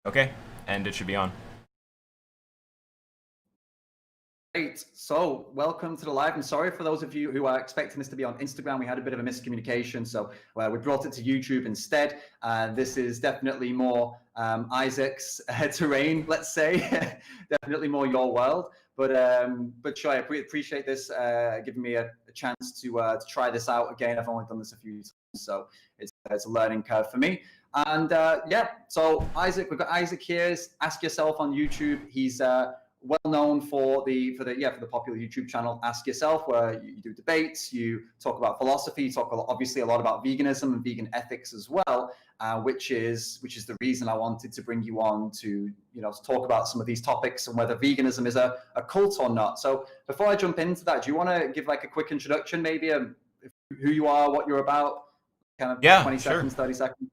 Okay, and it should be on. Great. So, welcome to the live. I'm sorry for those of you who are expecting this to be on Instagram. We had a bit of a miscommunication, so we brought it to YouTube instead. This is definitely more Isaac's terrain, let's say. Definitely more your world. But sure, I appreciate this giving me a chance to try this out again. I've only done this a few times, so it's a learning curve for me. And yeah, so Isaac, we've got Isaac here. Ask Yourself on YouTube. He's well known for the popular YouTube channel Ask Yourself, where you do debates, you talk about philosophy, you talk obviously a lot about veganism and vegan ethics as well, which is the reason I wanted to bring you on to talk about some of these topics and whether veganism is a cult or not. So before I jump into that, do you want to give like a quick introduction, maybe who you are, what you're about, kind of Yeah, 20 sure. seconds, 30 seconds?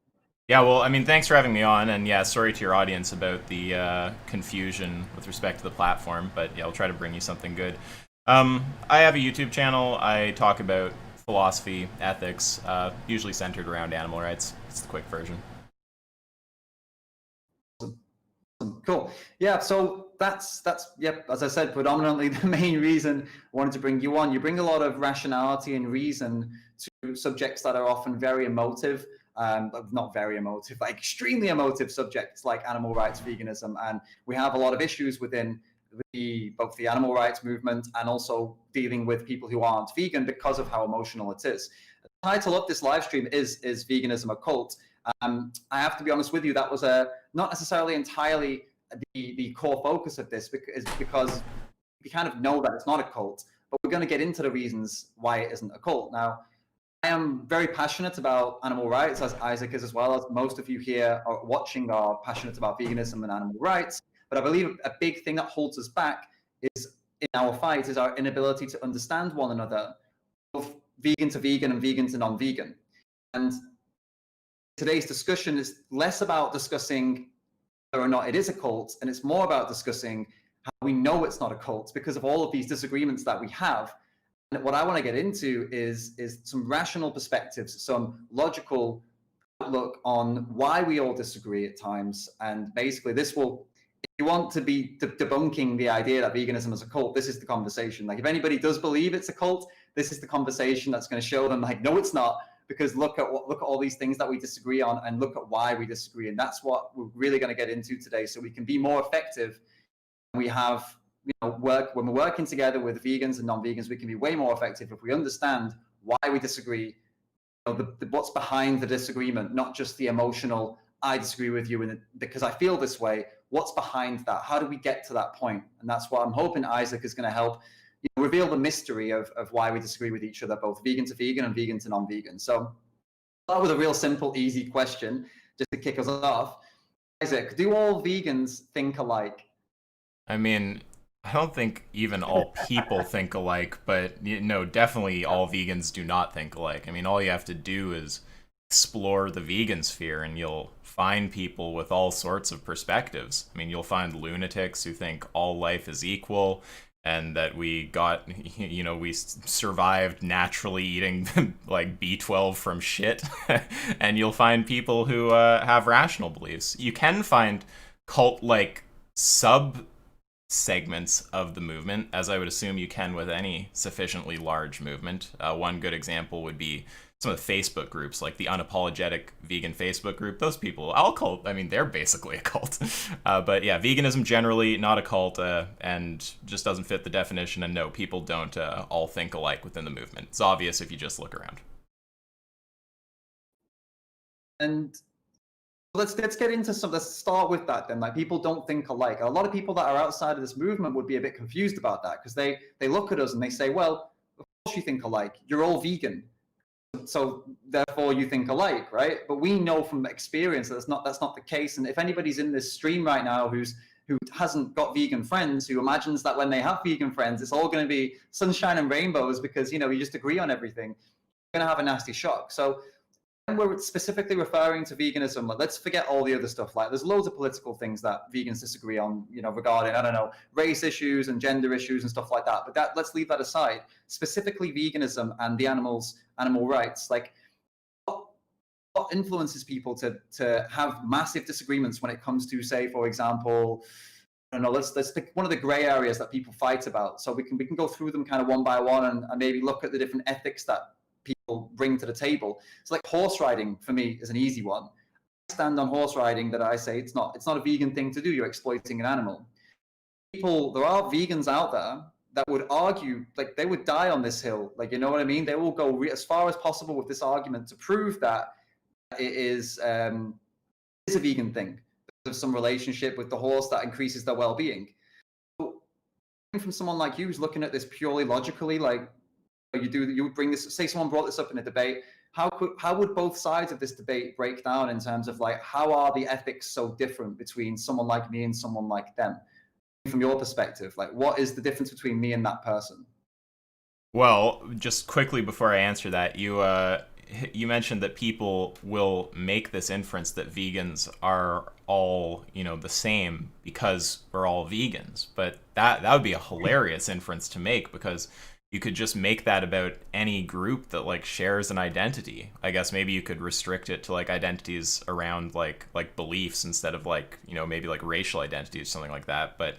Yeah, well, I mean, thanks for having me on, and yeah, sorry to your audience about the confusion with respect to the platform, but yeah, I'll try to bring you something good. I have a YouTube channel. I talk about philosophy, ethics, usually centered around animal rights. It's the quick version. Cool. Yeah, so that's yep, as I said, predominantly the main reason I wanted to bring you on. You bring a lot of rationality and reason to subjects that are often very emotive, not very emotive, like extremely emotive subjects like animal rights, veganism, and we have a lot of issues within both the animal rights movement and also dealing with people who aren't vegan because of how emotional it is. The title of this live stream is Veganism a Cult? I have to be honest with you, that was not necessarily entirely the core focus of this, because we kind of know that it's not a cult, but we're going to get into the reasons why it isn't a cult. Now, I am very passionate about animal rights, as Isaac is as well, as most of you here are watching are passionate about veganism and animal rights. But I believe a big thing that holds us back is in our fight is our inability to understand one another, both vegan to vegan and vegan to non-vegan. And today's discussion is less about discussing whether or not it is a cult, and it's more about discussing how we know it's not a cult because of all of these disagreements that we have. And what I want to get into is some rational perspectives, some logical outlook on why we all disagree at times. And basically, this will, if you want to be debunking the idea that veganism is a cult, this is the conversation. Like, if anybody does believe it's a cult, this is the conversation that's going to show them, like, no, it's not. Because look at all these things that we disagree on, and look at why we disagree, and that's what we're really going to get into today, so we can be more effective. We have when we're working together with vegans and non-vegans, we can be way more effective if we understand why we disagree, what's behind the disagreement, not just the emotional I disagree with you and because I feel this way. What's behind that? How do we get to that point? And that's what I'm hoping Isaac is going to help reveal the mystery of why we disagree with each other, both vegan to vegan and vegan to non-vegan. So start with a real simple, easy question just to kick us off. Isaac, do all vegans think alike? I mean, I don't think even all people think alike, but no, definitely all vegans do not think alike. I mean, all you have to do is explore the vegan sphere and you'll find people with all sorts of perspectives. I mean, you'll find lunatics who think all life is equal and that we survived naturally eating like B12 from shit. And you'll find people who have rational beliefs. You can find cult-like sub segments of the movement, as I would assume you can with any sufficiently large movement. One good example would be some of the Facebook groups, like the Unapologetic Vegan Facebook group. Those people, all cult, I mean, they're basically a cult. But yeah, veganism generally not a cult, and just doesn't fit the definition. And no, people don't all think alike within the movement. It's obvious if you just look around. And let's get into some. Let's start with that then. Like, people don't think alike. A lot of people that are outside of this movement would be a bit confused about that, because they look at us and they say, well, of course you think alike. You're all vegan, so therefore you think alike, right? But we know from experience that that's not the case. And if anybody's in this stream right now who hasn't got vegan friends, who imagines that when they have vegan friends, it's all going to be sunshine and rainbows because you just agree on everything, you're going to have a nasty shock. So when we're specifically referring to veganism, let's forget all the other stuff. Like, there's loads of political things that vegans disagree on, regarding, I don't know, race issues and gender issues and stuff like that. But let's leave that aside. Specifically veganism and the animal rights. Like, what what influences people to have massive disagreements when it comes to, say, for example, I don't know, let's pick one of the gray areas that people fight about. So we can go through them kind of one by one and maybe look at the different ethics that people bring to the table. So like horse riding for me is an easy one. I stand on horse riding that I say it's not a vegan thing to do. You're exploiting an animal. There are vegans out there that would argue, like they would die on this hill. Like, you know what I mean? They will go as far as possible with this argument to prove that it is a vegan thing. Of some relationship with the horse that increases their well-being. So, from someone like you who's looking at this purely logically, like you would bring this, say someone brought this up in a debate, how would both sides of this debate break down in terms of like how are the ethics so different between someone like me and someone like them? From your perspective, like what is the difference between me and that person? Well, just quickly before I answer that, you mentioned that people will make this inference that vegans are all, the same because we're all vegans. But that would be a hilarious inference to make, because you could just make that about any group that like shares an identity. I guess maybe you could restrict it to like identities around like beliefs instead of like, maybe like racial identities, something like that. But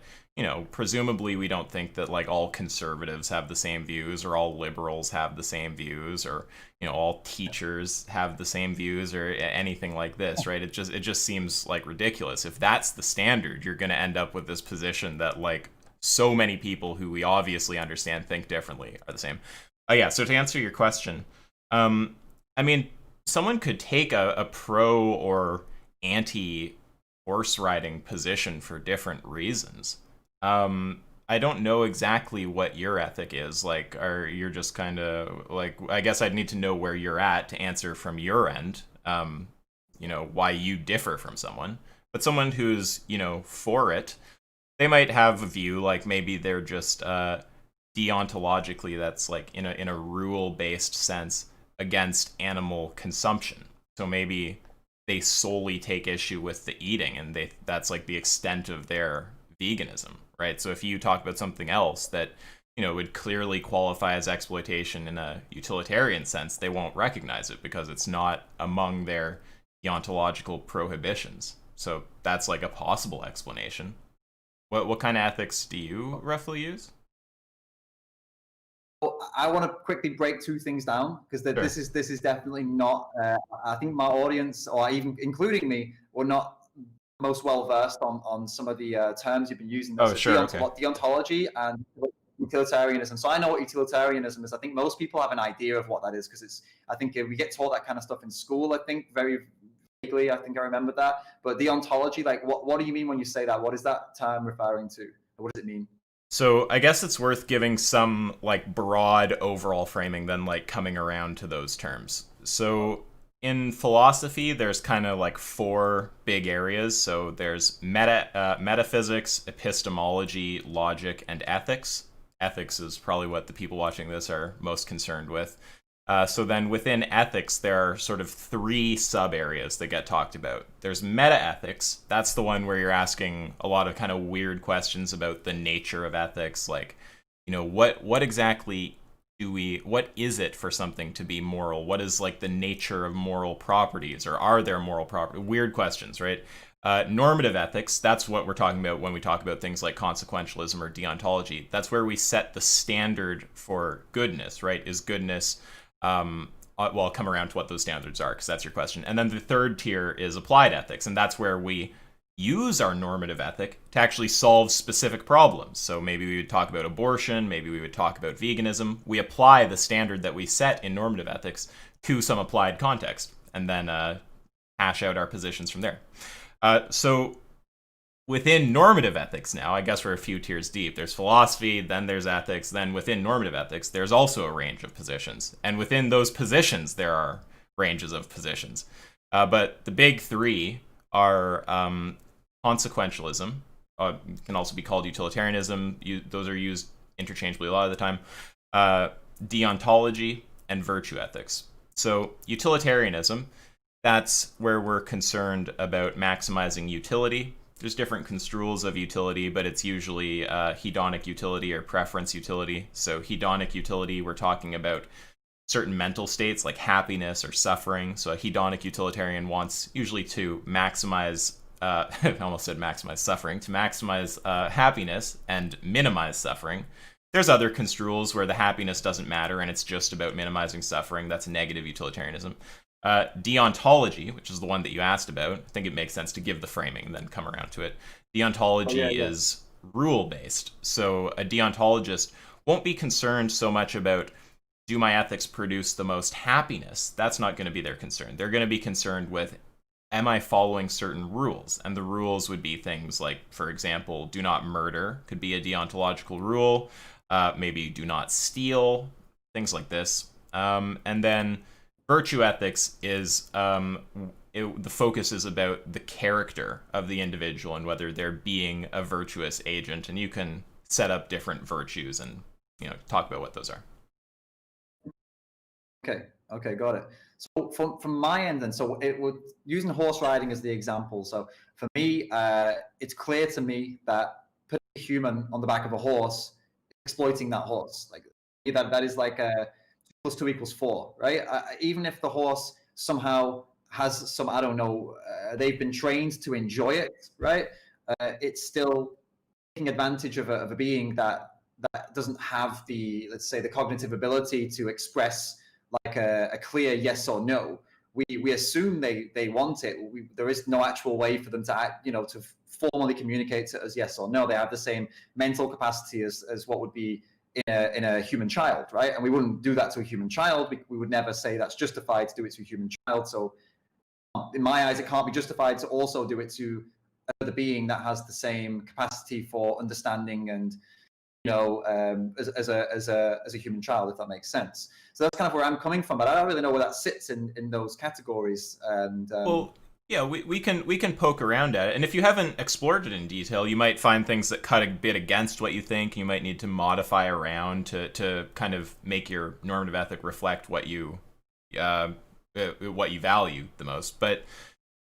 presumably we don't think that like all conservatives have the same views, or all liberals have the same views, or all teachers have the same views, or anything like this, right? It just seems like ridiculous. If that's the standard, you're going to end up with this position that like so many people who we obviously understand think differently are the same. Yeah, so to answer your question, I mean, someone could take a pro or anti horse riding position for different reasons. I don't know exactly what your ethic is. Like, you're just kind of like, I guess I'd need to know where you're at to answer from your end, why you differ from someone. But someone who's, for it, they might have a view, like maybe they're just deontologically, that's like in a rule-based sense, against animal consumption. So maybe they solely take issue with the eating, and that's like the extent of their veganism, right? So if you talk about something else that would clearly qualify as exploitation in a utilitarian sense, they won't recognize it because it's not among their deontological prohibitions. So that's like a possible explanation. What kind of ethics do you roughly use? Well, I want to quickly break two things down, because Sure. this is definitely not. I think my audience, or even including me, were not most well versed on some of the terms you've been using. Oh, sure. Okay. Deontology and utilitarianism. So I know what utilitarianism is. I think most people have an idea of what that is, because I think we get taught that kind of stuff in school. I think very vaguely. I think I remember that. But deontology, like what do you mean when you say that? What is that term referring to? What does it mean? So I guess it's worth giving some like broad overall framing, then like coming around to those terms. So in philosophy, there's kind of like four big areas. So there's metaphysics, epistemology, logic, and ethics. Ethics is probably what the people watching this are most concerned with. So then within ethics, there are sort of three sub areas that get talked about. There's metaethics. That's the one where you're asking a lot of kind of weird questions about the nature of ethics. Like, what exactly what is it for something to be moral? What is like the nature of moral properties, or are there moral properties? Weird questions, right? Normative ethics, that's what we're talking about when we talk about things like consequentialism or deontology. That's where we set the standard for goodness, right? Is goodness... well, I'll come around to what those standards are, because that's your question. And then the third tier is applied ethics, and that's where we use our normative ethic to actually solve specific problems. So maybe we would talk about abortion, maybe we would talk about veganism. We apply the standard that we set in normative ethics to some applied context, and then hash out our positions from there. So within normative ethics now, I guess we're a few tiers deep. There's philosophy, then there's ethics, then within normative ethics, there's also a range of positions. And within those positions, there are ranges of positions. But the big three are consequentialism, can also be called utilitarianism. Those are used interchangeably a lot of the time. Deontology, and virtue ethics. So utilitarianism, that's where we're concerned about maximizing utility. There's different construals of utility, but it's usually hedonic utility or preference utility. So hedonic utility, we're talking about certain mental states like happiness or suffering. So a hedonic utilitarian wants usually to maximize, I almost said maximize suffering, to maximize happiness and minimize suffering. There's other construals where the happiness doesn't matter and it's just about minimizing suffering. That's negative utilitarianism. Deontology, which is the one that you asked about, I think it makes sense to give the framing and then come around to it. Deontology is rule-based. So a deontologist won't be concerned so much about, do my ethics produce the most happiness? That's not going to be their concern. They're going to be concerned with, am I following certain rules? And the rules would be things like, for example, do not murder could be a deontological rule. Maybe do not steal, things like this. And then virtue ethics is, the focus is about the character of the individual and whether they're being a virtuous agent. And you can set up different virtues and, talk about what those are. Okay, got it. So from my end then, so it would, using horse riding as the example. So for me, it's clear to me that putting a human on the back of a horse, exploiting that horse, like that is like 2 + 2 = 4, right? Even if the horse somehow has some, I don't know, they've been trained to enjoy it, right? It's still taking advantage of a being that doesn't have the, let's say, the cognitive ability to express like a clear yes or no. We assume they want it. There is no actual way for them to act, to formally communicate to us yes or no. They have the same mental capacity as what would be in a human child, right? And we wouldn't do that to a human child. We would never say that's justified to do it to a human child. So in my eyes, it can't be justified to also do it to another being that has the same capacity for understanding and as a human child, if that makes sense. So that's kind of where I'm coming from, but I don't really know where that sits in those categories. And well, yeah, we can poke around at it, and if you haven't explored it in detail, you might find things that cut a bit against what you think. You might need to modify around to kind of make your normative ethic reflect what you value the most. But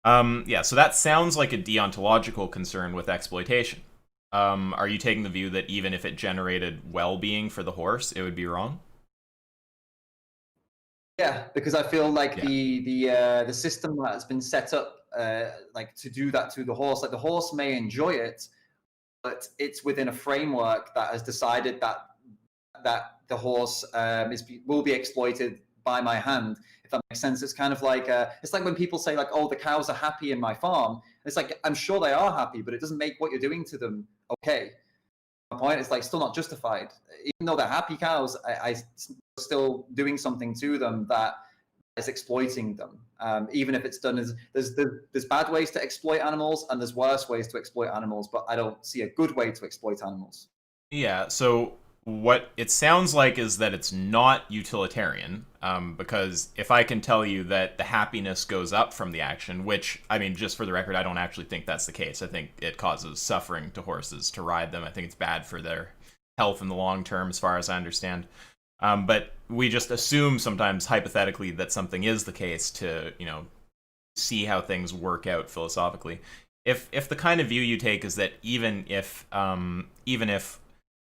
yeah, so that sounds like a deontological concern with exploitation. Are you taking the view that even if it generated well-being for the horse, it would be wrong? Yeah, because I feel like the system that has been set up like to do that to the horse, like the horse may enjoy it, but it's within a framework that has decided that the horse will be exploited by my hand. If that makes sense, it's kind of like it's like when people say like, "Oh, the cows are happy in my farm." It's like, I'm sure they are happy, but it doesn't make what you're doing to them okay. My point is like still not justified, even though they're happy cows. I still doing something to them that is exploiting them. Even if it's done as there's bad ways to exploit animals and there's worse ways to exploit animals, but I don't see a good way to exploit animals. Yeah, so what it sounds like is that it's not utilitarian, because if I can tell you that the happiness goes up from the action, which, I mean, just for the record, I don't actually think that's the case. I think it causes suffering to horses to ride them. I think it's bad for their health in the long term, as far as I understand. But we just assume sometimes, hypothetically, that something is the case to, see how things work out philosophically. If the kind of view you take is that even if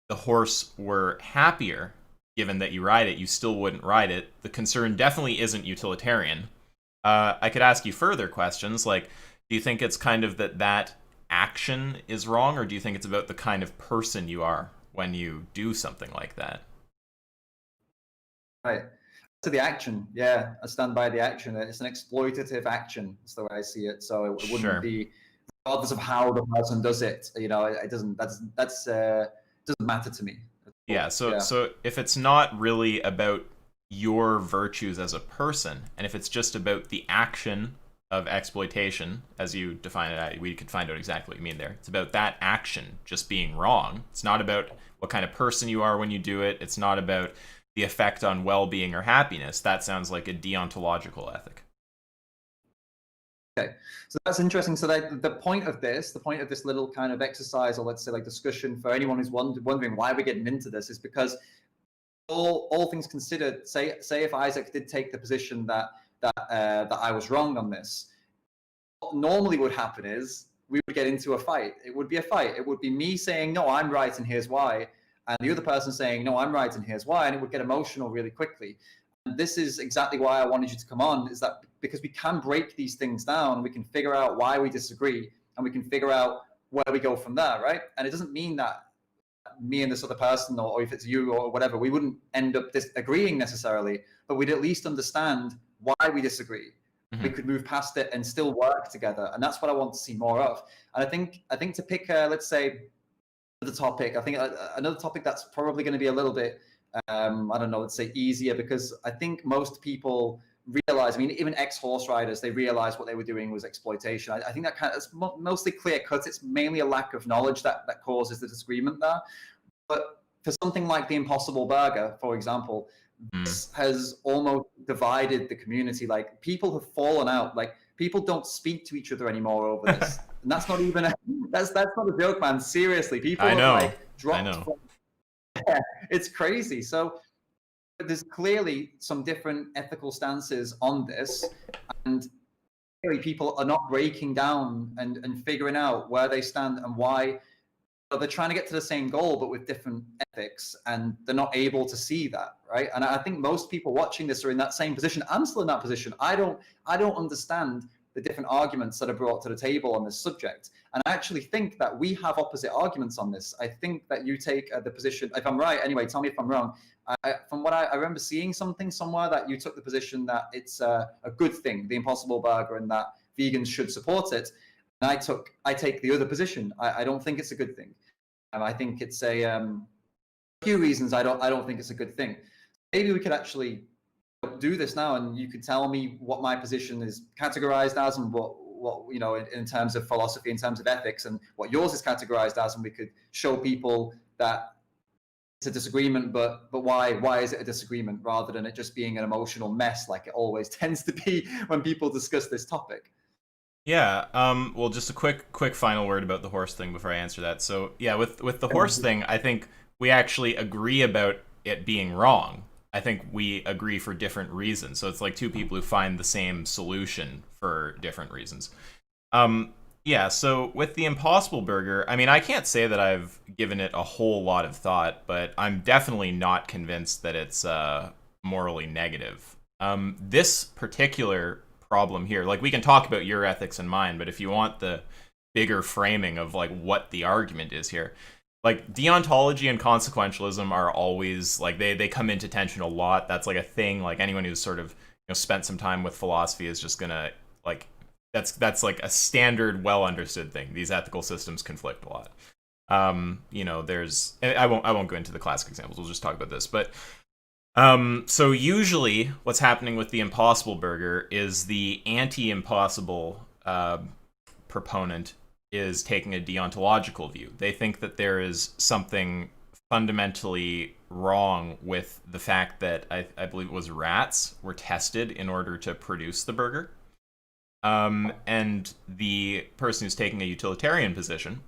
the horse were happier, given that you ride it, you still wouldn't ride it, the concern definitely isn't utilitarian. I could ask you further questions, like, do you think it's kind of that action is wrong, or do you think it's about the kind of person you are when you do something like that? Right. To the action, yeah, I stand by the action. It's an exploitative action. That's the way I see it. So it wouldn't be regardless of how the person does it. It doesn't. Doesn't matter to me. Yeah. So if it's not really about your virtues as a person, and if it's just about the action of exploitation, as you define it, we could find out exactly what you mean there. It's about that action just being wrong. It's not about what kind of person you are when you do it. It's not about the effect on well-being or happiness. That sounds like a deontological ethic. Okay, so that's interesting. So the point of this little kind of exercise, or let's say like discussion, for anyone who's wondering why we're getting into this, is because all things considered, say if Isaac did take the position that I was wrong on this, what normally would happen is we would get into a fight. It would be a fight. It would be me saying, no, I'm right and here's why, and the other person saying, no, I'm right and here's why, and it would get emotional really quickly. This is exactly why I wanted you to come on, is that because we can break these things down, we can figure out why we disagree, and we can figure out where we go from there, right? And it doesn't mean that me and this other person, or if it's you or whatever, we wouldn't end up disagreeing necessarily, but we'd at least understand why we disagree. We could move past it and still work together, and that's what I want to see more of. And I think to pick, let's say, the topic, I think another topic that's probably going to be a little bit, I don't know, let's say easier, because I think most people realize, I mean, even ex-horse riders, they realized what they were doing was exploitation. I think that it's mostly clear cut. It's mainly a lack of knowledge that causes the disagreement there. But for something like the Impossible Burger, for example, this has almost divided the community. Like, people have fallen out. Like, people don't speak to each other anymore over this. And that's not even that's not a joke, man. Seriously, people have like dropped from, yeah, it's crazy. So there's clearly some different ethical stances on this, and clearly people are not breaking down and figuring out where they stand and why. They're trying to get to the same goal, but with different ethics, and they're not able to see that, right? And I think most people watching this are in that same position. I'm still in that position. I don't understand the different arguments that are brought to the table on this subject. And I actually think that we have opposite arguments on this. I think that you take the position, if I'm right, anyway, tell me if I'm wrong. From what I remember seeing something somewhere, that you took the position that it's a good thing, the Impossible Burger, and that vegans should support it. And I take the other position. I don't think it's a good thing. I think it's a few reasons I don't think it's a good thing. Maybe we could actually do this now, and you could tell me what my position is categorized as, and what you know, in terms of philosophy, in terms of ethics, and what yours is categorized as, and we could show people that it's a disagreement, but why is it a disagreement, rather than it just being an emotional mess like it always tends to be when people discuss this topic. Yeah, well, just a quick final word about the horse thing before I answer that. So, yeah, with the horse thing, I think we actually agree about it being wrong. I think we agree for different reasons. So it's like two people who find the same solution for different reasons. Yeah, so with the Impossible Burger, I mean, I can't say that I've given it a whole lot of thought, but I'm definitely not convinced that it's morally negative. This particular problem here, like, we can talk about your ethics and mine, but if you want the bigger framing of like what the argument is here, like, deontology and consequentialism are always like, they come into tension a lot. That's like a thing. Like, anyone who's sort of, you know, spent some time with philosophy is just gonna, like, that's like a standard, well understood thing. These ethical systems conflict a lot. You know, there's, I won't go into the classic examples, we'll just talk about this, but so usually what's happening with the Impossible Burger is the anti-impossible proponent is taking a deontological view. They think that there is something fundamentally wrong with the fact that I believe it was rats were tested in order to produce the burger. And the person who's taking a utilitarian position,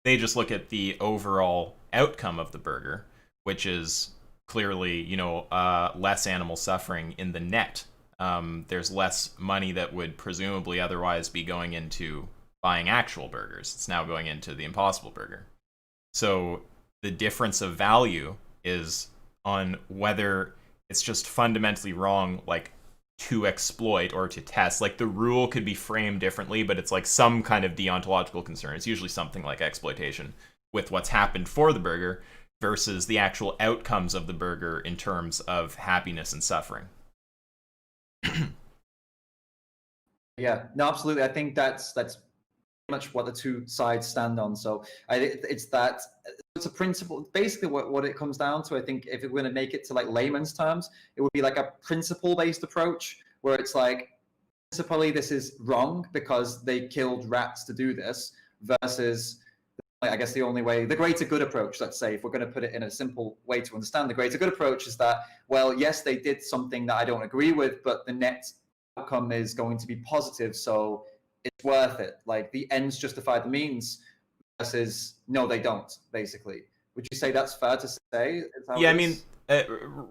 they just look at the overall outcome of the burger, which is clearly, you know, less animal suffering in the net. There's less money that would presumably otherwise be going into buying actual burgers. It's now going into the Impossible Burger. So the difference of value is on whether it's just fundamentally wrong, like, to exploit or to test. Like, the rule could be framed differently, but it's like some kind of deontological concern. It's usually something like exploitation with what's happened for the burger versus the actual outcomes of the burger in terms of happiness and suffering. Yeah, no, absolutely. I think that's much what the two sides stand on. So it's a principle. Basically, what it comes down to, I think, if we're going to make it to like layman's terms, it would be like a principle-based approach, where it's like, principally this is wrong because they killed rats to do this, versus, I guess, the only way, the greater good approach, let's say, if we're going to put it in a simple way to understand, the greater good approach is that, well, yes, they did something that I don't agree with, but the net outcome is going to be positive, so it's worth it. Like, the ends justify the means, versus no, they don't, basically. Would you say that's fair to say? Yeah, I mean,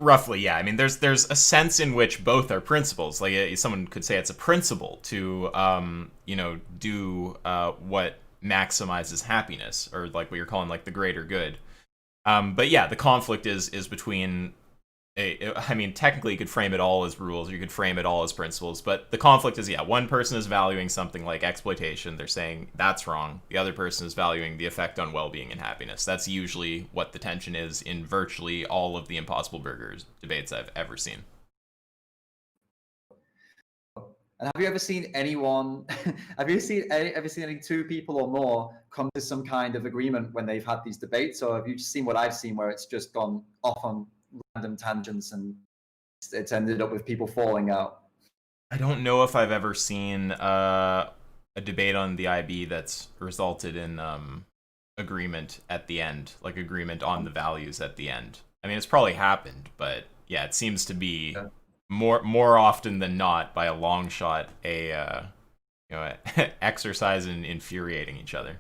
roughly, yeah. I mean, there's a sense in which both are principles. Like, someone could say it's a principle to, you know, do what maximizes happiness, or like what you're calling like the greater good. But yeah, the conflict is between I mean, technically, you could frame it all as rules, or you could frame it all as principles, but the conflict is, yeah, one person is valuing something like exploitation. They're saying that's wrong. The other person is valuing the effect on well-being and happiness. That's usually what the tension is in virtually all of the Impossible Burgers debates I've ever seen. And have you ever seen anyone? Have you seen ever seen any two people or more come to some kind of agreement when they've had these debates, or have you just seen what I've seen, where it's just gone off on random tangents and it's ended up with people falling out? I don't know if I've ever seen a debate on the IB that's resulted in agreement at the end, like agreement on the values at the end. I mean, it's probably happened, but yeah, it seems to be Yeah. more often than not, by a long shot, a exercise in infuriating each other.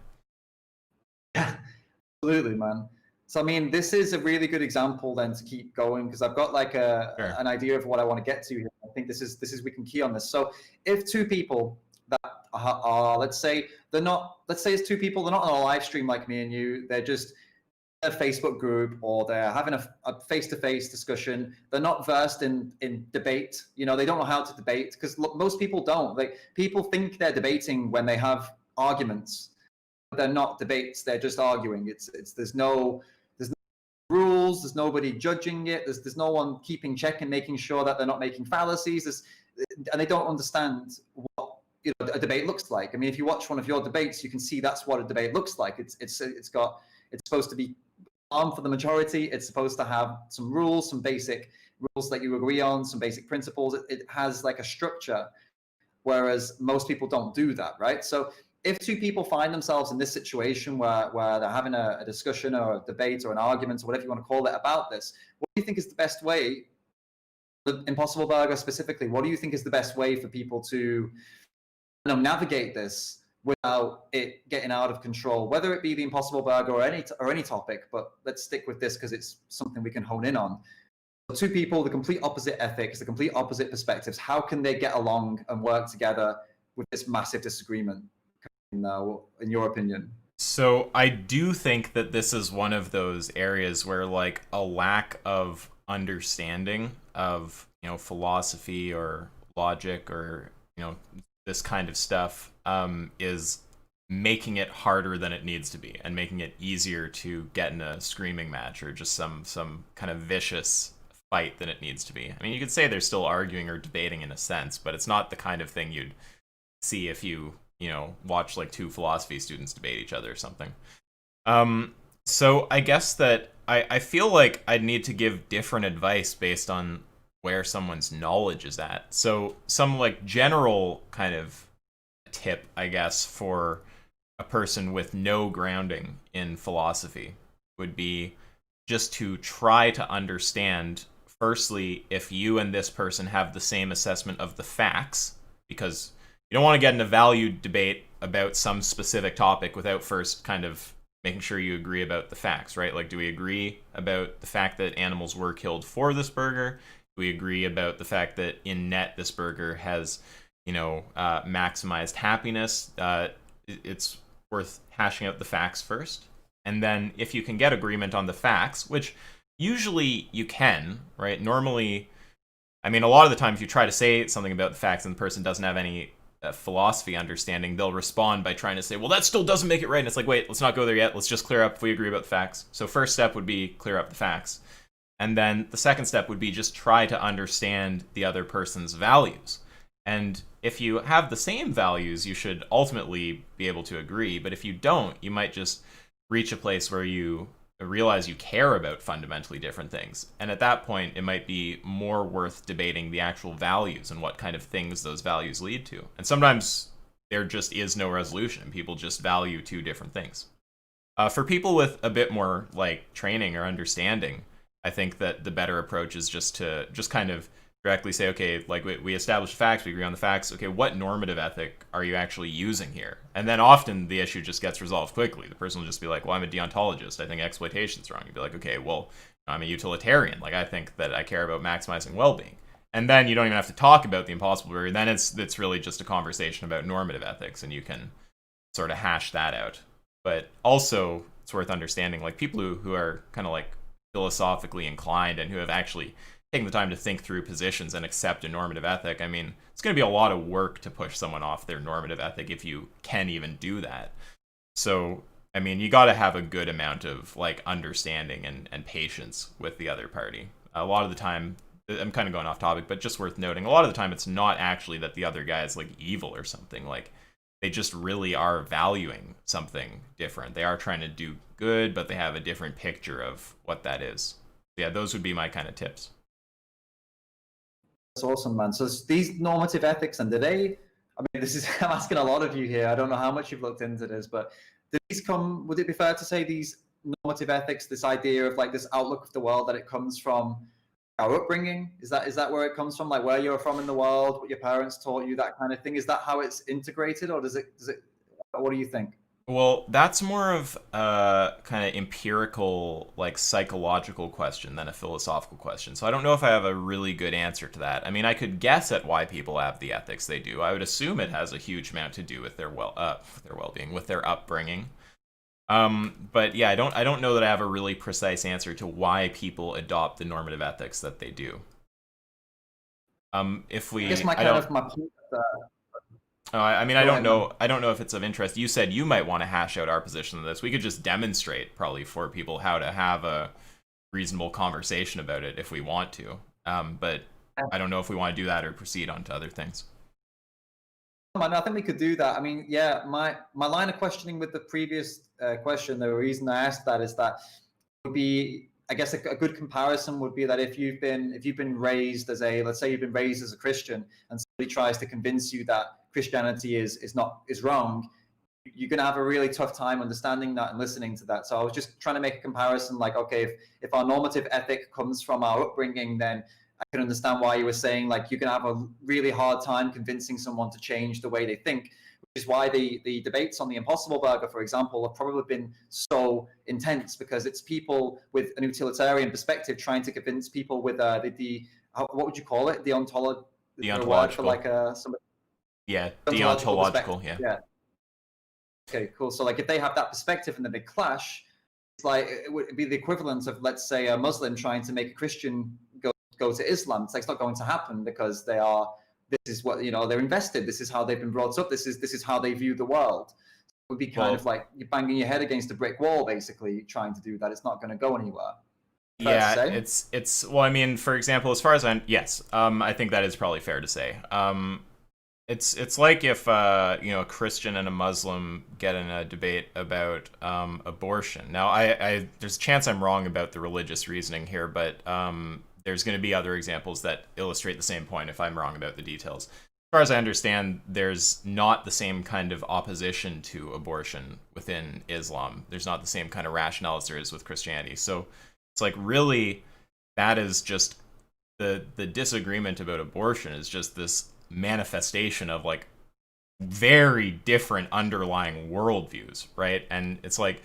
Absolutely, man. So I mean, this is a really good example then to keep going, because I've got like Sure. an idea of what I want to get to here. I think this is we can key on this. So if two people that are, let's say it's two people, they're not on a live stream like me and you, they're just a Facebook group, or they're having a face-to-face discussion. They're not versed in debate. They don't know how to debate, because most people don't. Like, people think they're debating when they have arguments. They're not debates. They're just arguing. It's there's no rules. There's nobody judging it. There's no one keeping check and making sure that they're not making fallacies. And they don't understand what a debate looks like. I mean, if you watch one of your debates, you can see that's what a debate looks like. It's supposed to be calm for the majority. It's supposed to have some rules, some basic rules that you agree on, some basic principles. It has like a structure, whereas most people don't do that, right? So if two people find themselves in this situation where they're having a discussion or a debate or an argument or whatever you want to call it about this, what do you think is the best way, the Impossible Burger specifically, what do you think is the best way for people to navigate this without it getting out of control, whether it be the Impossible Burger or any topic? But let's stick with this because it's something we can hone in on. Two people, the complete opposite ethics, the complete opposite perspectives, how can they get along and work together with this massive disagreement, in your opinion? So I do think that this is one of those areas where, like, a lack of understanding of, philosophy or logic or, this kind of stuff is making it harder than it needs to be, and making it easier to get in a screaming match or just some kind of vicious fight than it needs to be. I mean, you could say they're still arguing or debating in a sense, but it's not the kind of thing you'd see if you watch like two philosophy students debate each other or something. So I guess that I feel like I'd need to give different advice based on where someone's knowledge is at. So some like general kind of tip, I guess, for a person with no grounding in philosophy would be just to try to understand, firstly, if you and this person have the same assessment of the facts, because you don't want to get in a value debate about some specific topic without first kind of making sure you agree about the facts, right? Like, do we agree about the fact that animals were killed for this burger? Do we agree about the fact that in net this burger has, maximized happiness? It's worth hashing out the facts first. And then if you can get agreement on the facts, which usually you can, right? Normally, I mean, a lot of the time, if you try to say something about the facts and the person doesn't have any philosophy understanding, they'll respond by trying to say, well, that still doesn't make it right. And it's like, wait, let's not go there yet. Let's just clear up if we agree about the facts. So first step would be clear up the facts. And then the second step would be just try to understand the other person's values. And if you have the same values, you should ultimately be able to agree. But if you don't, you might just reach a place where you realize you care about fundamentally different things. And at that point, it might be more worth debating the actual values and what kind of things those values lead to. And sometimes there just is no resolution. People just value two different things. For people with a bit more like training or understanding, I think that the better approach is just to kind of directly say, okay, like we established facts, we agree on the facts. Okay, what normative ethic are you actually using here? And then often the issue just gets resolved quickly. The person will just be like, well, I'm a deontologist. I think exploitation's wrong. You'd be like, okay, well, I'm a utilitarian. Like, I think that I care about maximizing well-being. And then you don't even have to talk about the impossible burger. Then it's really just a conversation about normative ethics, and you can sort of hash that out. But also, it's worth understanding, like, people who are kind of like philosophically inclined and who have actually taking the time to think through positions and accept a normative ethic, I mean, it's going to be a lot of work to push someone off their normative ethic if you can even do that. So, I mean, you got to have a good amount of like understanding and patience with the other party. A lot of the time, I'm kind of going off topic, but just worth noting, a lot of the time it's not actually that the other guy is like evil or something. Like, they just really are valuing something different. They are trying to do good, but they have a different picture of what that is. Yeah, those would be my kind of tips. That's awesome, man. So these normative ethics, and do they? I mean, this is I'm asking a lot of you here. I don't know how much you've looked into this, but do these come? Would it be fair to say these normative ethics, this idea of like this outlook of the world, that it comes from our upbringing? Is that where it comes from? Like where you're from in the world, what your parents taught you, that kind of thing? Is that how it's integrated, or does it? What do you think? Well, that's more of a kind of empirical, like psychological question than a philosophical question. So I don't know if I have a really good answer to that. I mean, I could guess at why people have the ethics they do. I would assume it has a huge amount to do with their well-being, with their upbringing. But yeah, I don't know that I have a really precise answer to why people adopt the normative ethics that they do. If I guess we, my I kind don't. of my point. Oh, I mean, I Go don't ahead, man. know. I don't know if it's of interest. You said you might want to hash out our position on this. We could just demonstrate, probably, for people how to have a reasonable conversation about it if we want to. But I don't know if we want to do that or proceed on to other things. Man, I think we could do that. I mean, yeah, my line of questioning with the previous question, the reason I asked that is that would be, I guess, a good comparison would be that if you've been raised as a, let's say you've been raised as a Christian, and somebody tries to convince you that Christianity is wrong, you're going to have a really tough time understanding that and listening to that. So I was just trying to make a comparison, like, okay, if our normative ethic comes from our upbringing, then I can understand why you were saying like you're going to have a really hard time convincing someone to change the way they think, which is why the debates on the Impossible Burger, for example, have probably been so intense, because it's people with an utilitarian perspective trying to convince people with the what would you call it? The ontology, the word for Deontological. like some Yeah, ontological perspective. deontological. Yeah. Yeah. Okay, cool. So like if they have that perspective and then they clash, it's like it would be the equivalent of, let's say, a Muslim trying to make a Christian go to Islam. It's like it's not going to happen, because this is what, they're invested. This is how they've been brought up. This is how they view the world. It would be kind of Well, like you're banging your head against a brick wall, basically trying to do that. It's not going to go anywhere. Fair to yeah, say? it's well, I mean, for example, as far as yes, I think that is probably fair to say. It's like if a Christian and a Muslim get in a debate about abortion. Now, I there's a chance I'm wrong about the religious reasoning here, but there's going to be other examples that illustrate the same point if I'm wrong about the details. As far as I understand, there's not the same kind of opposition to abortion within Islam. There's not the same kind of rationale as there is with Christianity. So it's like really that is just the disagreement about abortion is just this manifestation of like very different underlying worldviews, right? And it's like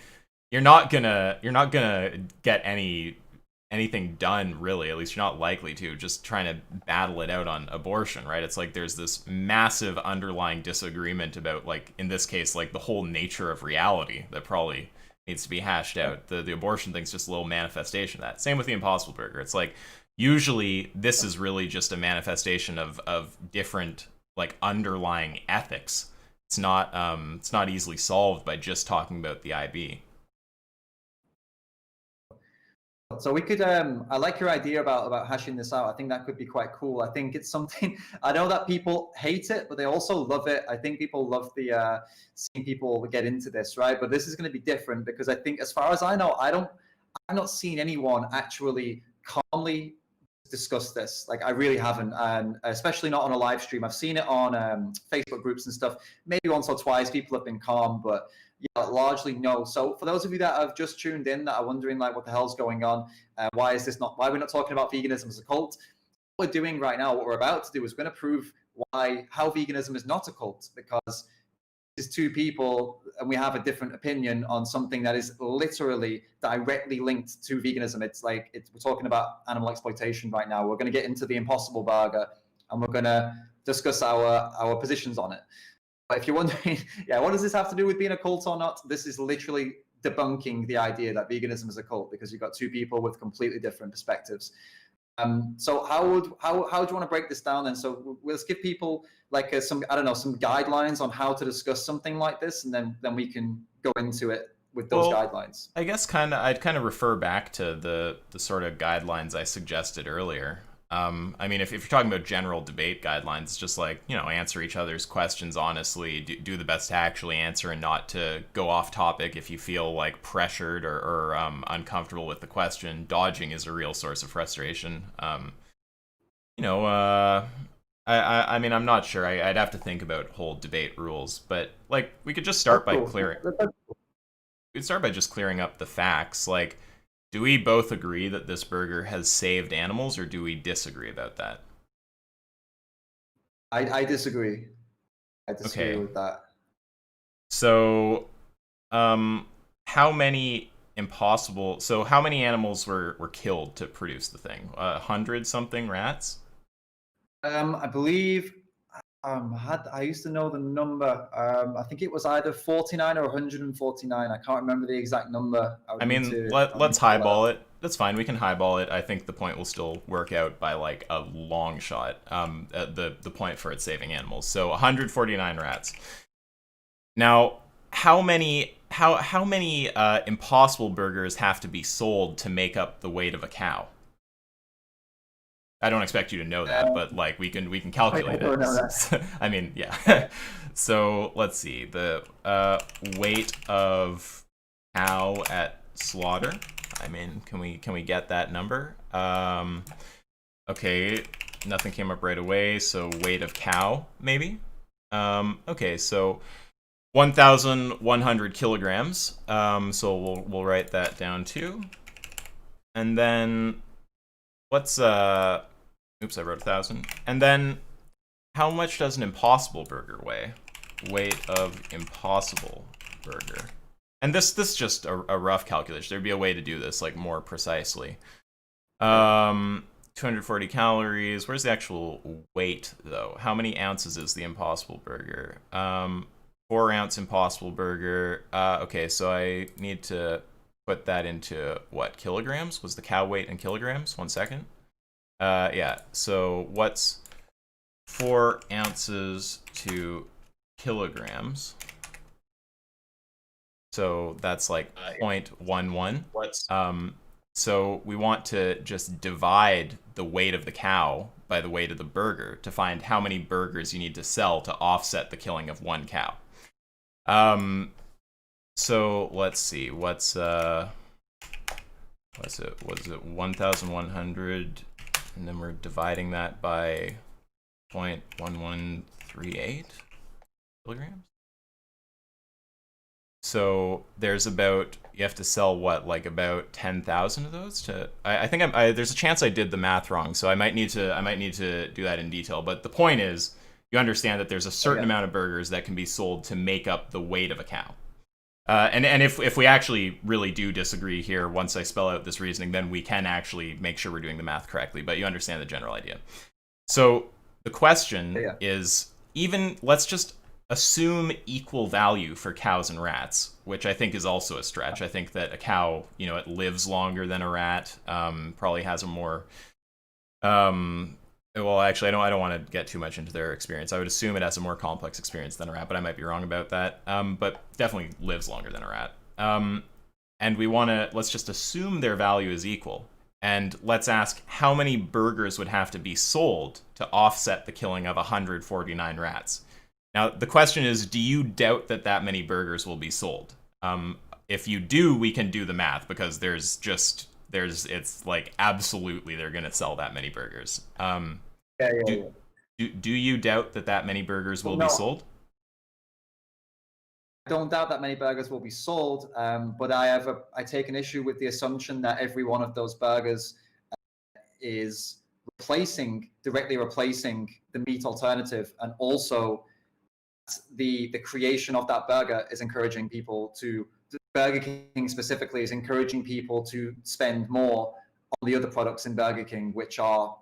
you're not gonna get anything done, really. At least you're not likely to, just trying to battle it out on abortion, right? It's like there's this massive underlying disagreement about, like, in this case, like the whole nature of reality that probably needs to be hashed out. The abortion thing's just a little manifestation of that. Same with the Impossible Burger. It's like usually this is really just a manifestation of different, like, underlying ethics. It's not easily solved by just talking about the IB. So we could I like your idea about hashing this out. I think that could be quite cool. I think it's something I know that people hate it, but they also love it. I think people love the seeing people get into this, right? But this is going to be different, because I think, as far as I know, I've not seen anyone actually calmly discuss this. Like, I really haven't, and especially not on a live stream. I've seen it on Facebook groups and stuff. Maybe once or twice people have been calm, but yeah, largely no. So for those of you that have just tuned in, that are wondering like what the hell's going on, why we're not talking about veganism as a cult? What we're doing right now, what we're about to do, is we're going to prove how veganism is not a cult, because is two people and we have a different opinion on something that is literally directly linked to veganism. We're talking about animal exploitation right now. We're going to get into the Impossible Burger, and we're going to discuss our positions on it. But if you're wondering, yeah, what does this have to do with being a cult or not? This is literally debunking the idea that veganism is a cult, because you've got two people with completely different perspectives. So how do you want to break this down then? So let's give people like some, I don't know, some guidelines on how to discuss something like this, and then we can go into it with those Well, guidelines. I guess I'd kind of refer back to the sort of guidelines I suggested earlier. I mean, if you're talking about general debate guidelines, it's just like, answer each other's questions honestly, do the best to actually answer and not to go off topic if you feel like pressured or uncomfortable with the question. Dodging is a real source of frustration. You know, I mean, I'm not sure. I'd have to think about whole debate rules, but like we could just start by clearing. We'd start by just clearing up the facts. Like, do we both agree that this burger has saved animals, or do we disagree about that? I disagree. I disagree Okay. with that. So, how many how many animals were killed to produce the thing? 100 something rats? I believe I used to know the number. I think it was either 49 or 149. I can't remember the exact number. I mean, let's highball it. That's fine. We can highball it. I think the point will still work out by like a long shot. The point for it saving animals. So 149 rats. Now, how many Impossible Burgers have to be sold to make up the weight of a cow? I don't expect you to know that, but like we can calculate I don't know it. that. I mean, yeah. So let's see the weight of cow at slaughter. I mean, can we get that number? Okay, nothing came up right away. So weight of cow, maybe. Okay, so 1,100 kilograms. So we'll write that down too. And then what's oops, I wrote 1,000. And then how much does an Impossible Burger weigh? Weight of Impossible Burger. And this is just a rough calculation. There'd be a way to do this like more precisely. 240 calories. Where's the actual weight though? How many ounces is the Impossible Burger? 4-ounce Impossible Burger. Okay, so I need to put that into what, kilograms? Was the cow weight in kilograms? 1 second. Yeah, so what's 4 ounces to kilograms? So that's like 0.11. So we want to just divide the weight of the cow by the weight of the burger to find how many burgers you need to sell to offset the killing of one cow. So let's see, what's it? Was it 1,100? And then we're dividing that by 0.1138 kilograms. So there's about, you have to sell what, like about 10,000 of those to, I think there's a chance I did the math wrong, so I might need to do that in detail. But the point is, you understand that there's a certain amount of burgers that can be sold to make up the weight of a cow. And if we actually really do disagree here, once I spell out this reasoning, then we can actually make sure we're doing the math correctly. But you understand the general idea. So the question is, even let's just assume equal value for cows and rats, which I think is also a stretch. I think that a cow, it lives longer than a rat, probably has a more well, actually, I don't want to get too much into their experience. I would assume it has a more complex experience than a rat, but I might be wrong about that. But definitely lives longer than a rat. And let's just assume their value is equal. And let's ask how many burgers would have to be sold to offset the killing of 149 rats. Now, the question is, do you doubt that many burgers will be sold? If you do, we can do the math, because it's like absolutely they're going to sell that many burgers. Do you doubt that many burgers will be sold? I don't doubt that many burgers will be sold, but I take an issue with the assumption that every one of those burgers is directly replacing the meat alternative, and also the creation of that burger is encouraging people to, Burger King specifically is encouraging people to spend more on the other products in Burger King, which are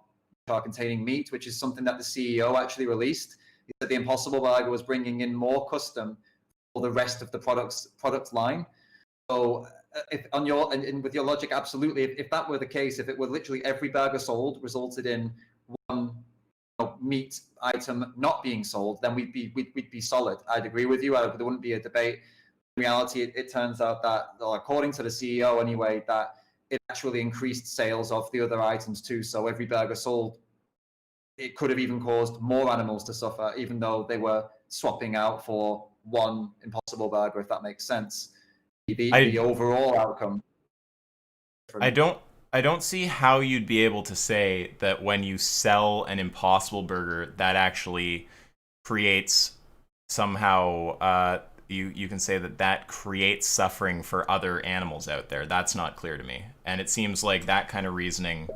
containing meat, which is something that the CEO actually released. He said the Impossible Burger was bringing in more custom for the rest of the product line. So if on your and with your logic, absolutely. If that were the case, if it were literally every burger sold resulted in one meat item not being sold, then we'd be solid. I'd agree with you. There wouldn't be a debate. In reality, it turns out that, well, according to the CEO anyway, that it actually increased sales of the other items too. So every burger sold, it could have even caused more animals to suffer, even though they were swapping out for one Impossible Burger, if that makes sense. The overall outcome. I don't I don't see how you'd be able to say that when you sell an Impossible Burger, that actually creates somehow you can say that that creates suffering for other animals out there. That's not clear to me, and it seems like that kind of reasoning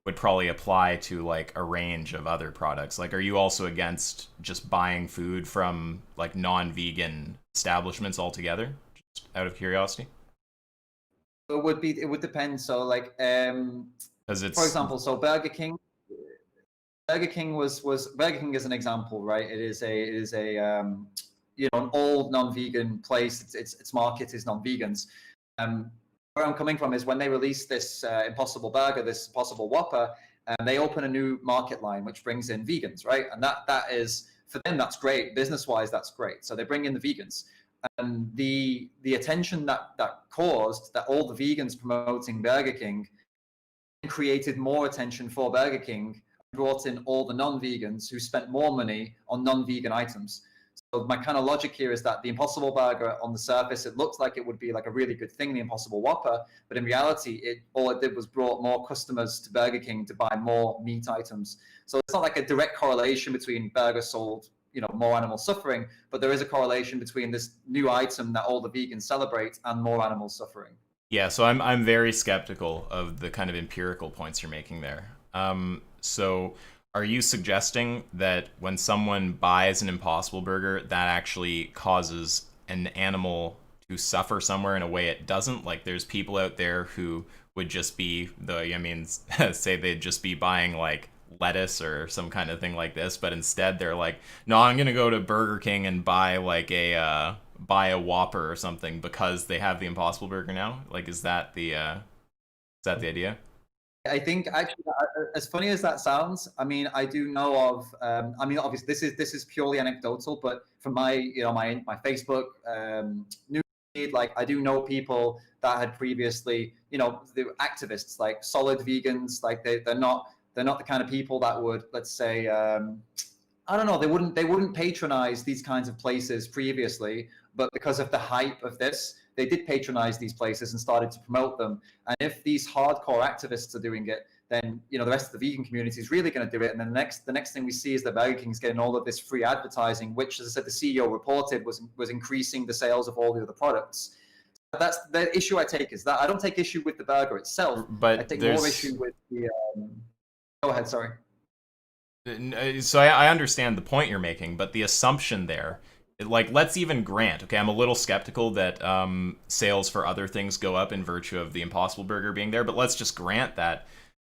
would probably apply to like a range of other products. Like, are you also against just buying food from like non-vegan establishments altogether, just out of curiosity? It would depend. So like Because it's for example, so Burger King was Burger King is an example, right? It is a an old non-vegan place. Its market is non-vegans. Where I'm coming from is when they released this Impossible Burger, this Impossible Whopper, they open a new market line which brings in vegans, right? And that is, for them, that's great. Business-wise, that's great. So they bring in the vegans. And the attention that caused, that all the vegans promoting Burger King created more attention for Burger King, brought in all the non-vegans who spent more money on non-vegan items. So my kind of logic here is that the Impossible Burger, on the surface, it looked like it would be like a really good thing, the Impossible Whopper, but in reality, all it did was brought more customers to Burger King to buy more meat items. So it's not like a direct correlation between burger sold, more animal suffering, but there is a correlation between this new item that all the vegans celebrate and more animal suffering. Yeah, so I'm very skeptical of the kind of empirical points you're making there. So are you suggesting that when someone buys an Impossible Burger, that actually causes an animal to suffer somewhere in a way it doesn't? Like, there's people out there who would just be say they'd just be buying like lettuce or some kind of thing like this, but instead they're like, no, I'm gonna go to Burger King and buy like buy a Whopper or something because they have the Impossible Burger now. Like, is that the idea? I think actually, as funny as that sounds, I mean, I do know of. Obviously, this is purely anecdotal, but from my my Facebook news feed, like I do know people that had previously, they were activists, like solid vegans, like they're not the kind of people that would, let's say, I don't know, they wouldn't patronize these kinds of places previously, but because of the hype of this, they did patronize these places and started to promote them. And if these hardcore activists are doing it, then the rest of the vegan community is really going to do it. And then the next thing we see is that Burger King's getting all of this free advertising, which, as I said, the CEO reported was increasing the sales of all the other products. That's the issue I take, is that I don't take issue with the burger itself. But I take more issue with the. Go ahead, sorry. So I understand the point you're making, but the assumption there, like, let's even grant, okay, I'm a little skeptical that sales for other things go up in virtue of the Impossible Burger being there, but let's just grant that.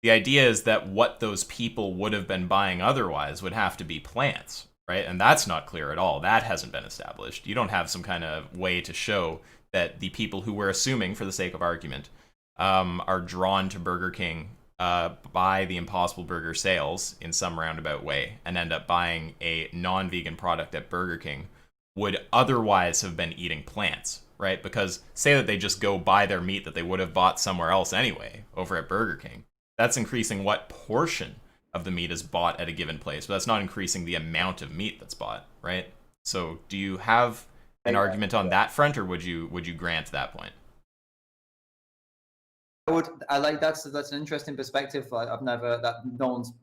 The idea is that what those people would have been buying otherwise would have to be plants, right? And that's not clear at all. That hasn't been established. You don't have some kind of way to show that the people who we're assuming, for the sake of argument, are drawn to Burger King buy the Impossible Burger sales in some roundabout way and end up buying a non-vegan product at Burger King would otherwise have been eating plants, right? Because say that they just go buy their meat that they would have bought somewhere else anyway over at Burger King. That's increasing what portion of the meat is bought at a given place, but that's not increasing the amount of meat that's bought, right? So do you have an argument on that front, or would you grant that point? I like that's an interesting perspective. No one's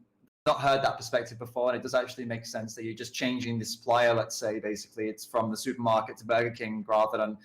not heard that perspective before, and it does actually make sense that you're just changing the supplier. Let's say basically it's from the supermarket to Burger King, rather than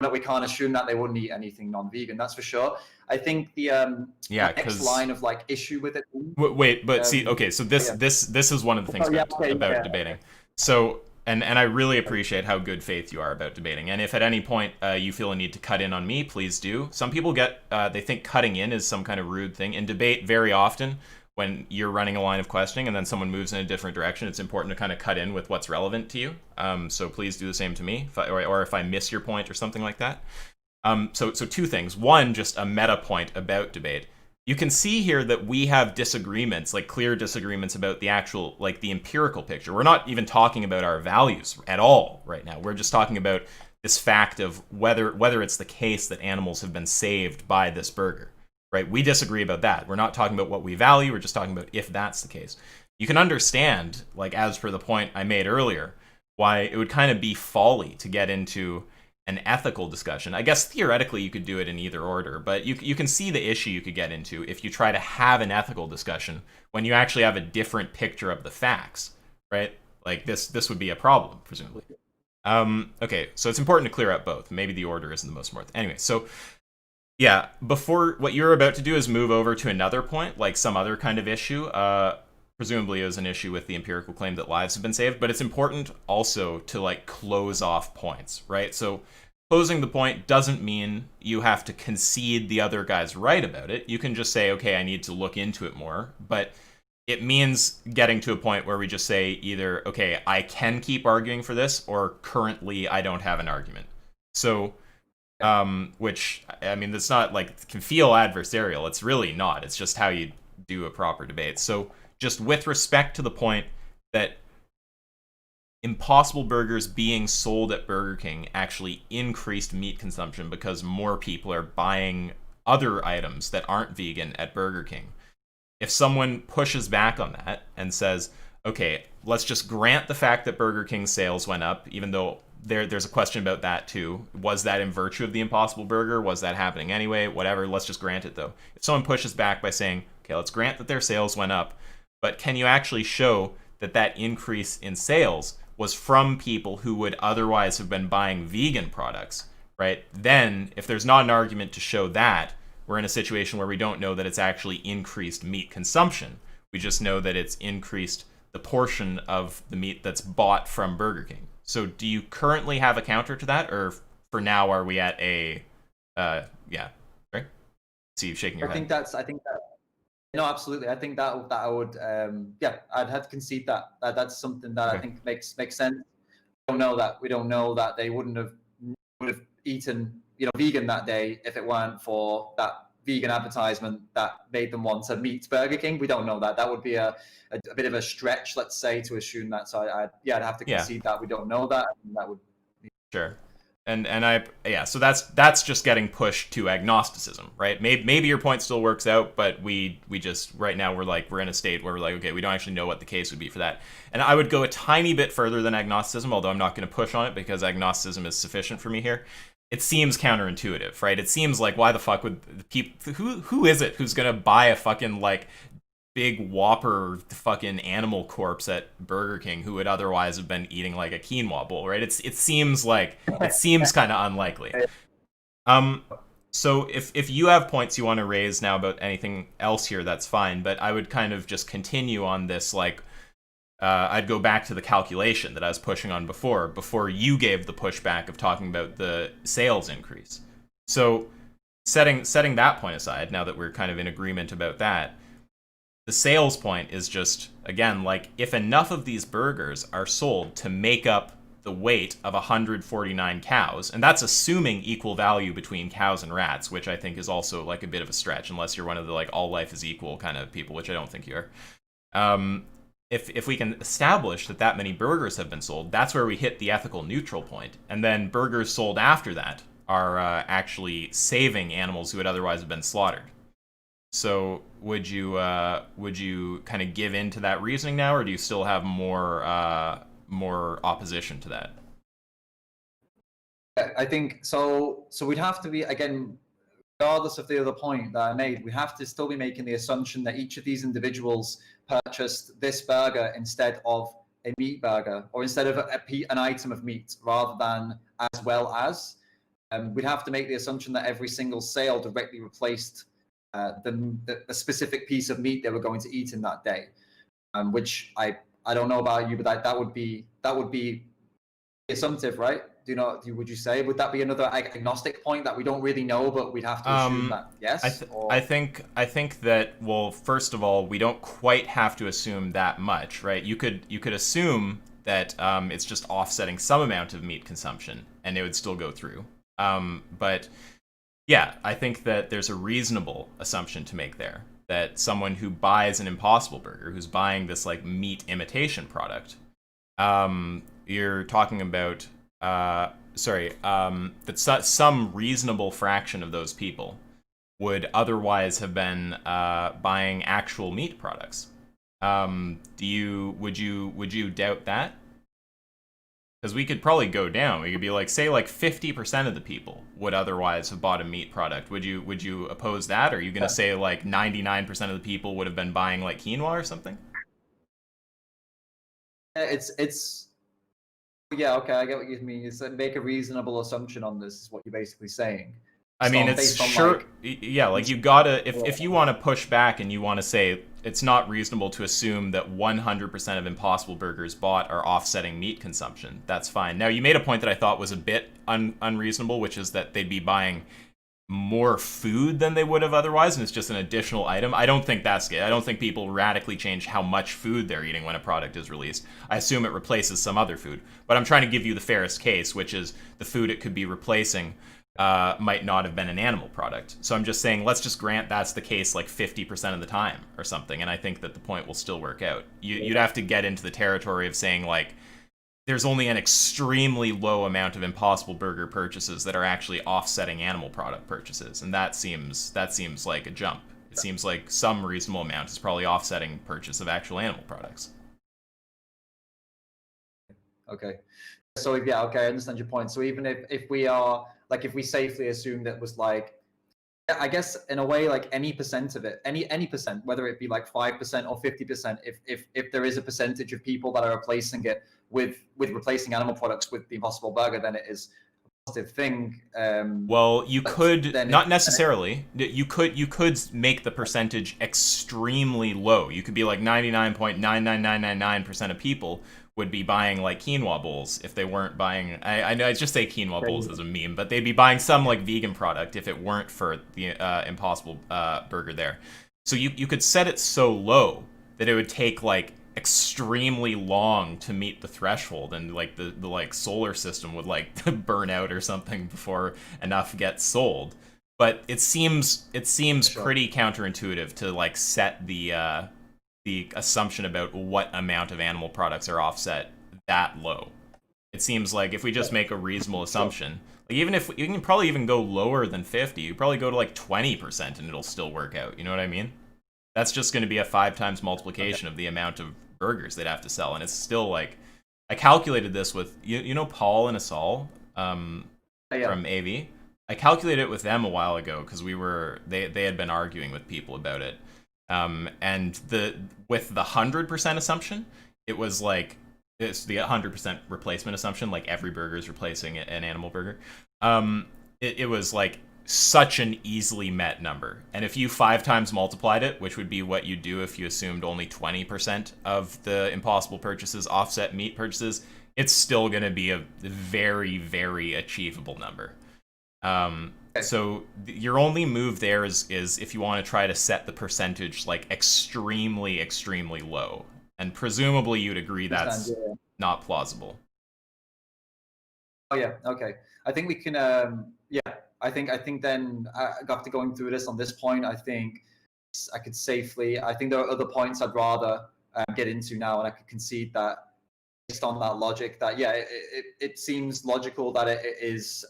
that we can't assume that they wouldn't eat anything non-vegan. That's for sure. I think the next line of like issue with it. Wait, but see, okay, so this is one of the things about debating. So. And I really appreciate how good faith you are about debating. And if at any point you feel a need to cut in on me, please do. Some people they think cutting in is some kind of rude thing. In debate, very often, when you're running a line of questioning and then someone moves in a different direction, it's important to kind of cut in with what's relevant to you. So please do the same to me, or if I miss your point or something like that. So two things. One, just a meta point about debate. You can see here that we have disagreements, like clear disagreements about the actual, like the empirical picture. We're not even talking about our values at all right now. We're just talking about this fact of whether it's the case that animals have been saved by this burger, right? We disagree about that. We're not talking about what we value. We're just talking about if that's the case. You can understand, like as per the point I made earlier, why it would kind of be folly to get into an ethical discussion. I guess theoretically you could do it in either order, but you can see the issue you could get into if you try to have an ethical discussion when you actually have a different picture of the facts, right? Like this would be a problem, presumably. Okay, so it's important to clear up both. Maybe the order isn't the most important. Anyway, so yeah, before what you're about to do is move over to another point, like some other kind of issue. Presumably it was an issue with the empirical claim that lives have been saved, but it's important also to like close off points, right? So closing the point doesn't mean you have to concede the other guy's right about it. You can just say, okay, I need to look into it more, but it means getting to a point where we just say either, okay, I can keep arguing for this, or currently I don't have an argument. So, which, I mean, it's not like, it can feel adversarial. It's really not. It's just how you do a proper debate. So, just with respect to the point that Impossible Burgers being sold at Burger King actually increased meat consumption because more people are buying other items that aren't vegan at Burger King. If someone pushes back on that and says, okay, let's just grant the fact that Burger King's sales went up, even though there's a question about that too. Was that in virtue of the Impossible Burger? Was that happening anyway? Whatever, let's just grant it though. If someone pushes back by saying, okay, let's grant that their sales went up, but can you actually show that that increase in sales was from people who would otherwise have been buying vegan products, right? Then, if there's not an argument to show that, we're in a situation where we don't know that it's actually increased meat consumption. We just know that it's increased the portion of the meat that's bought from Burger King. So do you currently have a counter to that, or for now are we at a, yeah, right? See you shaking your head. I think that no, absolutely. I think that I would, yeah, I'd have to concede that. That's something that I think makes sense. We don't know that they would have eaten, vegan that day if it weren't for that vegan advertisement that made them want to meet Burger King. We don't know that. That would be a bit of a stretch, let's say, to assume that. So I'd have to concede that we don't know that. And that would. Sure. So that's just getting pushed to agnosticism, right? Maybe your point still works out, but we just right now we're in a state where we're like, okay, we don't actually know what the case would be for that. And I would go a tiny bit further than agnosticism, although I'm not going to push on it because agnosticism is sufficient for me here. It seems counterintuitive, right? It seems like, why the fuck would people, who is it who's going to buy a fucking like big Whopper fucking animal corpse at Burger King who would otherwise have been eating like a quinoa bowl, right? It seems kind of unlikely. So if you have points you want to raise now about anything else here, that's fine. But I would kind of just continue on this, like, I'd go back to the calculation that I was pushing on before you gave the pushback of talking about the sales increase. So setting that point aside, now that we're kind of in agreement about that, the sales point is just, again, like, if enough of these burgers are sold to make up the weight of 149 cows, and that's assuming equal value between cows and rats, which I think is also like a bit of a stretch, unless you're one of the like all life is equal kind of people, which I don't think you are. If we can establish that many burgers have been sold, that's where we hit the ethical neutral point, and then burgers sold after that are actually saving animals who would otherwise have been slaughtered. So would you kind of give in to that reasoning now, or do you still have more opposition to that? I think so. So we'd have to be, again, regardless of the other point that I made, we have to still be making the assumption that each of these individuals purchased this burger instead of a meat burger, or instead of an item of meat, rather than as well as. We'd have to make the assumption that every single sale directly replaced the specific piece of meat they were going to eat in that day, which I don't know about you, but that would be assumptive, right? Would you say, would that be another agnostic point that we don't really know, but we'd have to assume that yes? I think that, well, first of all, we don't quite have to assume that much, right? You could assume that it's just offsetting some amount of meat consumption, and it would still go through. But yeah, I think that there's a reasonable assumption to make there that someone who buys an Impossible Burger, who's buying this like meat imitation product, you're talking about, that some reasonable fraction of those people would otherwise have been buying actual meat products. Would you doubt that? Because we could probably go down. We could be like, say, like 50% of the people would otherwise have bought a meat product. Would you oppose that? Or are you gonna say like 99% of the people would have been buying like quinoa or something? It's yeah, okay, I get what you mean. It's make a reasonable assumption on this is what you're basically saying. I mean, it's Based on sure, like yeah, like you gotta, if you want to push back and you want to say it's not reasonable to assume that 100% of Impossible Burgers bought are offsetting meat consumption, that's fine. Now, you made a point that I thought was a bit unreasonable, which is that they'd be buying more food than they would have otherwise, and it's just an additional item. I don't think that's good. I don't think people radically change how much food they're eating when a product is released. I assume it replaces some other food. But I'm trying to give you the fairest case, which is the food it could be replacing might not have been an animal product. So I'm just saying, let's just grant that's the case like 50% of the time or something, and I think that the point will still work out. You'd have to get into the territory of saying, like, there's only an extremely low amount of Impossible Burger purchases that are actually offsetting animal product purchases, and that seems like a jump. It seems like some reasonable amount is probably offsetting purchase of actual animal products. okay. So yeah, okay, I understand your point. So even if we are like if we safely assume that was like I guess in a way like any percent of it, any percent, whether it be like 5% or 50%, if there is a percentage of people that are replacing it with replacing animal products with the Impossible Burger, then it is a positive thing. Well, you could then not necessarily. You could make the percentage extremely low. You could be like 99.99999% of people would be buying like quinoa bowls if they weren't buying. I know I just say quinoa bowls as a meme, but they'd be buying some like vegan product if it weren't for the Impossible Burger there. So you could set it so low that it would take like extremely long to meet the threshold, and like the like solar system would like burn out or something before enough gets sold. But it seems Sure. pretty counterintuitive to like set the assumption about what amount of animal products are offset that low. It seems like if we just make a reasonable assumption, like even if you can probably even go lower than 50, you probably go to like 20% and it'll still work out. You know what I mean? That's just going to be a 5 times multiplication of the amount of burgers they'd have to sell, and it's still like, I calculated this with you know Paul and Asal Yeah. from AV. I calculated it with them a while ago because they had been arguing with people about it, and with the 100% assumption, it was like it's the 100% replacement assumption, like every burger is replacing an animal burger. It was like such an easily met number. And if you 5 times multiplied it, which would be what you do if you assumed only 20% of the Impossible purchases offset meat purchases, it's still going to be a very, very achievable number. So your only move there is if you want to try to set the percentage like extremely, extremely low. And presumably you'd agree that's not plausible. Oh yeah, okay. I think we can. Yeah, I think then after going through this on this point, I think I could safely. I think there are other points I'd rather get into now, and I could concede that based on that logic, that yeah, it seems logical that it is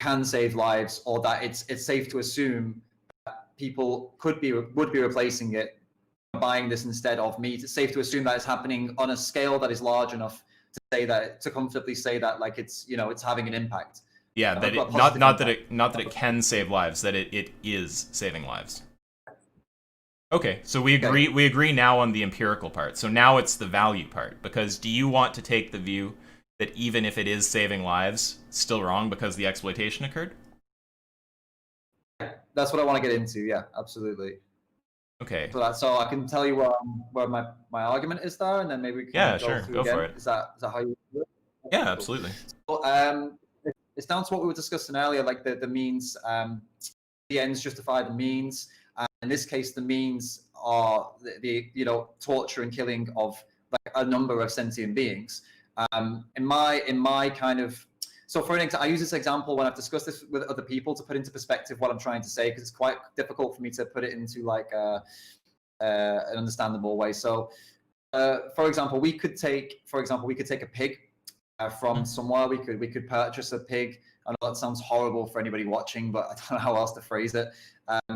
can save lives, or that it's safe to assume that people would be replacing it, buying this instead of meat. It's safe to assume that it's happening on a scale that is large enough to comfortably say that like it's it's having an impact. Yeah, that it not that it can save lives, that it is saving lives. Okay, so we agree now on the empirical part. So now it's the value part, because do you want to take the view that even if it is saving lives, it's still wrong because the exploitation occurred? That's what I want to get into. Yeah, absolutely. Okay. So I can tell you where my argument is there, and then maybe we can go Sure. through Go again. for it. Is that how you do it? Yeah, Cool. absolutely. So, it's down to what we were discussing earlier, like the means, the ends justify the means. In this case, the means are the torture and killing of like a number of sentient beings. In my kind of So for an example, I use this example when I've discussed this with other people to put into perspective what I'm trying to say, because it's quite difficult for me to put it into like an understandable way. So for example, we could take a pig from somewhere. We could purchase a pig. I know that sounds horrible for anybody watching, but I don't know how else to phrase it.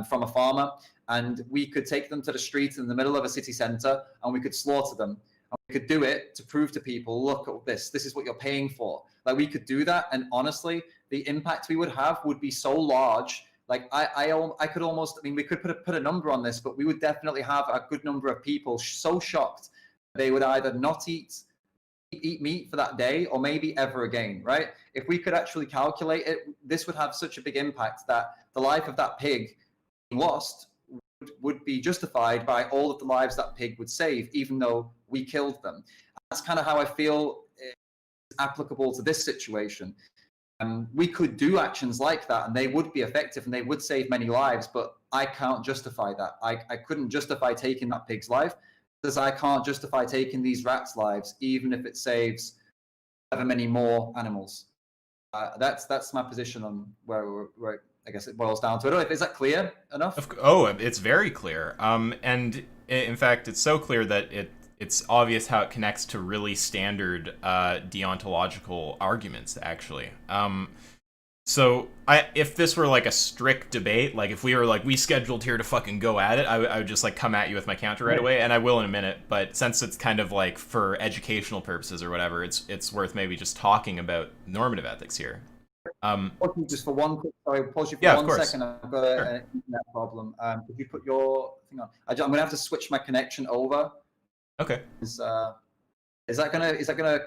From a farmer, and we could take them to the street in the middle of a city center, and we could slaughter them. And we could do it to prove to people, look at this. This is what you're paying for. Like, we could do that, and honestly, the impact we would have would be so large. Like, I could almost, I mean, we could put a number on this, but we would definitely have a good number of people so shocked they would either not eat meat for that day, or maybe ever again, right? If we could actually calculate it, this would have such a big impact that the life of that pig lost would be justified by all of the lives that pig would save, even though we killed them. That's kind of how I feel is applicable to this situation. We could do actions like that, and they would be effective, and they would save many lives, but I can't justify that. I couldn't justify taking that pig's life, because I can't justify taking these rats' lives, even if it saves ever many more animals. That's my position on where I guess it boils down to. I don't know, is that clear enough? It's very clear. And in fact, it's so clear that it's obvious how it connects to really standard deontological arguments, actually. So if this were like a strict debate, like if we were like, we scheduled here to fucking go at it, I would just like come at you with my counter right away, and I will in a minute. But since it's kind of like for educational purposes or whatever, it's worth maybe just talking about normative ethics here. Just for one quick, sorry, pause you for Yeah, 1 second. I've got an internet problem. Could you put your thing on? I'm going to have to switch my connection over. Okay. Is that gonna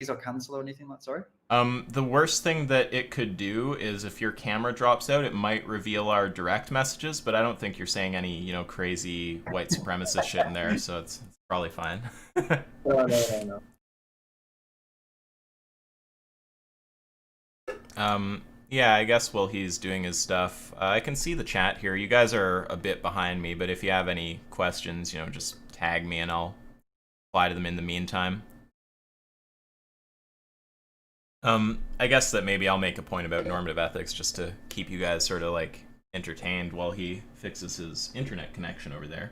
or cancel or anything like? Sorry. The worst thing that it could do is if your camera drops out, it might reveal our direct messages, but I don't think you're saying any, crazy white supremacist shit in there, so it's probably fine. No. Yeah, I guess while he's doing his stuff, I can see the chat here. You guys are a bit behind me, but if you have any questions, just tag me and I'll reply to them in the meantime. I guess that maybe I'll make a point about normative ethics just to keep you guys sort of like entertained while he fixes his internet connection over there.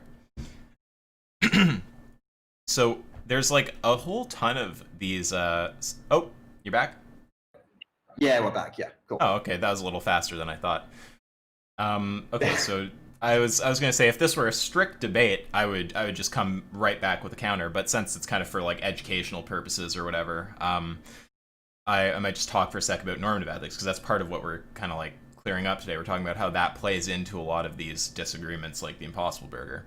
So there's like a whole ton of these. Oh, you're back? Yeah, we're back. Yeah, cool. Oh, okay, that was a little faster than I thought. Okay, so I was gonna say if this were a strict debate, I would just come right back with a counter. But since it's kind of for like educational purposes or whatever, I might just talk for a sec about normative ethics, because that's part of what we're kind of like clearing up today. We're talking about how that plays into a lot of these disagreements, like the Impossible Burger.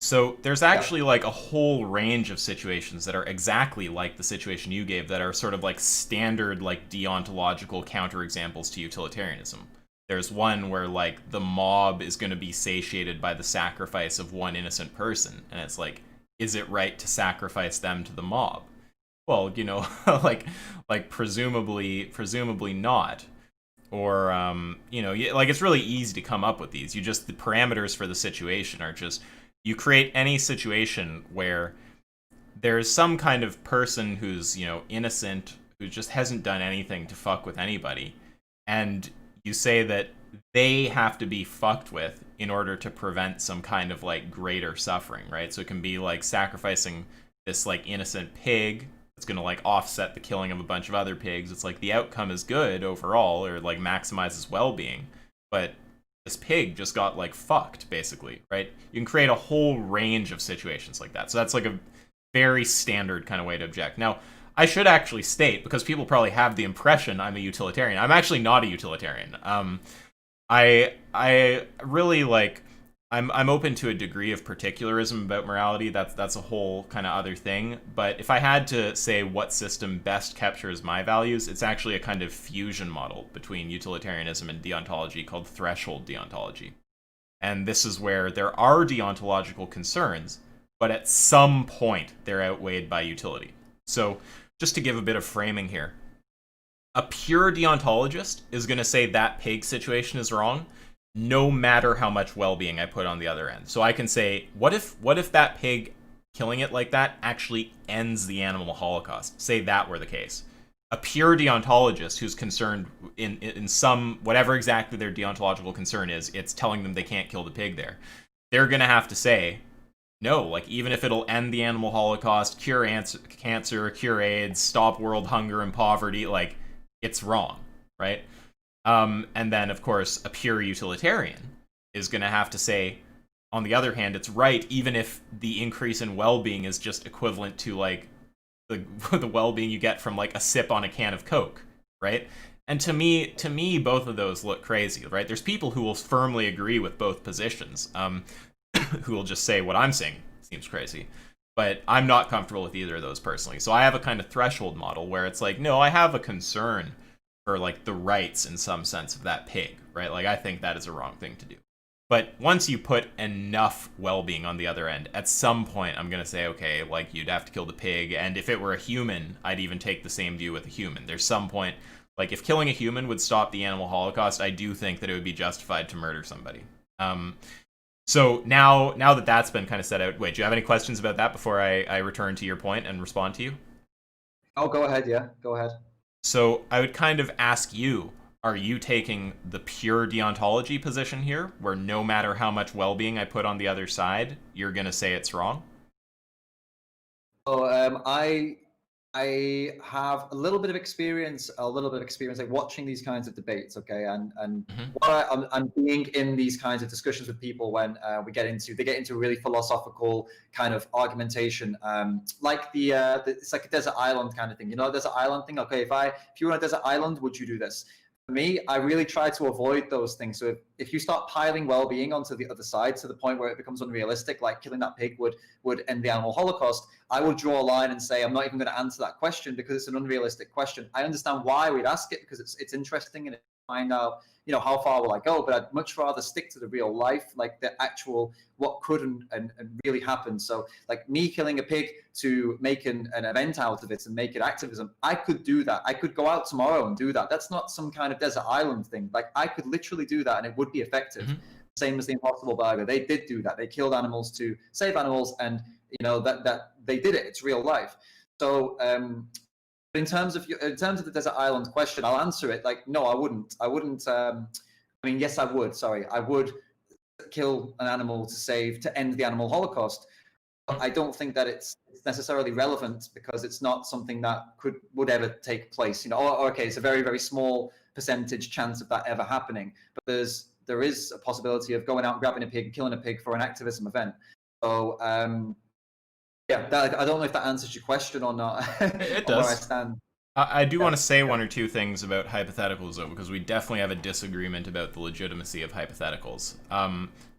So there's actually like a whole range of situations that are exactly like the situation you gave, that are sort of like standard like deontological counterexamples to utilitarianism. There's one where like the mob is going to be satiated by the sacrifice of one innocent person, and it's like, is it right to sacrifice them to the mob? Well, like presumably not. Or like it's really easy to come up with these. The parameters for the situation are just, you create any situation where there's some kind of person who's, innocent, who just hasn't done anything to fuck with anybody, and you say that they have to be fucked with in order to prevent some kind of like greater suffering, right? So it can be like sacrificing this like innocent pig. It's going to like offset the killing of a bunch of other pigs. It's like the outcome is good overall, or like maximizes well-being, but this pig just got like fucked, basically, right? You can create a whole range of situations like that. So that's like a very standard kind of way to object. Now, I should actually state, because people probably have the impression I'm a utilitarian. I'm actually not a utilitarian. I really like, I'm open to a degree of particularism about morality. That's a whole kind of other thing. But if I had to say what system best captures my values, it's actually a kind of fusion model between utilitarianism and deontology called threshold deontology. And this is where there are deontological concerns, but at some point they're outweighed by utility. So just to give a bit of framing here, a pure deontologist is going to say that pig situation is wrong, no matter how much well-being I put on the other end. So I can say, what if that pig killing it like that actually ends the animal holocaust? Say that were the case. a pure deontologist who's concerned in some whatever exactly their deontological concern is, it's telling them they can't kill the pig there. They're gonna have to say no, like even if it'll end the animal holocaust, cure cancer, cure AIDS, stop world hunger and poverty, like it's wrong, right? And then of course a pure utilitarian is gonna have to say, on the other hand, it's right even if the increase in well-being is just equivalent to like the well-being you get from like a sip on a can of Coke, right? And to me, both of those look crazy, right? There's people who will firmly agree with both positions, who will just say what I'm saying seems crazy, but I'm not comfortable with either of those personally. So I have a kind of threshold model where it's like, no, I have a concern for like the rights in some sense of that pig, right? Like I think that is a wrong thing to do. But once you put enough well-being on the other end, at some point I'm going to say, okay, like you'd have to kill the pig. And if it were a human, I'd even take the same view with a human. There's some point, like if killing a human would stop the animal holocaust, I do think that it would be justified to murder somebody. So now that that's been kind of set out, wait, do you have any questions about that before I return to your point and respond to you? Oh, go ahead. Yeah, go ahead. So I would kind of ask you, are you taking the pure deontology position here, where no matter how much well-being I put on the other side, you're going to say it's wrong? Oh, I have a little bit of experience, like watching these kinds of debates. Okay, and Mm-hmm. what I'm being in these kinds of discussions with people when they get into really philosophical kind of argumentation, like it's like a desert island kind of thing. You know, desert island thing. Okay, if you were on a desert island, would you do this? For me, I really try to avoid those things. So if you start piling well-being onto the other side to the point where it becomes unrealistic, like killing that pig would end the animal holocaust, I would draw a line and say I'm not even going to answer that question because it's an unrealistic question. I understand why we'd ask it because it's interesting and find out, you know, how far will I go, but I'd much rather stick to the real life, like the actual what could and really happen. So like me killing a pig to make an event out of it and make it activism, I could do that. I could go out tomorrow and do that. That's not some kind of desert island thing. Like I could literally do that and it would be effective. Mm-hmm. Same as the Impossible Burger. They did do that. They killed animals to save animals, and you know that they did it. It's real life. So in terms of the desert island question, I'll answer it like no, I wouldn't. I mean, yes, I would. Sorry, I would kill an animal to end the animal holocaust. But I don't think that it's necessarily relevant because it's not something that would ever take place. You know, or okay, it's a very very small percentage chance of that ever happening. But there is a possibility of going out and grabbing a pig and killing a pig for an activism event. So yeah, I don't know if that answers your question or not. It On where I does. stand. I do Yeah, want to say yeah. one or two things about hypotheticals, though, because we definitely have a disagreement about the legitimacy of hypotheticals.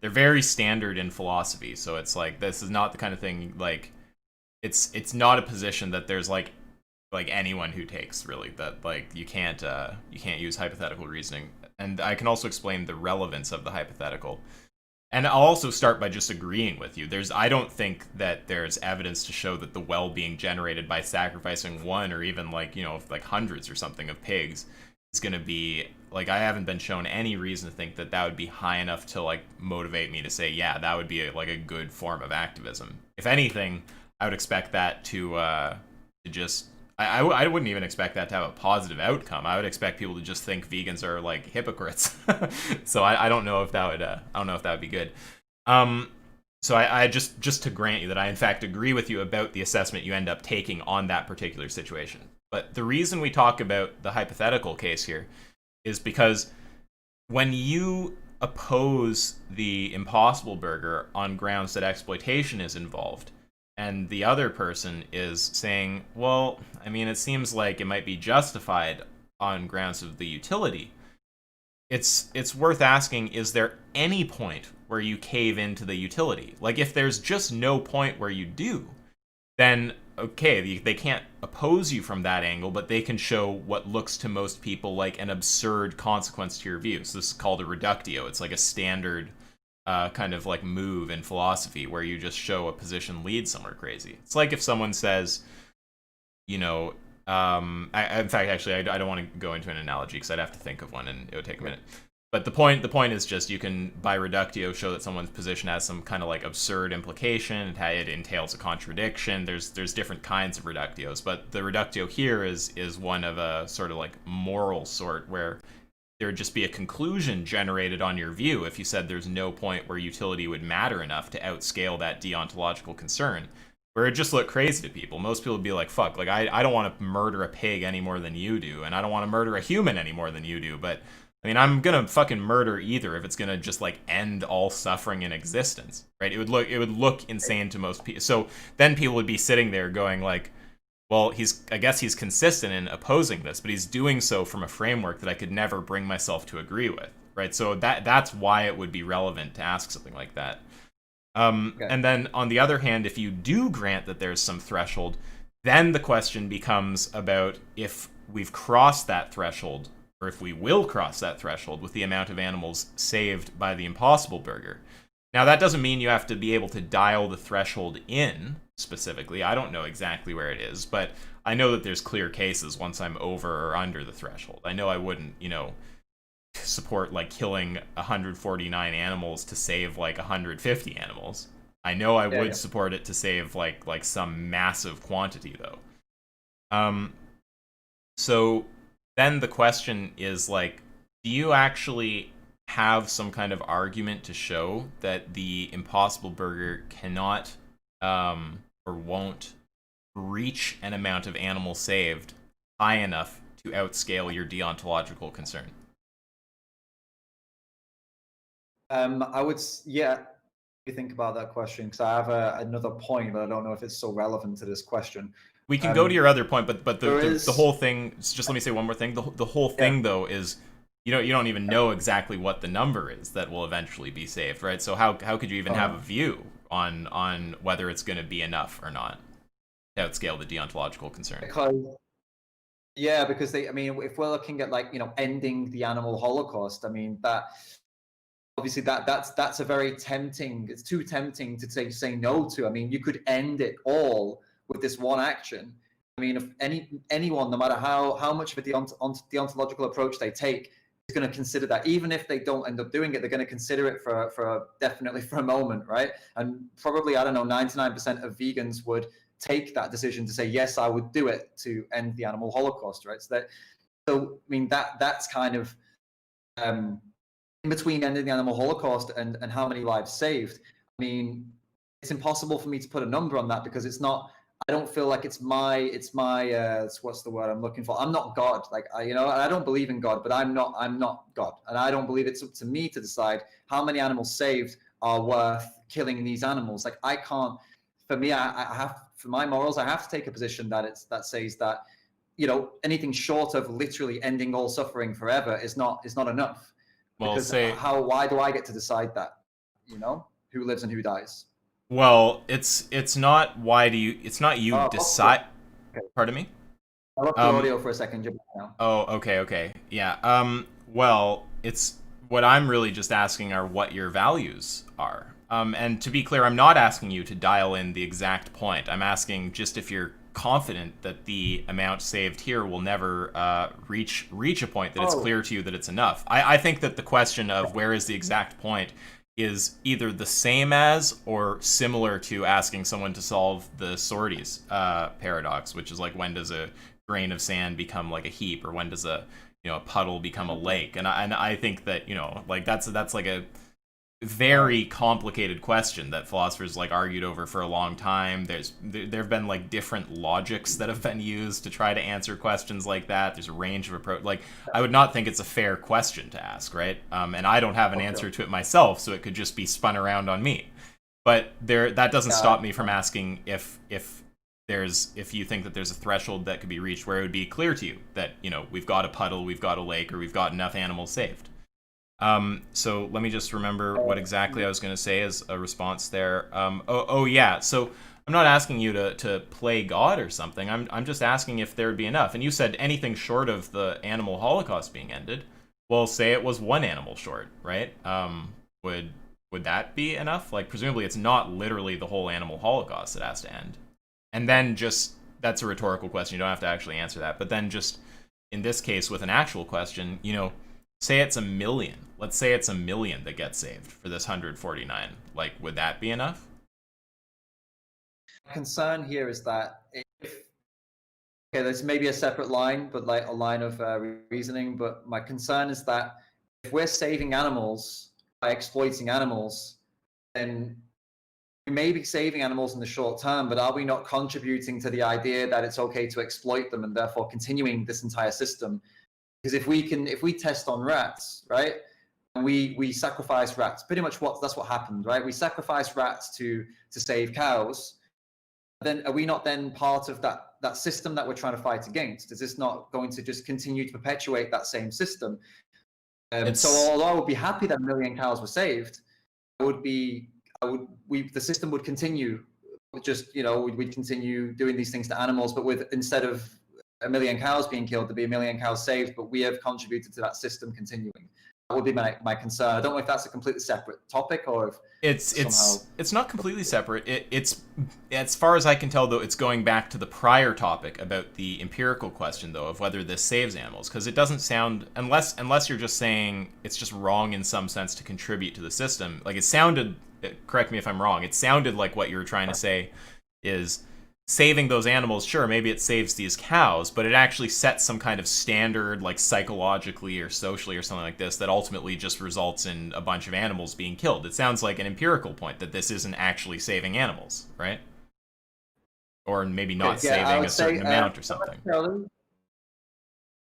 They're very standard in philosophy, so it's like this is not the kind of thing like it's not a position that there's like anyone who takes really that like you can't use hypothetical reasoning. And I can also explain the relevance of the hypothetical. And I'll also start by just agreeing with you. I don't think that there's evidence to show that the well-being generated by sacrificing one or even like, you know, like hundreds or something of pigs is going to be like, I haven't been shown any reason to think that that would be high enough to like motivate me to say, yeah, that would be like a good form of activism. If anything, I would expect that to just I wouldn't even expect that to have a positive outcome. I would expect people to just think vegans are like hypocrites. So I don't know if that would be good. So I just to grant you that I in fact agree with you about the assessment you end up taking on that particular situation. But the reason we talk about the hypothetical case here is because when you oppose the Impossible Burger on grounds that exploitation is involved, and the other person is saying, well, I mean, it seems like it might be justified on grounds of the utility, it's worth asking, is there any point where you cave into the utility? Like, if there's just no point where you do, then, okay, they can't oppose you from that angle, but they can show what looks to most people like an absurd consequence to your view. So this is called a reductio. It's like a standard kind of like move in philosophy where you just show a position leads somewhere crazy. It's like if someone says, you know, in fact, actually, I don't want to go into an analogy because I'd have to think of one and it would take a minute. But the point is just you can, by reductio, show that someone's position has some kind of like absurd implication. It entails a contradiction. There's different kinds of reductios, but the reductio here is one of a sort of like moral sort, where there would just be a conclusion generated on your view if you said there's no point where utility would matter enough to outscale that deontological concern, where it just looked crazy to people. Most people would be like, fuck, like I don't want to murder a pig any more than you do, and I don't want to murder a human any more than you do, but I mean, I'm gonna fucking murder either if it's gonna just like end all suffering in existence, right? It would look insane to most people. So then people would be sitting there going like, well, I guess he's consistent in opposing this, but he's doing so from a framework that I could never bring myself to agree with, right? So that's why it would be relevant to ask something like that. Okay. And then on the other hand, if you do grant that there's some threshold, then the question becomes about if we've crossed that threshold, or if we will cross that threshold with the amount of animals saved by the Impossible Burger. Now, that doesn't mean you have to be able to dial the threshold in specifically. I don't know exactly where it is, but I know that there's clear cases once I'm over or under the threshold. I know I wouldn't, support like killing 149 animals to save like 150 animals. I know I would support it to save like some massive quantity though. So then the question is like, do you actually have some kind of argument to show that the Impossible Burger cannot or won't reach an amount of animals saved high enough to outscale your deontological concern? I would, think about that question, because I have another point, but I don't know if it's so relevant to this question. We can go to your other point, but the whole thing, just let me say one more thing. The whole thing, though, is you don't even know exactly what the number is that will eventually be saved, right? So how could you even have a view on whether it's going to be enough or not to outscale the deontological concern? Because if we're looking at ending the animal holocaust, that obviously that's a very tempting. It's too tempting to say no to. You could end it all with this one action. If anyone, no matter how much of a deontological approach they take, is going to consider that. Even if they don't end up doing it, they're going to consider it definitely for a moment, right? And probably, I don't know, 99% of vegans would take that decision to say, yes, I would do it to end the animal holocaust, right? That's kind of in between ending the animal holocaust and how many lives saved. It's impossible for me to put a number on that, because it's not. I don't feel like it's my what's the word I'm looking for? I'm not God. I don't believe in God, but I'm not God. And I don't believe it's up to me to decide how many animals saved are worth killing these animals. I can't, for me, I have, for my morals, I have to take a position that says that, anything short of literally ending all suffering forever is not enough. Well, because why do I get to decide that? Who lives and who dies? Well, it's not it's not you decide. Okay. Pardon me? I left the audio for a second. Now. Oh, okay. Yeah. Well, it's what I'm really just asking are what your values are. And to be clear, I'm not asking you to dial in the exact point. I'm asking just if you're confident that the amount saved here will never reach a point that it's clear to you that it's enough. I think that the question of where is the exact point is either the same as or similar to asking someone to solve the Sortes paradox, which is like, when does a grain of sand become like a heap, or when does a puddle become a lake? And I think that that's like a very complicated question that philosophers argued over for a long time. There have been different logics that have been used to try to answer questions like that. There's a range of approach. I would not think it's a fair question to ask, right? And I don't have an answer to it myself, so it could just be spun around on me. But that doesn't stop me from asking if you think that there's a threshold that could be reached where it would be clear to you that we've got a puddle, we've got a lake, or we've got enough animals saved. So let me just remember what exactly I was going to say as a response there. Yeah. So I'm not asking you to play God or something. I'm just asking if there would be enough. And you said anything short of the animal holocaust being ended. Well, say it was one animal short, right? Would that be enough? Presumably it's not literally the whole animal holocaust that has to end. And then that's a rhetorical question. You don't have to actually answer that. But then just in this case with an actual question, Say it's a million. Let's say it's a million that gets saved for this 149. Like, would that be enough? My concern here is that if okay, there's maybe a separate line, but like a line of reasoning. But my concern is that if we're saving animals by exploiting animals, then we may be saving animals in the short term, but are we not contributing to the idea that it's okay to exploit them and therefore continuing this entire system? Because if we test on rats, right, and we sacrifice rats, pretty much that's what happened, right? We sacrifice rats to save cows. Then are we not then part of that system that we're trying to fight against? Is this not going to just continue to perpetuate that same system? So although I would be happy that a million cows were saved, the system would continue. Just we'd continue doing these things to animals, but with instead of a million cows being killed, there'd be a million cows saved, but we have contributed to that system continuing. That would be my concern. I don't know if that's a completely separate topic or if it's not completely separate. It's as far as I can tell, though, it's going back to the prior topic about the empirical question, though, of whether this saves animals, because it doesn't sound, unless you're just saying it's just wrong in some sense to contribute to the system. Like, it sounded, correct me if I'm wrong, it sounded like what you were trying to say is saving those animals, sure, maybe it saves these cows, but it actually sets some kind of standard, like psychologically or socially or something like this, that ultimately just results in a bunch of animals being killed. It sounds like an empirical point that this isn't actually saving animals, right? Or maybe not saving a certain amount or something.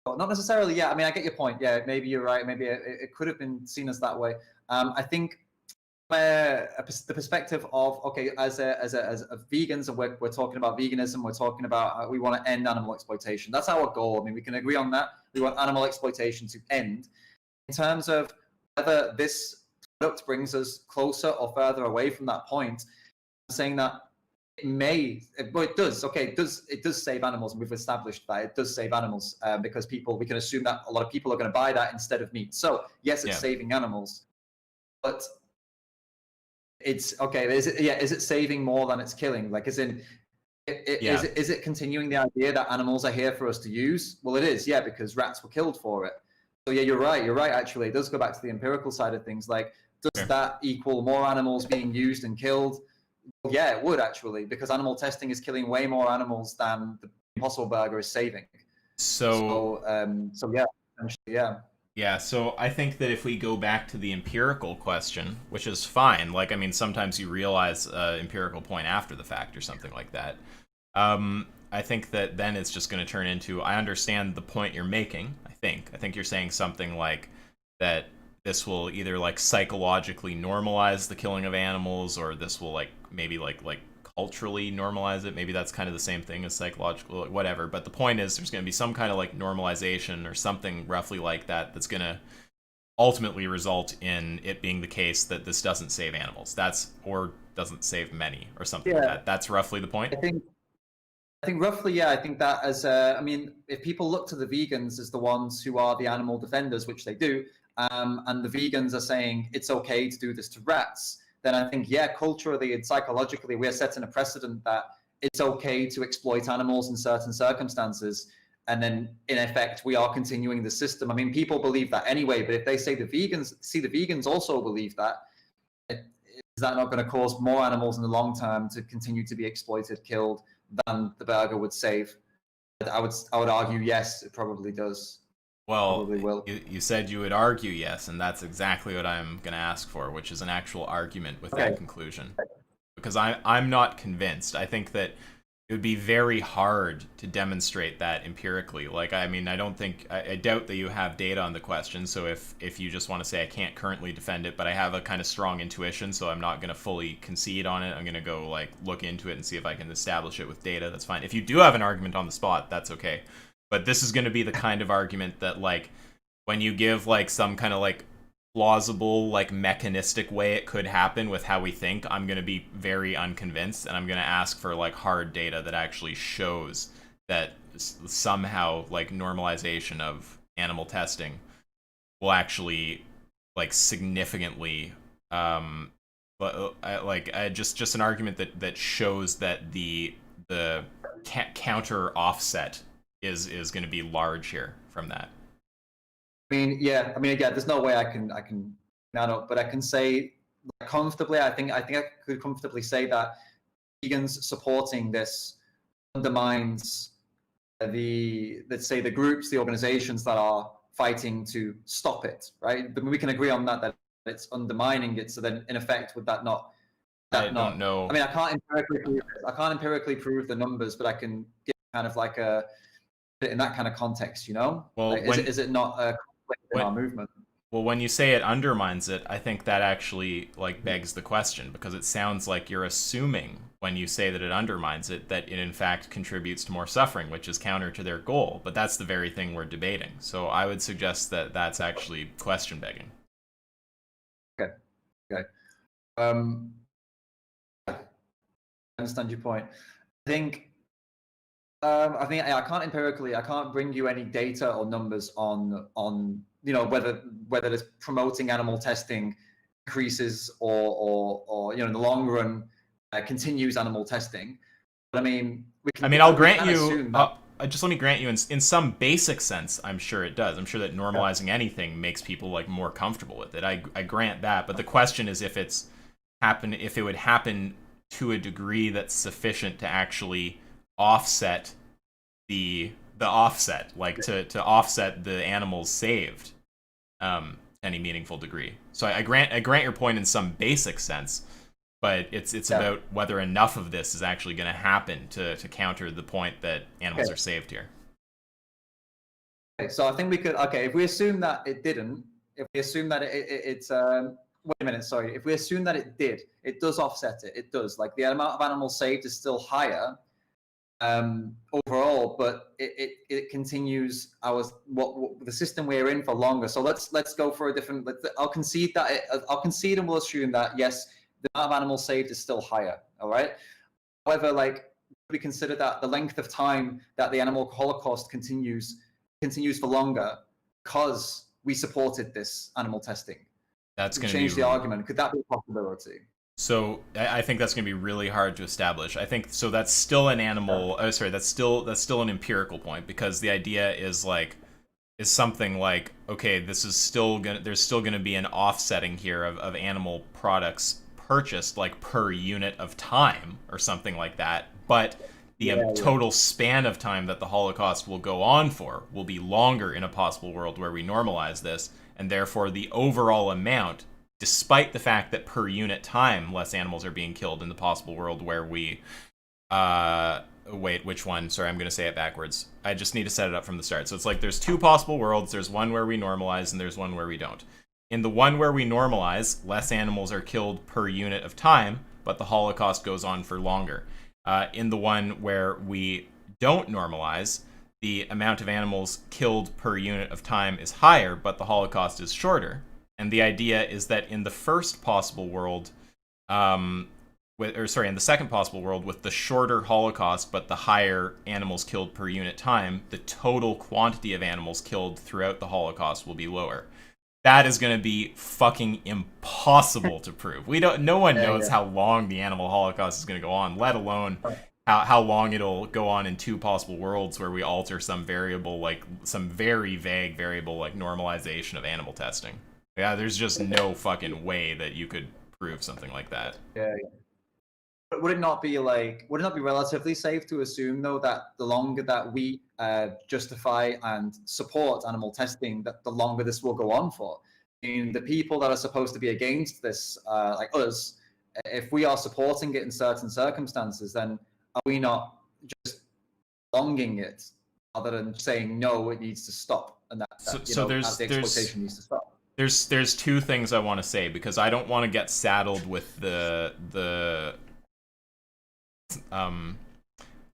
Not necessarily, yeah. I mean, I get your point. Yeah, maybe you're right. Maybe it could have been seen as that way. I think the perspective of, okay, as vegans, and we're talking about veganism, we're talking about we want to end animal exploitation. That's our goal. I mean, we can agree on that. We want animal exploitation to end. In terms of whether this product brings us closer or further away from that point, I'm saying that it does. Okay, it does save animals, and we've established that it does save animals because we can assume that a lot of people are going to buy that instead of meat. So yes, it's saving animals, but it's okay. Is it saving more than it's killing? Like, as in, is it continuing the idea that animals are here for us to use? Well, it is, yeah, because rats were killed for it. So yeah, you're right. Actually, it does go back to the empirical side of things. Like, does that equal more animals being used and killed? Well, yeah, it would actually, because animal testing is killing way more animals than the Impossible Burger is saving. So yeah, yeah. Yeah, so I think that if we go back to the empirical question, which is fine, like, I mean, sometimes you realize an empirical point after the fact or something like that. I think that then it's just going to turn into, I understand the point you're making, I think you're saying something like that this will either, like, psychologically normalize the killing of animals, or this will, like, maybe, like culturally normalize it. Maybe that's kind of the same thing as psychological, whatever. But the point is, there's going to be some kind of like normalization or something roughly like that that's going to ultimately result in it being the case that this doesn't save animals. Or doesn't save many or something like that. That's roughly the point. I think roughly, yeah. I think that I mean, if people look to the vegans as the ones who are the animal defenders, which they do, and the vegans are saying it's okay to do this to rats, then I think, yeah, culturally and psychologically, we're setting a precedent that it's okay to exploit animals in certain circumstances. And then, in effect, we are continuing the system. I mean, people believe that anyway, but if they say the vegans also believe that, is that not going to cause more animals in the long term to continue to be exploited, killed, than the burger would save? I would argue, yes, it probably does. Well, you said you would argue yes, and that's exactly what I'm going to ask for, which is an actual argument with that conclusion. Because I'm not convinced. I think that it would be very hard to demonstrate that empirically. Like, I mean, I doubt that you have data on the question, so if you just want to say I can't currently defend it, but I have a kind of strong intuition, so I'm not going to fully concede on it, I'm going to go, like, look into it and see if I can establish it with data, that's fine. If you do have an argument on the spot, that's okay. But this is going to be the kind of argument that, like, when you give, like, some kind of, like, plausible, like, mechanistic way it could happen with how we think, I'm going to be very unconvinced, and I'm going to ask for, like, hard data that actually shows that somehow, like, normalization of animal testing will actually, like, significantly, just an argument that shows that the counter offset is going to be large here from that. mean, yeah, I mean, again, there's no way I can that up, but I can say comfortably. I think I could comfortably say that vegans supporting this undermines let's say the groups, the organizations that are fighting to stop it, right? But we can agree on that it's undermining it. So then, in effect, would that not I that don't not? know. I mean, I can't empirically prove the numbers, but I can give kind of like a in that kind of context, you know? Well, Like, is it not a conflict in when our movement? Well, when you say it undermines it, I think that actually like begs the question, because it sounds like you're assuming when you say that it undermines it that it in fact contributes to more suffering, which is counter to their goal. But that's the very thing we're debating. So I would suggest that that's actually question begging. Okay. Okay. I understand your point. I think I can't bring you any data or numbers on whether this promoting animal testing increases or in the long run continues animal testing. But I mean, I mean, I'll we grant can you. assume that. Just let me grant you, in some basic sense, I'm sure it does. I'm sure that normalizing anything makes people like more comfortable with it. I grant that, but the question is if if it would happen to a degree that's sufficient to actually offset the offset, like to offset the animals saved, any meaningful degree. So I grant your point in some basic sense, but it's about whether enough of this is actually going to happen to counter the point that animals are saved here. Okay, so I think we could. Okay, if we assume that it didn't, if we assume that it's wait a minute, sorry. If we assume that it did, it does offset it. It does. Like the amount of animals saved is still higher overall, but it continues what the system we're in for longer. So let's go for a different. I'll concede that I'll concede and we'll assume that yes, the amount of animals saved is still higher. All right. However, like we consider that the length of time that the animal holocaust continues for longer because we supported this animal testing. That's going to change be the argument. Could that be a possibility? So I think that's going to be really hard to establish. I think so. That's still an animal. Oh, sorry. That's still an empirical point, because the idea is something like, okay, this is still gonna. There's still going to be an offsetting here of animal products purchased like per unit of time or something like that. But the total span of time that the Holocaust will go on for will be longer in a possible world where we normalize this, and therefore the overall amount, despite the fact that per unit time less animals are being killed in the possible world where we wait, which one? Sorry, I'm going to say it backwards. I just need to set it up from the start. So it's like there's two possible worlds. There's one where we normalize and there's one where we don't. In the one where we normalize, less animals are killed per unit of time, but the Holocaust goes on for longer. In the one where we don't normalize, the amount of animals killed per unit of time is higher, but the Holocaust is shorter. And the idea is that in the first possible world, in the second possible world, with the shorter Holocaust but the higher animals killed per unit time, the total quantity of animals killed throughout the Holocaust will be lower. That is going to be fucking impossible to prove. No one knows how long the animal Holocaust is going to go on, let alone how long it'll go on in two possible worlds where we alter some variable, like some very vague variable like normalization of animal testing. Yeah, there's just no fucking way that you could prove something like that. Yeah. But would it not be relatively safe to assume, though, that the longer that we justify and support animal testing, that the longer this will go on for? I mean, the people that are supposed to be against this, like us, if we are supporting it in certain circumstances, then are we not just prolonging it rather than saying no, it needs to stop, and the exploitation needs to stop? There's two things I want to say, because I don't want to get saddled with the I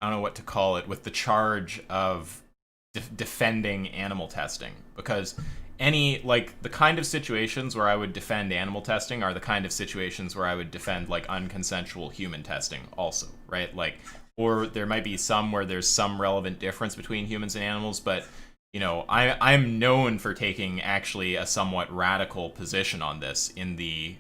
don't know what to call it, with the charge of defending animal testing, because the kind of situations where I would defend animal testing are the kind of situations where I would defend like unconsensual human testing also, right? Like, or there might be some where there's some relevant difference between humans and animals, but I'm known for taking actually a somewhat radical position on this in the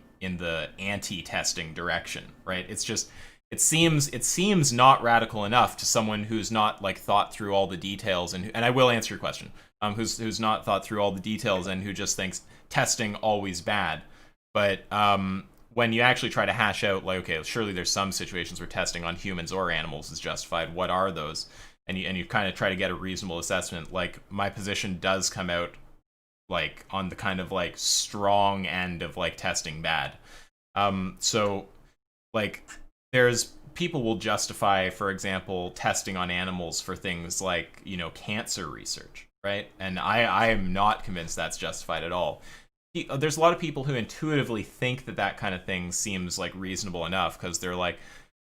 anti-testing direction, right? It's just it seems not radical enough to someone who's not like thought through all the details, and I will answer your question. Who's not thought through all the details and who just thinks testing always bad. But when you actually try to hash out, like, okay, surely there's some situations where testing on humans or animals is justified. What are those? And you kind of try to get a reasonable assessment. Like, my position does come out like on the kind of like strong end of like testing bad. So like, there's people will justify, for example, testing on animals for things like, cancer research, right? And I am not convinced that's justified at all. There's a lot of people who intuitively think that that kind of thing seems like reasonable enough because they're like,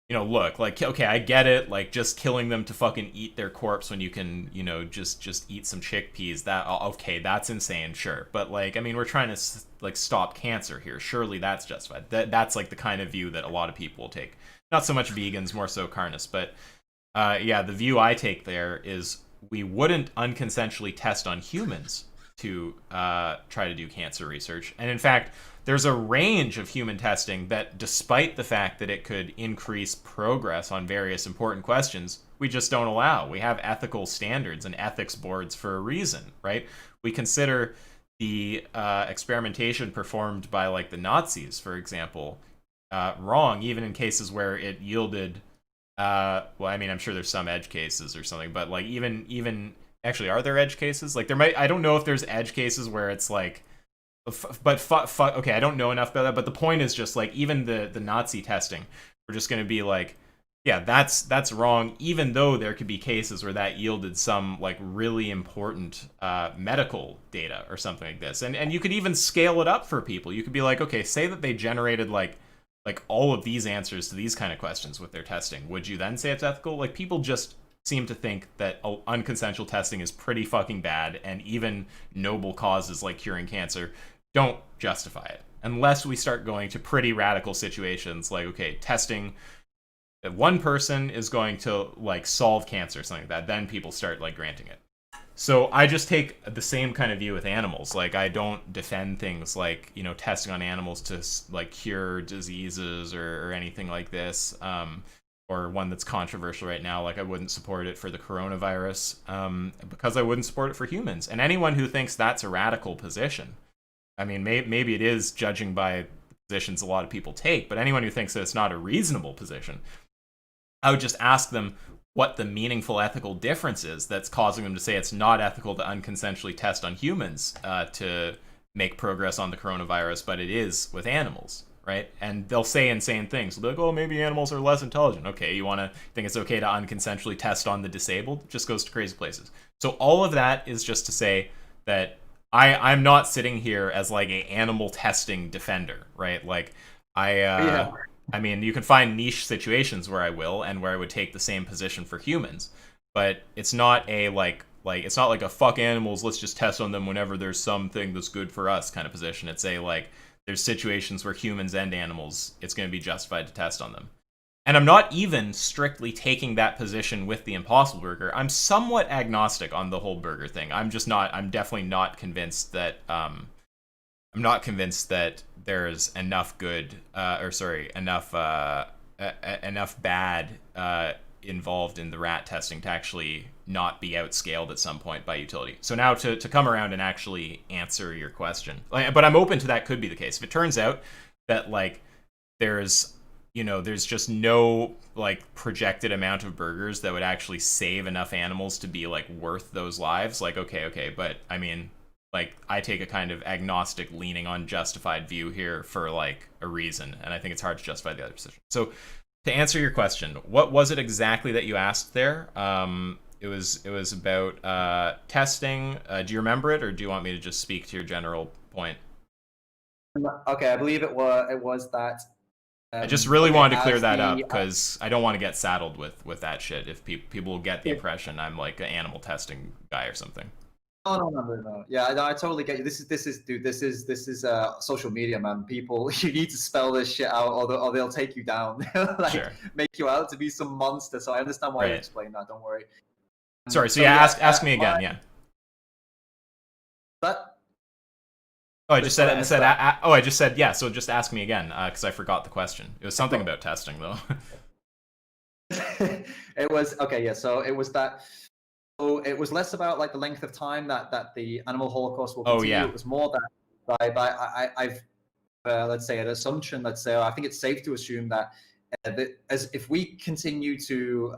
look, like, okay, I get it, like, just killing them to fucking eat their corpse when you can, just eat some chickpeas, that, okay, that's insane, sure. But, like, I mean, we're trying to, like, stop cancer here. Surely that's justified. That's, like, the kind of view that a lot of people will take. Not so much vegans, more so carnists. But, yeah, the view I take there is we wouldn't unconsensually test on humans to try to do cancer research. And, in fact, there's a range of human testing that, despite the fact that it could increase progress on various important questions, we just don't allow. We have ethical standards and ethics boards for a reason, right? We consider the experimentation performed by, like, the Nazis, for example, wrong, even in cases where it yielded, well, I mean, I'm sure there's some edge cases or something, but, like, even actually, are there edge cases? Like, I don't know if there's edge cases where it's, like, okay, I don't know enough about that, but the point is just, like, even the Nazi testing, we're just going to be like, yeah, that's wrong, even though there could be cases where that yielded some, like, really important medical data or something like this. And you could even scale it up for people. You could be like, okay, say that they generated, like all of these answers to these kind of questions with their testing. Would you then say it's ethical? Like, people just seem to think that unconsensual testing is pretty fucking bad, and even noble causes like curing cancer don't justify it, unless we start going to pretty radical situations like, okay, testing that one person is going to, like, solve cancer or something like that, then people start, like, granting it. So I just take the same kind of view with animals. Like, I don't defend things like, testing on animals to, like, cure diseases or anything like this, or one that's controversial right now, like I wouldn't support it for the coronavirus, because I wouldn't support it for humans. And anyone who thinks that's a radical position, I mean, maybe it is, judging by the positions a lot of people take, but anyone who thinks that it's not a reasonable position, I would just ask them what the meaningful ethical difference is that's causing them to say it's not ethical to unconsensually test on humans to make progress on the coronavirus, but it is with animals, right? And they'll say insane things. They'll be like, oh, maybe animals are less intelligent. Okay, you want to think it's okay to unconsensually test on the disabled? It just goes to crazy places. So all of that is just to say that I'm not sitting here as, like, a animal testing defender, right? Like, Yeah. I mean, you can find niche situations where I will, and where I would take the same position for humans, but it's not a it's not like a fuck animals, let's just test on them whenever there's something that's good for us kind of position. It's a, like, there's situations where humans and animals, it's going to be justified to test on them. And I'm not even strictly taking that position with the Impossible Burger. I'm somewhat agnostic on the whole burger thing. I'm definitely not convinced that, I'm not convinced that there's enough good, enough bad involved in the rat testing to actually not be outscaled at some point by utility. So now to come around and actually answer your question, but I'm open to that could be the case. If it turns out that, like, there's just no, like, projected amount of burgers that would actually save enough animals to be, like, worth those lives, like, okay, but I mean, like, I take a kind of agnostic leaning on justified view here for, like, a reason, and I think it's hard to justify the other position. So to answer your question, what was it exactly that you asked there? It was about testing. Do you remember it, or do you want me to just speak to your general point? Okay, I believe it was that. I just really wanted to clear as that up the because I don't want to get saddled with that shit. If people will get the impression I'm, like, an animal testing guy or something. No. Yeah, I totally get you. This is dude. This is social media, man. People, you need to spell this shit out, or they'll take you down. Like, Sure. make you out to be some monster. So I understand why you Right. explain that. Don't worry. Sorry. So yeah, ask me again. Yeah. That. Oh, I just said. Oh, I just said yeah. So just ask me again, because I forgot the question. It was something about testing, though. It was okay. Yeah. So it was that. So it was less about like the length of time that the animal holocaust will Oh continue. yeah. It was more that I've let's say an assumption. Let's say I think it's safe to assume that as if we continue to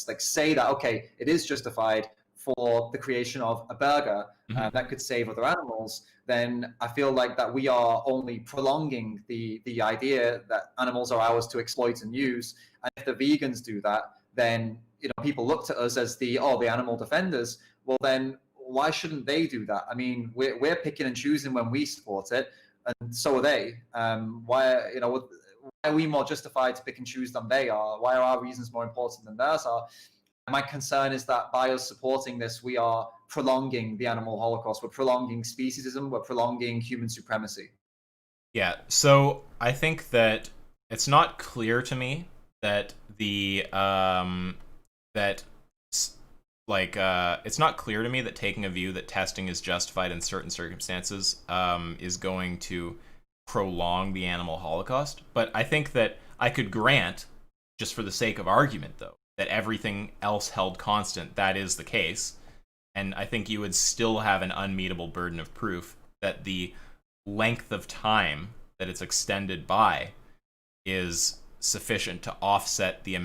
like say that okay, it is justified for the creation of a burger that could save other animals, then I feel like that we are only prolonging the idea that animals are ours to exploit and use. And if the vegans do that, then people look to us as the animal defenders. Well, then why shouldn't they do that? I mean, we're picking and choosing when we support it, and so are they. Why are we more justified to pick and choose than they are? Why are our reasons more important than theirs are? My concern is that by us supporting this, we are prolonging the animal holocaust. We're prolonging speciesism. We're prolonging human supremacy. Yeah, so I think that it's not clear to me that it's not clear to me that taking a view that testing is justified in certain circumstances is going to prolong the animal holocaust. But I think that I could grant, just for the sake of argument, though, that everything else held constant, that is the case. And I think you would still have an unmeetable burden of proof that the length of time that it's extended by is sufficient to offset the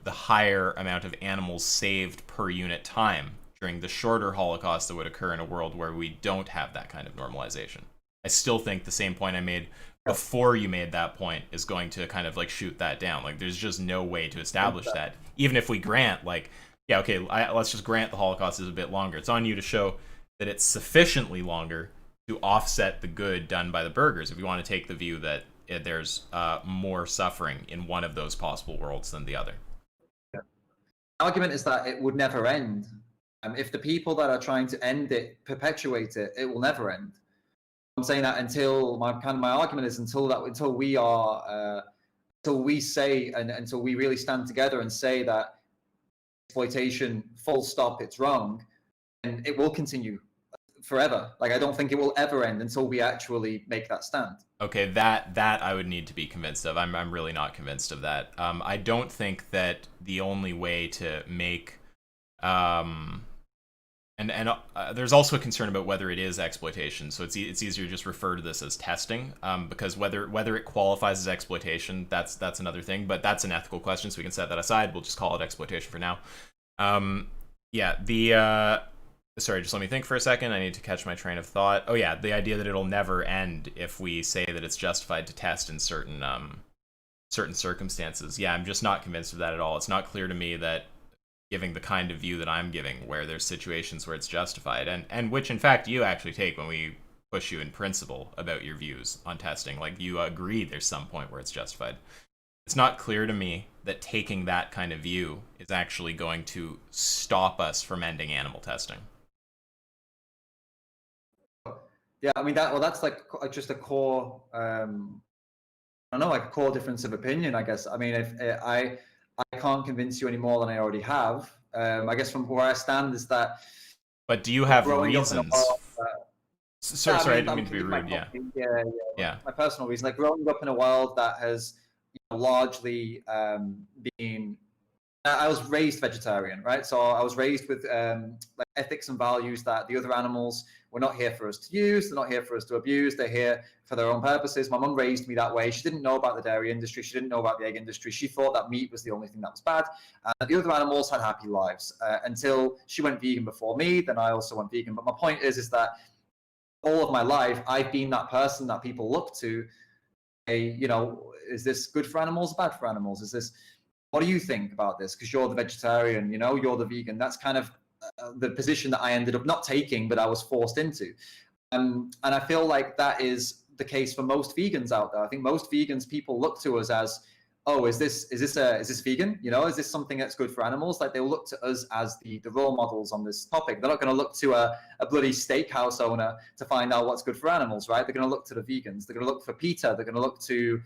higher amount of animals saved per unit time during the shorter holocaust that would occur in a world where we don't have that kind of normalization. I still think the same point I made before you made that point is going to kind of like shoot that down. Like there's just no way to establish that. Even if we grant like, yeah, okay, let's just grant the Holocaust is a bit longer. It's on you to show that it's sufficiently longer to offset the good done by the burgers. If you want to take the view that there's more suffering in one of those possible worlds than the other. The argument is that it would never end. If the people that are trying to end it perpetuate it, it will never end. I'm saying that until my argument is until we say and until we really stand together and say that exploitation, full stop, it's wrong, and it will continue forever. Like I don't think it will ever end until we actually make that stand. Okay, that I would need to be convinced of. I'm really not convinced of that. I don't think that the only way to make there's also a concern about whether it is exploitation. So it's easier to just refer to this as testing, because whether it qualifies as exploitation, that's another thing. But that's an ethical question, so we can set that aside. We'll just call it exploitation for now. Sorry, just let me think for a second. I need to catch my train of thought. Oh yeah, the idea that it'll never end if we say that it's justified to test in certain circumstances. Yeah, I'm just not convinced of that at all. It's not clear to me that giving the kind of view that I'm giving, where there's situations where it's justified, and which in fact you actually take when we push you in principle about your views on testing. Like you agree there's some point where it's justified. It's not clear to me that taking that kind of view is actually going to stop us from ending animal testing. Yeah, I mean that's like just a core. I don't know, like a core difference of opinion. I guess. I mean, if I can't convince you any more than I already have. I guess from where I stand is that. But do you have reasons? Sorry, I didn't I'm mean to be rude. Yeah. My personal reason, like growing up in a world that has largely been. I was raised vegetarian, right? So I was raised with like ethics and values that the other animals were not here for us to use. They're not here for us to abuse. They're here for their own purposes. My mum raised me that way. She didn't know about the dairy industry. She didn't know about the egg industry. She thought that meat was the only thing that was bad. The other animals had happy lives until she went vegan before me. Then I also went vegan. But my point is that all of my life, I've been that person that people look to. Hey, is this good for animals or bad for animals? Is this what do you think about this? Because you're the vegetarian, you're the vegan. That's kind of the position that I ended up not taking, but I was forced into. And I feel like that is the case for most vegans out there. I think most vegans, people look to us as, oh, is this vegan? Is this something that's good for animals? Like they'll look to us as the role models on this topic. They're not going to look to a bloody steakhouse owner to find out what's good for animals, right? They're going to look to the vegans. They're going to look for PETA. They're going to look to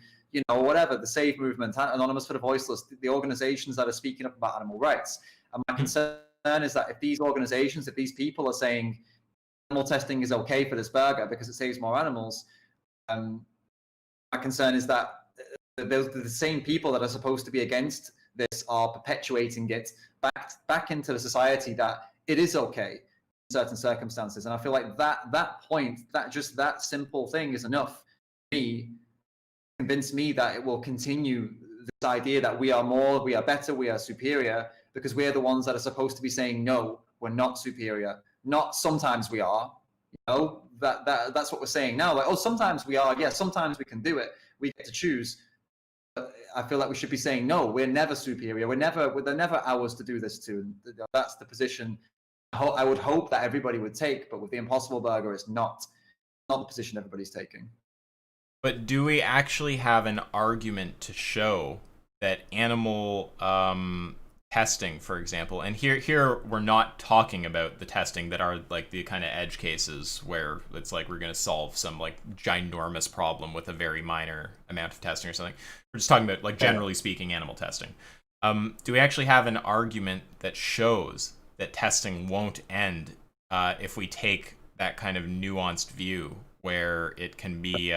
whatever, the Save Movement, Anonymous for the Voiceless, the organizations that are speaking up about animal rights. And my concern is that if these organizations, if these people are saying animal testing is okay for this burger because it saves more animals, my concern is that they're the same people that are supposed to be against this are perpetuating it back into the society that it is okay in certain circumstances. And I feel like that point, that simple thing is enough for me, convince me that it will continue this idea that we are more, we are better, we are superior, because we're the ones that are supposed to be saying, no, we're not superior. Not sometimes we are, that's what we're saying now. Like, oh, sometimes we are. Yeah, sometimes we can do it. We get to choose. But I feel like we should be saying, no, we're never superior. They're never ours to do this to. That's the position I would hope that everybody would take. But with the Impossible Burger, it's not the position everybody's taking. But do we actually have an argument to show that animal testing, for example, and here we're not talking about the testing that are like the kind of edge cases where it's like we're going to solve some like ginormous problem with a very minor amount of testing or something. We're just talking about, like, generally speaking, animal testing. Do we actually have an argument that shows that testing won't end if we take that kind of nuanced view where it can be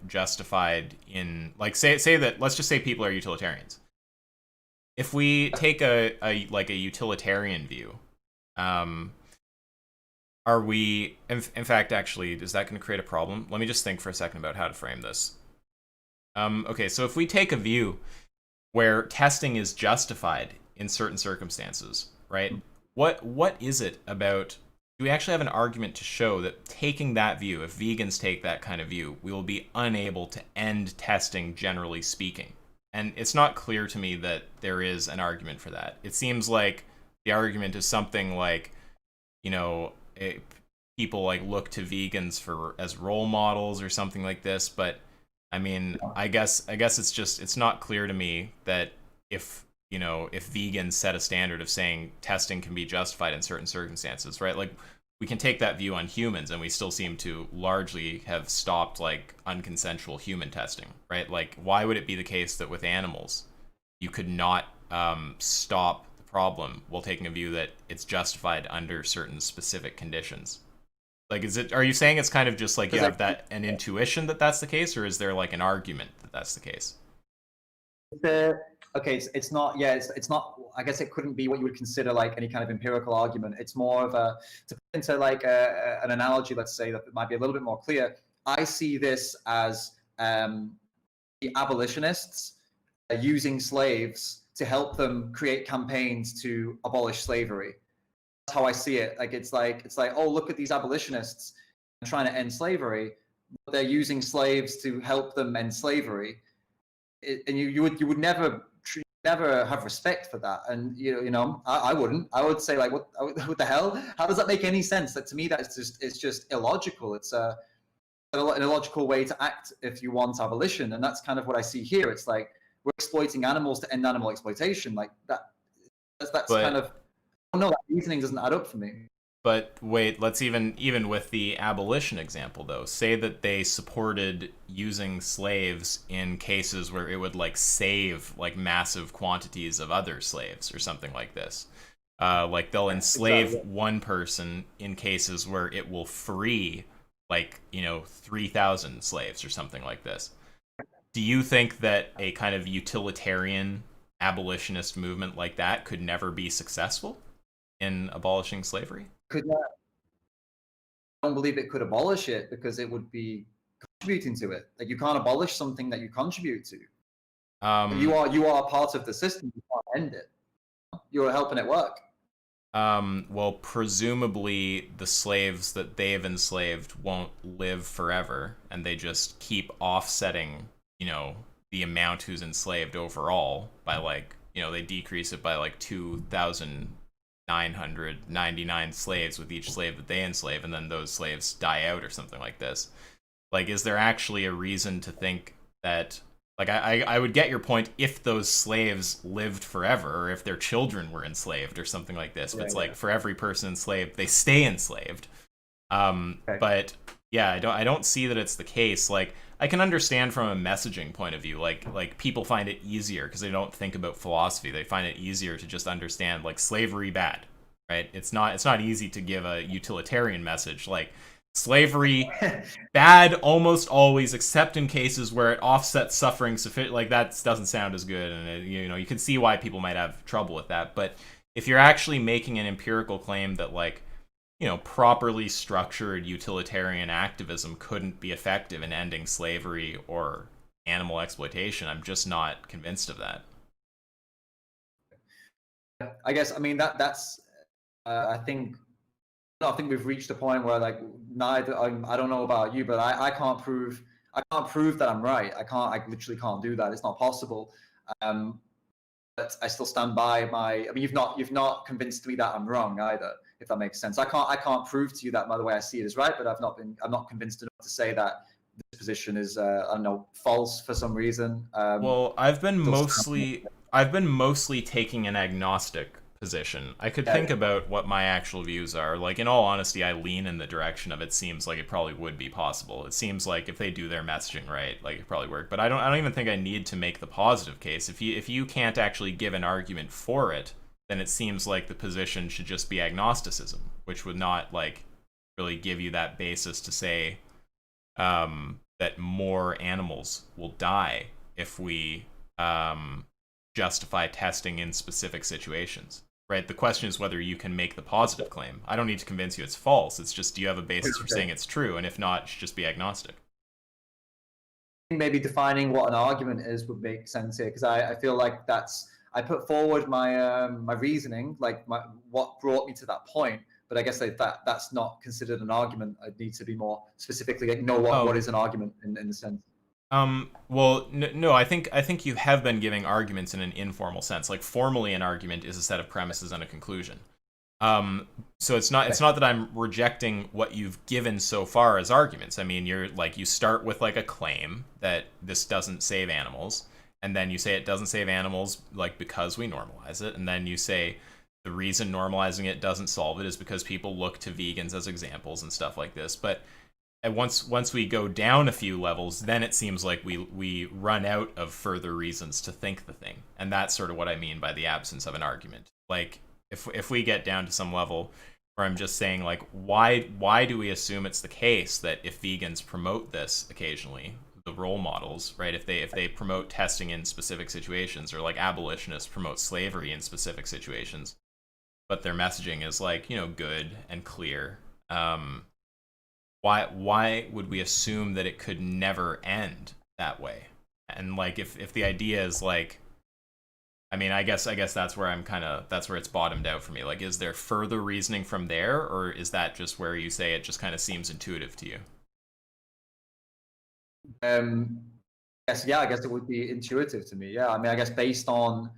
justified in, like, say that, let's just say people are utilitarians. If we take a utilitarian view, are we, in fact, actually, is that going to create a problem? Let me just think for a second about how to frame this. Okay, so if we take a view where testing is justified in certain circumstances, right? What is it about, do we actually have an argument to show that taking that view, if vegans take that kind of view, we will be unable to end testing, generally speaking? And it's not clear to me that there is an argument for that. It seems like the argument is something like, people like look to vegans as role models or something like this. But I mean, I guess it's not clear to me that if vegans set a standard of saying testing can be justified in certain circumstances, right? Like, we can take that view on humans, and we still seem to largely have stopped, like, unconsensual human testing, right? Like, why would it be the case that with animals you could not stop the problem while taking a view that it's justified under certain specific conditions? Like, are you saying it's kind of just like you have an intuition that that's the case, or is there like an argument that that's the case? Okay, it's not. Yeah, it's not. I guess it couldn't be what you would consider like any kind of empirical argument. It's more of to put into like an analogy. Let's say that might be a little bit more clear. I see this as the abolitionists using slaves to help them create campaigns to abolish slavery. That's how I see it. Like it's like, oh, look at these abolitionists trying to end slavery. They're using slaves to help them end slavery. And you would never have respect for that. And I wouldn't. I would say, like, what the hell? How does that make any sense? That, to me, it's just illogical. It's an illogical way to act if you want abolition, and that's kind of what I see here. It's like we're exploiting animals to end animal exploitation. Like that's kind of, I don't know, that reasoning doesn't add up for me. But wait, let's even with the abolition example, though, say that they supported using slaves in cases where it would, like, save, like, massive quantities of other slaves or something like this. Like, they'll enslave one person in cases where it will free, like, 3,000 slaves or something like this. Do you think that a kind of utilitarian abolitionist movement like that could never be successful in abolishing slavery? Could not. I don't believe it could abolish it because it would be contributing to it. Like, you can't abolish something that you contribute to. You are part of the system. You can't end it. You're helping it work. Well, presumably the slaves that they've enslaved won't live forever, and they just keep offsetting, the amount who's enslaved overall by, like, they decrease it by like 2,999 slaves with each slave that they enslave, and then those slaves die out or something like this. Like, is there actually a reason to think that, like, I would get your point if those slaves lived forever, or if their children were enslaved or something like this. But it's like, for every person enslaved, they stay enslaved. But yeah, I don't see that it's the case. Like, I can understand from a messaging point of view, like people find it easier because they don't think about philosophy. They find it easier to just understand, like, slavery bad, right? It's not easy to give a utilitarian message like Slavery, bad almost always, except in cases where it offsets suffering sufficient. Like, that doesn't sound as good, and you can see why people might have trouble with that. But if you're actually making an empirical claim that, like, properly structured utilitarian activism couldn't be effective in ending slavery or animal exploitation, I'm just not convinced of that. I guess, I mean, that's I think we've reached a point where, like, neither I don't know about you, but I can't prove that I'm right. I literally can't do that. It's not possible. But I still stand by my. I mean, you've not convinced me that I'm wrong either, if that makes sense. I can't prove to you that the way I see it is right, but I'm not convinced enough to say that this position is I don't know, false for some reason. Well, I've been Still mostly I've been mostly taking an agnostic position. I could think about what my actual views are. Like, in all honesty, I lean in the direction of it seems like it probably would be possible. It seems like if they do their messaging right, like, it probably work. But I don't even think I need to make the positive case. If you can't actually give an argument for it, then it seems like the position should just be agnosticism, which would not, like, really give you that basis to say that more animals will die if we justify testing in specific situations. Right? The question is whether you can make the positive claim. I don't need to convince you it's false. It's just, do you have a basis for saying it's true? And if not, it should just be agnostic. Maybe defining what an argument is would make sense here, because I feel like I put forward my my reasoning, like what brought me to that point. But I guess that's not considered an argument. I'd need to be more specifically, like, know what is an argument in the sense. Well, no, I think you have been giving arguments in an informal sense. Like, formally, an argument is a set of premises and a conclusion. So it's not that I'm rejecting what you've given so far as arguments. I mean, you start with, like, a claim that this doesn't save animals, and then you say it doesn't save animals, like, because we normalize it, and then you say the reason normalizing it doesn't solve it is because people look to vegans as examples and stuff like this. But and once we go down a few levels, then it seems like we run out of further reasons to think the thing. And that's sort of what I mean by the absence of an argument. Like, if we get down to some level where I'm just saying, like, why do we assume it's the case that if vegans promote this occasionally, the role models, right, if they promote testing in specific situations, or like abolitionists promote slavery in specific situations, but their messaging is, like, good and clear, why would we assume that it could never end that way? And, like, if the idea is, like, I mean, I guess that's where that's where it's bottomed out for me. Like, is there further reasoning from there, or is that just where you say it just kind of seems intuitive to you? Yes, yeah, I guess it would be intuitive to me. Yeah, I mean, I guess based on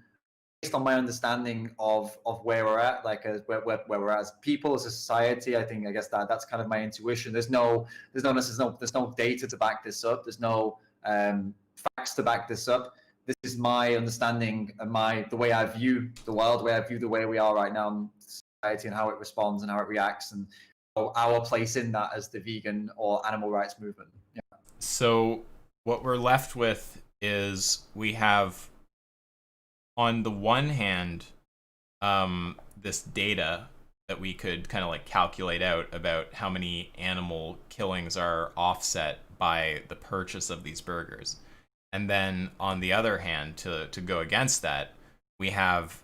my understanding of where we're at, like, where we're at as people, as a society, I guess that's kind of my intuition. There's no data to back this up. There's no facts to back this up. This is my understanding and the way I view the world, the way we are right now in society, and how it responds and how it reacts, and our place in that as the vegan or animal rights movement. Yeah. So what we're left with is, we have, on the one hand, this data that we could kind of, like, calculate out about how many animal killings are offset by the purchase of these burgers. And then, on the other hand, to go against that, we have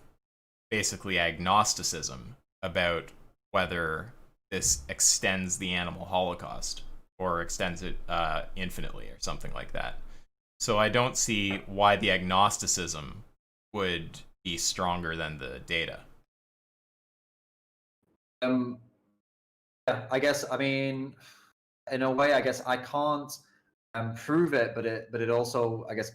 basically agnosticism about whether this extends the animal holocaust, or extends it infinitely, or something like that. So I don't see why the agnosticism would be stronger than the data. I guess, I mean, in a way, I guess I can't prove it, but it also, I guess,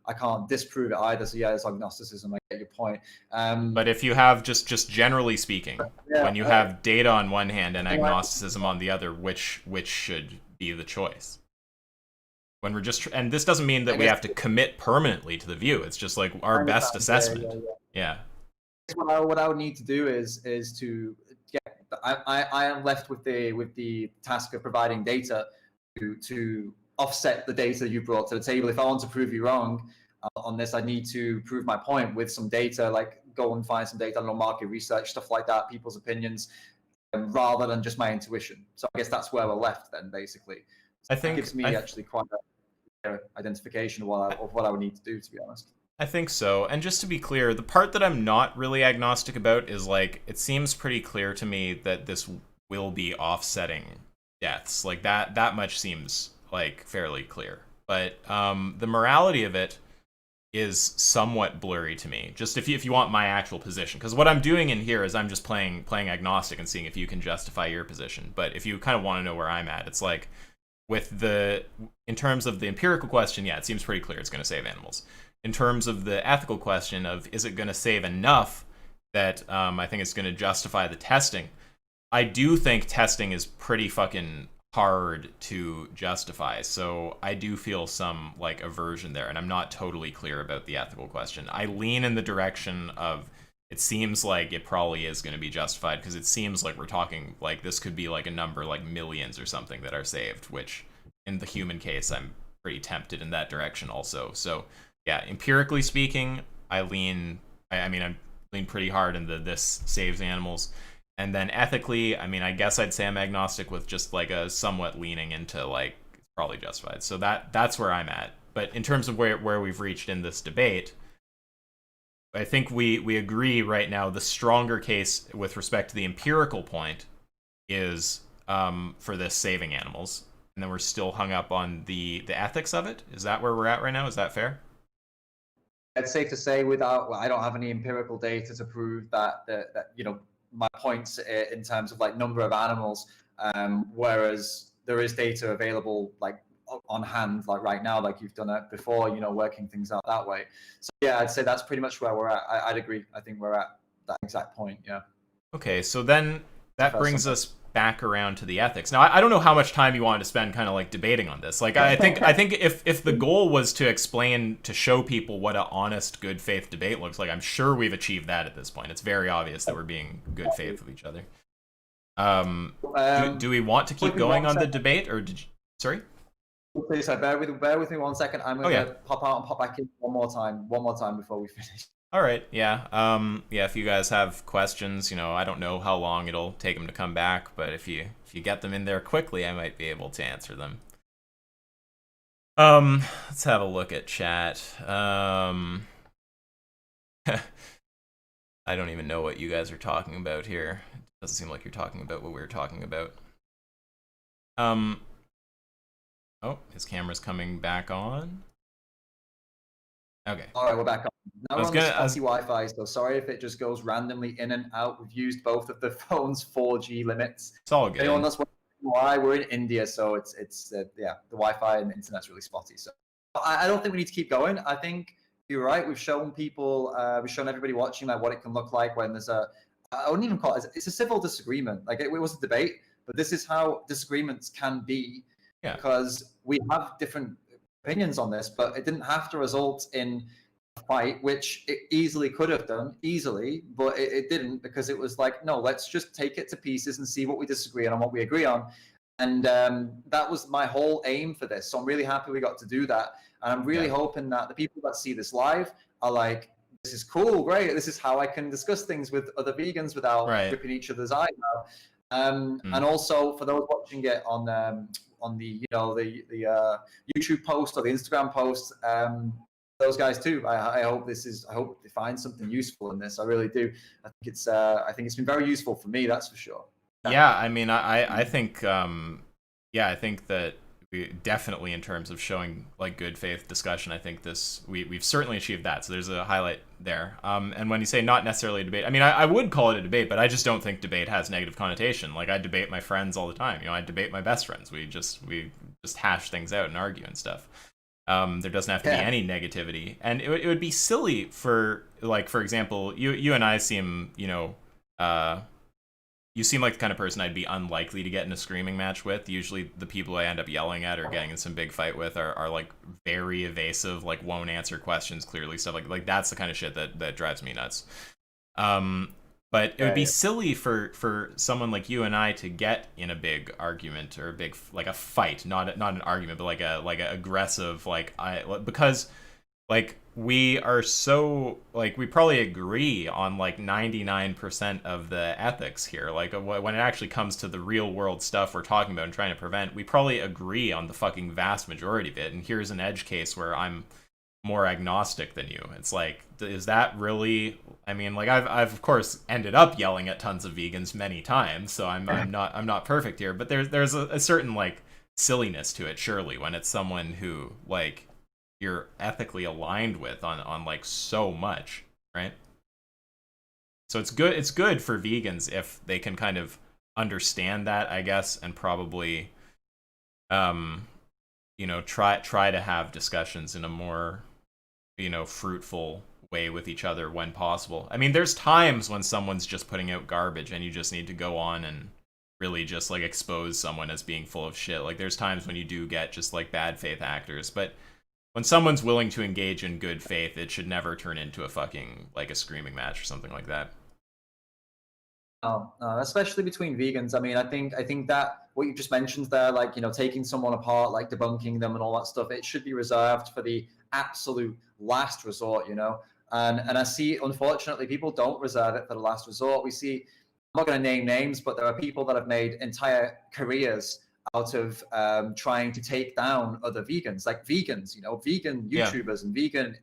I can't disprove it either. So yeah, it's agnosticism. I get your point. But if you have, just generally speaking, when you have data on one hand and agnosticism on the other, which should be the choice? When we're just, and this doesn't mean that we have to commit permanently to the view. It's just, like, our best assessment. Yeah. What I would need to do is to I am left with the task of providing data to offset the data you brought to the table. If I want to prove you wrong on this, I need to prove my point with some data, like go and find some data on market research, stuff like that, people's opinions. rather than just my intuition. So I guess that's where we're left then, basically. So that gives me actually quite a identification of what I would need to do, to be honest. I think so. And just to be clear, the part that I'm not really agnostic about is like, it seems pretty clear to me that this will be offsetting deaths. Like that much seems like fairly clear. But the morality of it is somewhat blurry to me. Just if you want my actual position, because what I'm doing in here is I'm just playing agnostic and seeing if you can justify your position. But if you kind of want to know where I'm at, it's like in terms of the empirical question, yeah, it seems pretty clear it's going to save animals. In terms of the ethical question of is it going to save enough that I think it's going to justify the testing, I do think testing is pretty fucking hard to justify. So I do feel some like aversion there, and I'm not totally clear about the ethical question. I lean in the direction of it seems like it probably is going to be justified, because it seems like we're talking like this could be like a number like millions or something that are saved, which in the human case I'm pretty tempted in that direction also. So yeah, empirically speaking, I lean pretty hard into this saves animals. And then ethically, I mean, I guess I'd say I'm agnostic with just like a somewhat leaning into like it's probably justified. So that's where I'm at. But in terms of where we've reached in this debate, I think we agree right now the stronger case with respect to the empirical point is for this saving animals. And then we're still hung up on the ethics of it. Is that where we're at right now? Is that fair? It's safe to say I don't have any empirical data to prove that my points in terms of like number of animals, whereas there is data available like on hand, like right now, like you've done it before, working things out that way. So yeah, I'd say that's pretty much where we're at. I'd agree. I think we're at that exact point. Yeah. Okay, so then that brings us back around to the ethics. Now, I don't know how much time you wanted to spend kind of like debating on this. Like, I think if the goal was to show people what an honest, good faith debate looks like, I'm sure we've achieved that at this point. It's very obvious that we're being good faith with each other. Do we want to keep going on the debate, or did you... Sorry? Please, bear with me 1 second. I'm going to pop out and pop back in one more time before we finish. All right, yeah. If you guys have questions, I don't know how long it'll take them to come back, but if you get them in there quickly, I might be able to answer them. Let's have a look at chat. I don't even know what you guys are talking about here. It doesn't seem like you're talking about what we were talking about. Oh, his camera's coming back on. Okay. All right, we're back on. Now we're on the spotty Wi-Fi, so sorry if it just goes randomly in and out. We've used both of the phone's 4G limits. It's all good. Anyone that's wondering why, we're in India, so it's the Wi-Fi and the internet's really spotty. So I don't think we need to keep going. I think you're right. We've shown people, we've shown everybody watching like what it can look like when there's I wouldn't even call it's a civil disagreement. Like it was a debate, but this is how disagreements can be. Yeah. Because we have different opinions on this, but it didn't have to result in a fight, which it easily could have done, but it didn't, because it was like, no, let's just take it to pieces and see what we disagree on and what we agree on. And that was my whole aim for this. So I'm really happy we got to do that. And I'm really hoping that the people that see this live are like, this is cool, great. This is how I can discuss things with other vegans without ripping each other's eyes out. And also for those watching it on the the YouTube post or the Instagram post, those guys too. I hope they find something useful in this. I really do. I think it's been very useful for me. That's for sure. Yeah, I mean, I think I think that we definitely, in terms of showing like good faith discussion, I think we've certainly achieved that. So there's a highlight there. And when you say not necessarily a debate, I mean, I would call it a debate, but I just don't think debate has negative connotation. Like I debate my friends all the time. I debate my best friends. We just hash things out and argue and stuff. There doesn't have to be any negativity, and it would be silly for example, you and I seem you seem like the kind of person I'd be unlikely to get in a screaming match with. Usually the people I end up yelling at or getting in some big fight with are like very evasive, like won't answer questions clearly, stuff like that's the kind of shit that drives me nuts. But it would be silly for someone like you and I to get in a big argument or a fight, not an argument, but like a aggressive, because like we are so like we probably agree on like 99% of the ethics here. Like when it actually comes to the real world stuff we're talking about and trying to prevent, we probably agree on the fucking vast majority of it. And here's an edge case where I'm more agnostic than you. It's like, is that really? I mean, like I've of course ended up yelling at tons of vegans many times, so I'm not perfect here. But there's a certain like silliness to it, surely, when it's someone who like you're ethically aligned with on like so much, right? So it's good for vegans if they can kind of understand that, I guess, and probably um try to have discussions in a more fruitful way with each other when possible. I mean, there's times when someone's just putting out garbage and you just need to go on and really just like expose someone as being full of shit. Like there's times when you do get just like bad faith actors, but when someone's willing to engage in good faith, it should never turn into a fucking like a screaming match or something like that. Especially between vegans. I mean, I think that what you just mentioned there, like taking someone apart, like debunking them and all that stuff, it should be reserved for the absolute last resort. And I see, unfortunately, people don't reserve it for the last resort. We see, I'm not going to name names, but there are people that have made entire careers out of trying to take down other vegans, like vegans, vegan Yeah. YouTubers and vegan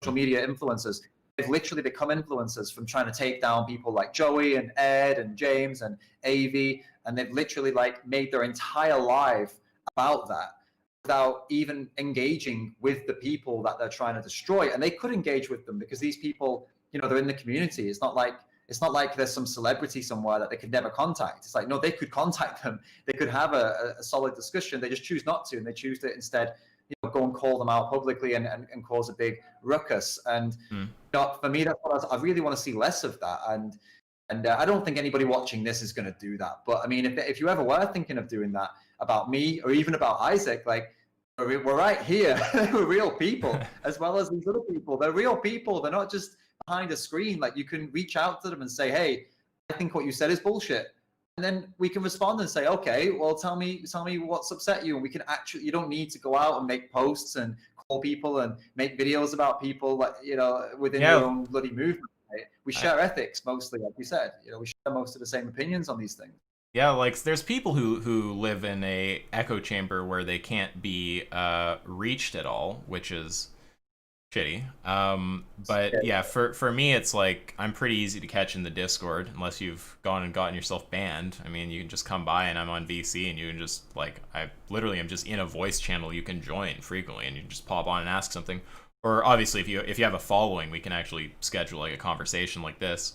social media influencers. They've literally become influencers from trying to take down people like Joey and Ed and James and Avi, and they've literally like made their entire life about that without even engaging with the people that they're trying to destroy. And they could engage with them because these people, they're in the community. It's not like there's some celebrity somewhere that they could never contact. It's like, no, they could contact them. They could have a solid discussion. They just choose not to, and they choose to instead go and call them out publicly and cause a big ruckus. And Hmm. for me, that's what I really want to see less of that. And I don't think anybody watching this is going to do that. But I mean, if you ever were thinking of doing that about me or even about Isaac, like we're right here. We're real people as well as these other people. They're real people. They're not just behind a screen. Like you can reach out to them and say, hey, I think what you said is bullshit. And then we can respond and say, okay, well, tell me what's upset you. And we can actually, you don't need to go out and make posts and call people and make videos about people, like, within your Yeah. own bloody movement. Right? We I, share ethics mostly, like you said. We share most of the same opinions on these things. yeah, like there's people who live in a echo chamber where they can't be reached at all, which is shitty. But Yeah. yeah, for me, it's like I'm pretty easy to catch in the Discord unless you've gone and gotten yourself banned. I mean, you can just come by and I'm on VC and you can just like I literally am just in a voice channel you can join frequently and you can just pop on and ask something. Or obviously, if you have a following, we can actually schedule like a conversation like this.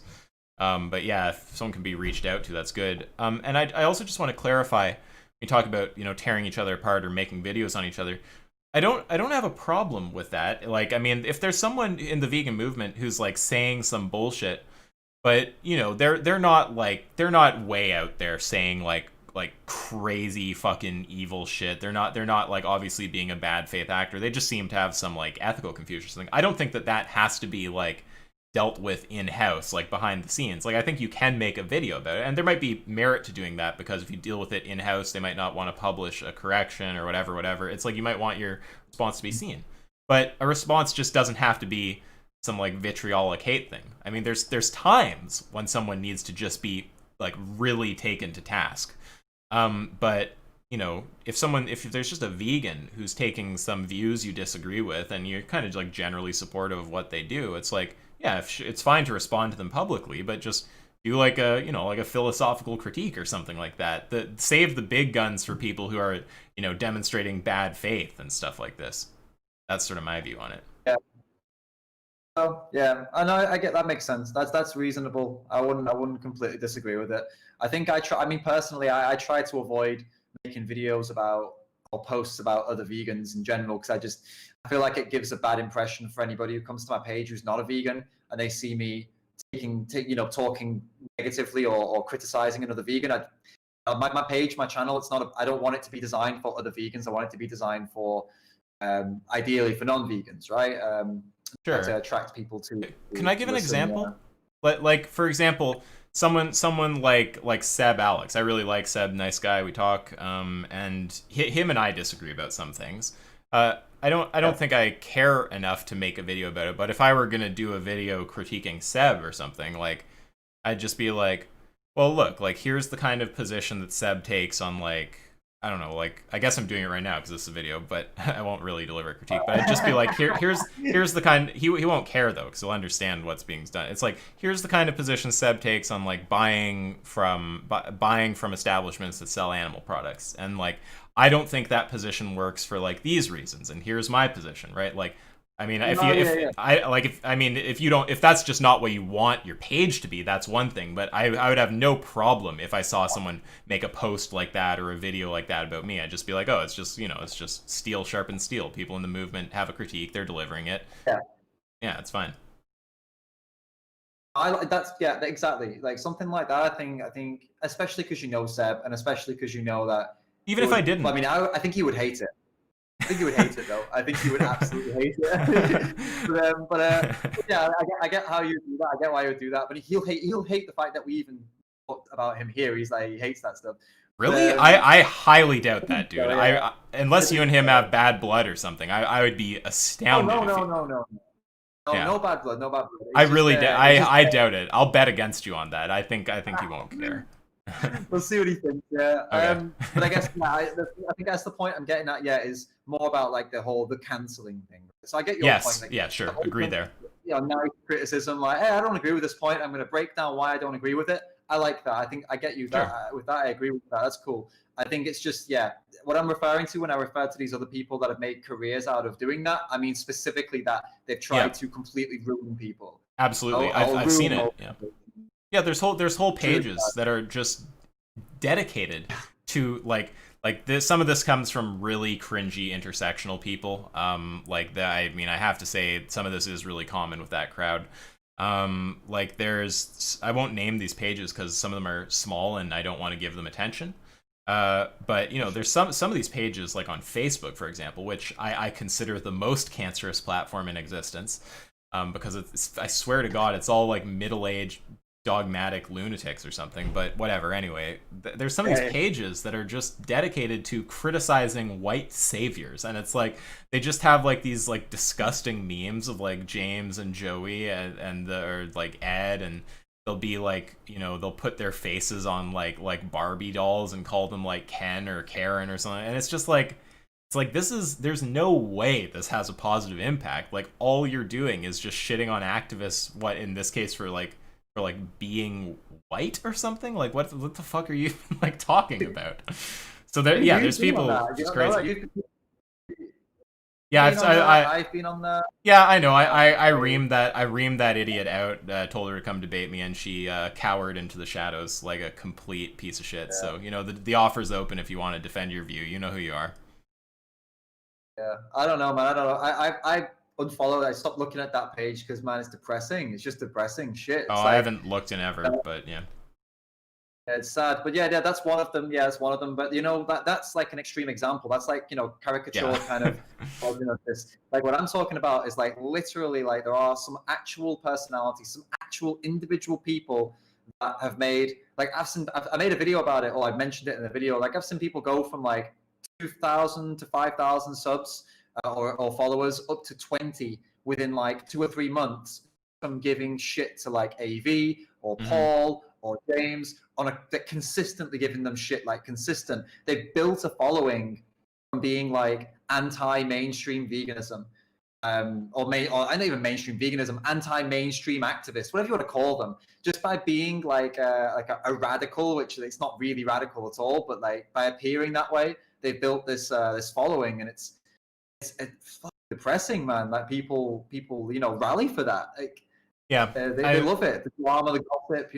But yeah, if someone can be reached out to, that's good. And I also just want to clarify. We talk about tearing each other apart or making videos on each other. I don't have a problem with that. Like, I mean, if there's someone in the vegan movement who's like saying some bullshit, but they're not way out there saying like crazy fucking evil shit. They're not like obviously being a bad faith actor. They just seem to have some like ethical confusion or something. I don't think that has to be like dealt with in-house, like behind the scenes. Like I think you can make a video about it, and there might be merit to doing that because if you deal with it in-house, they might not want to publish a correction or whatever. It's like you might want your response to be seen, but a response just doesn't have to be some like vitriolic hate thing. I mean, there's times when someone needs to just be like really taken to task. But if there's just a vegan who's taking some views you disagree with and you're kind of like generally supportive of what they do, it's like, yeah, it's fine to respond to them publicly, but just do like a philosophical critique or something like that. Save the big guns for people who are demonstrating bad faith and stuff like this. That's sort of my view on it. Yeah. Oh, yeah, I know. I get that makes sense. That's reasonable. I wouldn't completely disagree with it. I think I try. I mean, personally, I try to avoid making videos about or posts about other vegans in general because I feel like it gives a bad impression for anybody who comes to my page who's not a vegan and they see me talking negatively or criticizing another vegan. My page, my channel, it's not. I don't want it to be designed for other vegans. I want it to be designed for ideally for non-vegans, right? Try to Sure. attract people Can I to give an listen. Yeah. example? Like for example, someone like Seb Alex. I really like Seb, nice guy. We talk, and him and I disagree about some things. I don't think I care enough to make a video about it, but if I were gonna do a video critiquing Seb or something, like I'd just be like, well, look, like here's the kind of position that Seb takes on like I don't know, like I guess I'm doing it right now because this is a video, but I won't really deliver a critique. But I'd just be like, here's the kind. He won't care though because he'll understand what's being done. It's like here's the kind of position Seb takes on like buying from establishments that sell animal products, and like I don't think that position works for like these reasons, and here's my position, right? Like I mean, if No, you yeah, if yeah. I like if I mean if you don't if that's just not what you want your page to be, that's one thing. But I would have no problem if I saw someone make a post like that or a video like that about me. I'd just be like, oh, it's just it's just steel sharpens steel. People in the movement have a critique, they're delivering it. Yeah. Yeah, it's fine. I like that's yeah, exactly. Like something like that. I think, especially because you know Seb, and especially because you know that Even it if I would. I didn't. mean, I think he would hate it. I think he would hate it though. I think he would absolutely hate it. But yeah, I get how you do that. I get why you would do that. But he'll hate the fact that we even talked about him here. He's like he hates that stuff. Really? But, I highly doubt that, dude. so yeah, I Unless you think and him so. have bad blood or something, I would be Oh astounded no if no you. no no no Yeah. no bad blood, no bad blood. I really It's just I doubt it. I'll bet against you on that. I think he won't care. we'll see what he thinks. Yeah. Okay. But I guess yeah, I think that's the point I'm getting at. Yeah, is more about like the canceling thing. So I get your point. Yes. Like Yeah. the Sure. whole Agree thing, there. nice criticism. Like, hey, I don't agree with this point. I'm going to break down why I don't agree with it. I like that. I think I get you. That Sure. with that, I agree with that. That's cool. I think it's just yeah. What I'm referring to when I refer to these other people that have made careers out of doing that, I mean specifically that they've Yeah. tried to completely ruin people. Absolutely. I'll I've seen ruin it. all. Yeah. Yeah. There's whole It's really pages that are just dedicated to like this. Some of this comes from really cringy intersectional people. Like that. I mean, I have to say some of this is really common with that crowd. Like I won't name these pages because some of them are small and I don't want to give them attention. But there's some of these pages like on Facebook, for example, which I consider the most cancerous platform in existence. Because I swear to God, it's all like middle-aged dogmatic lunatics or something. But whatever. Anyway, there's some of these pages that are just dedicated to criticizing white saviors, and it's like they just have like these like disgusting memes of like James and Joey or like Ed, and they'll be like they'll put their faces on like Barbie dolls and call them like Ken or Karen or something, and it's just like it's like there's no way this has a positive impact. Like all you're doing is just shitting on activists, what in this case for like being white or something. Like what the fuck are you like talking about? So there, yeah, there's people just crazy. Yeah, I've been on that. yeah, I know. I reamed that idiot out. Told her to come debate me, and she cowered into the shadows like a complete piece of shit. Yeah. So the offer's open if you want to defend your view. You know who you are. Yeah, I don't know, man. I don't know. I unfollowed. I stopped looking at that page because man, it's depressing. It's just depressing shit. Oh, It's I like haven't looked in ever, but yeah. it's sad. But yeah, that's one of them. Yeah, it's one of them. But that's like an extreme example. That's like caricature Yeah. kind of version of this. Like what I'm talking about is like literally like there are some actual personalities, some actual individual people that have made like I made a video about it, or I mentioned it in the video. Like I've seen people go from like 2,000 to 5,000 subs or followers up to 20 within like 2 or 3 months from giving shit to like AV or Paul or James they're consistently giving them shit, like consistent. They've built a following from being like anti-mainstream veganism, or not even mainstream veganism, anti-mainstream activists, whatever you want to call them, just by being like a radical, which it's not really radical at all, but like by appearing that way, they built this following, and it's fucking depressing, man. Like people rally for that. Like Yeah. they love it. The drama, the gossip.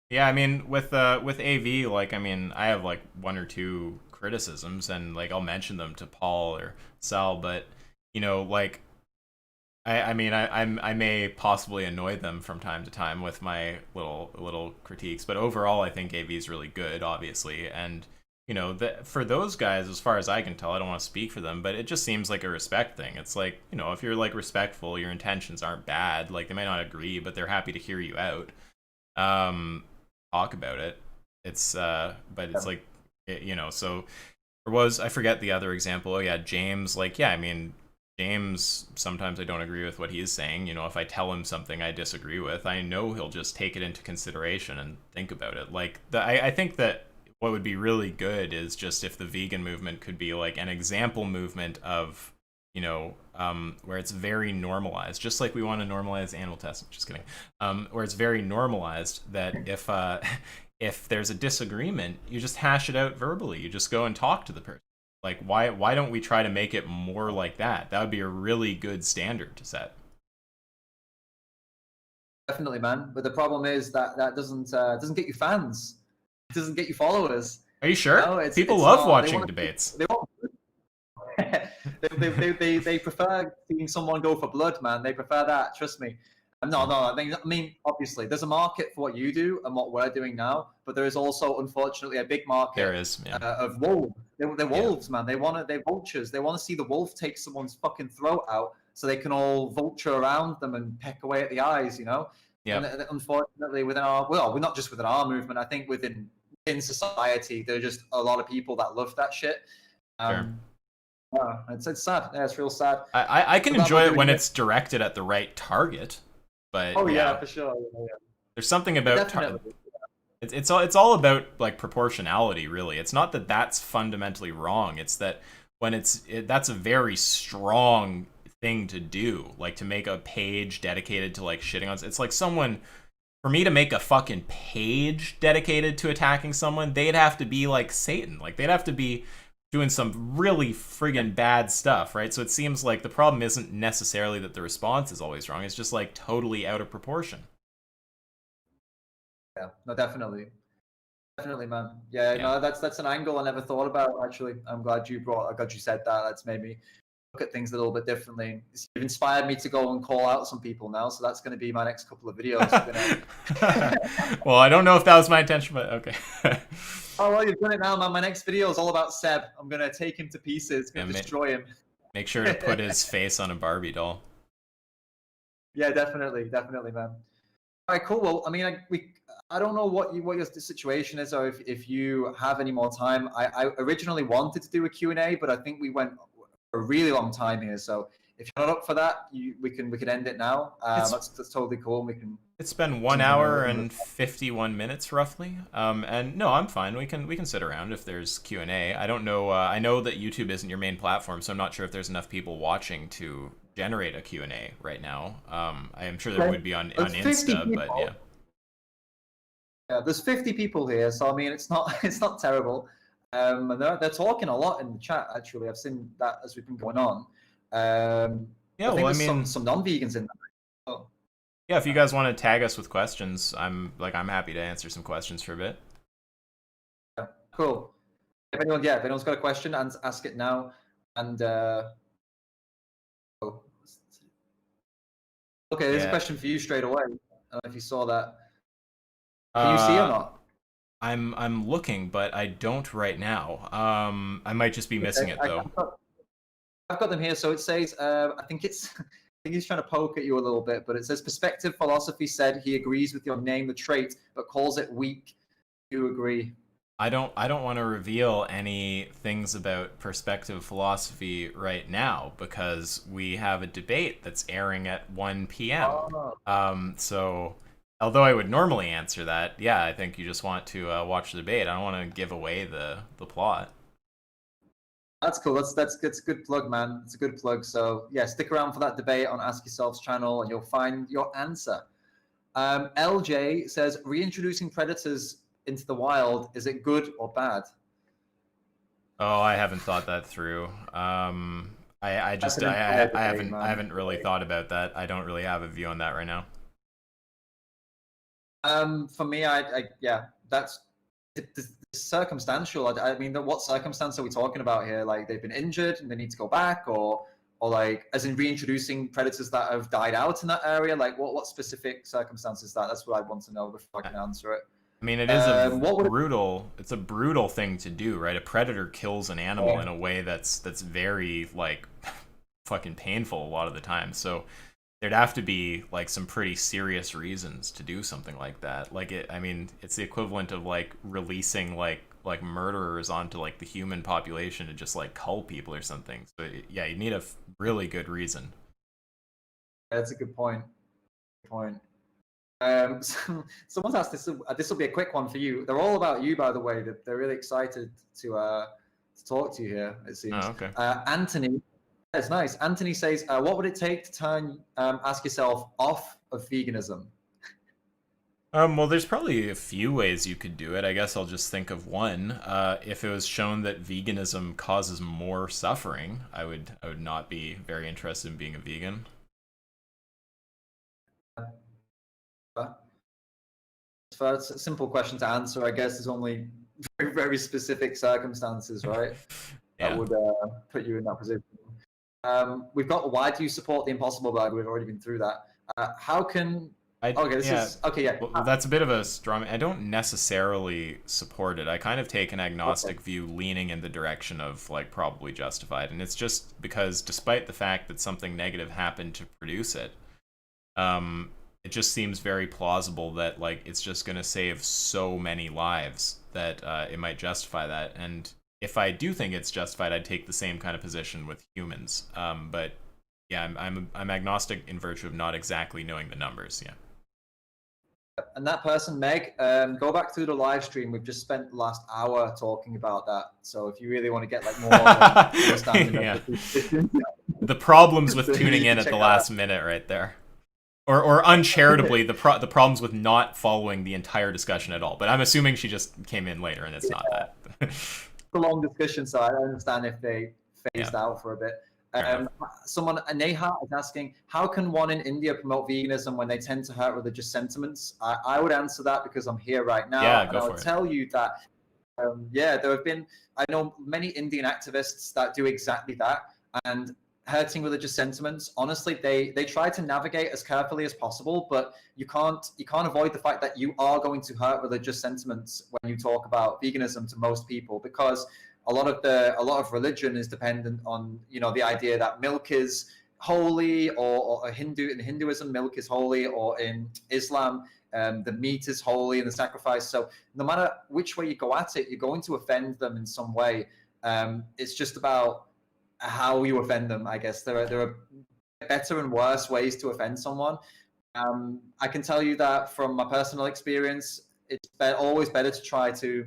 Yeah, I mean with AV, like I mean I have like one or two criticisms, and like I'll mention them to Paul or Sal, but like I mean I may possibly annoy them from time to time with my little critiques, but overall I think AV is really good, obviously, and for those guys, as far as I can tell, I don't want to speak for them, but it just seems like a respect thing. It's like if you're like respectful, your intentions aren't bad. Like they might not agree, but they're happy to hear you out. Talk about it. It's but it's like so Or was, I forget the other example. Oh yeah, James, like, yeah, I mean, James, sometimes I don't agree with what he's saying. You know, if I tell him something I disagree with, I know he'll just take it into consideration and think about it. Like, I think that what would be really good is just if the vegan movement could be like an example movement of, you know, where it's very normalized, just like we want to normalize animal testing. Just kidding. Where it's very normalized that if there's a disagreement, you just hash it out verbally. You just go and talk to the person. Like, why don't we try to make it more like that? That would be a really good standard to set. Definitely, man. But the problem is that that doesn't get you fans. It doesn't get you followers. Are you You sure? know, People it's love not. watching debates. They want they prefer seeing someone go for blood, man. They prefer that. Trust me. No, no. I mean, obviously, there's a market for what you do and what we're doing now, but there is also, unfortunately, a big market There is, yeah. of wolves. They're wolves, man. They're vultures. They want to see the wolf take someone's fucking throat out, so they can all vulture around them and peck away at the eyes. You know. Yeah. And unfortunately, within our well, not just within our movement. I think in society, there are just a lot of people that love that shit. Sure. Yeah, it's sad. Yeah, it's real sad. I can enjoy it when it's directed at the right target, but oh yeah, for sure. Yeah. There's something about it's all about like proportionality, really. It's not that that's fundamentally wrong. It's that when that's a very strong thing to do, like to make a page dedicated to like shitting on. It's like someone. For me to make a fucking page dedicated to attacking someone, they'd have to be like Satan. Like they'd have to be doing some really friggin' bad stuff, right? So it seems like the problem isn't necessarily that the response is always wrong. It's just like totally out of proportion. Yeah, no, definitely, man. Yeah, no, that's an angle I never thought about. Actually, I'm glad you said that. That's made me look at things a little bit differently. You've inspired me to go and call out some people now, so that's going to be my next couple of videos. Well, I don't know if that was my intention, but okay. Oh, well, you've done it now, man. My next video is all about Seb. I'm going to take him to pieces, destroy him. Make sure to put his face on a Barbie doll. Yeah, definitely, man. All right, cool. Well, I mean, I don't know what your situation is, or if you have any more time. I originally wanted to do a Q&A, but I think we went for a really long time here. So if you're not up for that, we can end it now. That's totally cool. It's been 1 hour and 51 minutes roughly. And no, I'm fine. We can sit around if there's Q&A. I don't know. I know that YouTube isn't your main platform, so I'm not sure if there's enough people watching to generate a Q&A right now. I am sure there would be on Insta, but yeah. Yeah, there's 50 people here, so I mean, it's not terrible. And they're talking a lot in the chat. Actually, I've seen that as we've been going on. Yeah, well, I mean, some non-vegans in there. Oh. Yeah, if you guys want to tag us with questions, I'm happy to answer some questions for a bit. Yeah, cool. If anyone's got a question, ask it now. And okay, there's a question for you straight away. I don't know if you saw that. Can you see or not? I'm looking, but I don't right now. I might just be missing it though. I've got them here. So it says, I think he's trying to poke at you a little bit, but it says perspective philosophy said he agrees with your name the trait, but calls it weak. Do you agree? I don't want to reveal any things about perspective philosophy right now because we have a debate that's airing at 1 p.m. Oh. So although I would normally answer that, yeah, I think you just want to watch the debate. I don't want to give away the plot. That's cool. That's a good plug, man. It's a good plug. So yeah, stick around for that debate on Ask Yourself's channel, and you'll find your answer. LJ says, reintroducing predators into the wild, is it good or bad? Oh, I haven't thought that through. I haven't really thought about that. I don't really have a view on that right now. For me, that's it's circumstantial. I mean, what circumstance are we talking about here? Like they've been injured and they need to go back, or like as in reintroducing predators that have died out in that area? Like what specific circumstance is that? That's what I want to know before I can answer it. I mean, it is it's a brutal thing to do, right? A predator kills an animal in a way that's very like fucking painful a lot of the time. So there'd have to be like some pretty serious reasons to do something like that. Like I mean, it's the equivalent of like releasing like like murderers onto like the human population to just like cull people or something. So yeah, you need a really good reason. That's a good point. Someone's asked this. This will be a quick one for you. They're all about you, by the way. They're really excited to talk to you here. It seems. Oh, okay. Anthony, that's nice. Anthony says, "What would it take to turn ask yourself off of veganism?" Well, there's probably a few ways you could do it. I guess I'll just think of one. If it was shown that veganism causes more suffering, I would not be very interested in being a vegan. It's a simple question to answer. I guess there's only very, very specific circumstances, right? Yeah. That would put you in that position. We've got why do you support the Impossible Burger? We've already been through that. How can Well, that's a bit of a strong. I don't necessarily support it. I kind of take an agnostic view, leaning in the direction of like probably justified, and it's just because despite the fact that something negative happened to produce it, it just seems very plausible that like it's just going to save so many lives that it might justify that. And if I do think it's justified, I'd take the same kind of position with humans. But yeah, I'm agnostic in virtue of not exactly knowing the numbers. Yeah. And that person, Meg, go back through the live stream. We've just spent the last hour talking about that. So if you really want to get like more understanding yeah. of the position, the problems with tuning in at the last minute right there. Or uncharitably, the problems with not following the entire discussion at all. But I'm assuming she just came in later and it's not that. It's a long discussion, so I understand if they phased out for a bit. Someone, Neha, is asking, how can one in India promote veganism when they tend to hurt religious sentiments? I would answer that because I'm here right now. Yeah, and I would tell you that, there have been, I know many Indian activists that do exactly that. And hurting religious sentiments, honestly, they try to navigate as carefully as possible, but you can't avoid the fact that you are going to hurt religious sentiments when you talk about veganism to most people, because a lot of religion is dependent on the idea that milk is holy, or in Hinduism milk is holy, or in Islam the meat is holy and the sacrifice. So no matter which way you go at it, you're going to offend them in some way. It's just about how you offend them, I guess. There are better and worse ways to offend someone. I can tell you that from my personal experience, it's always better to try to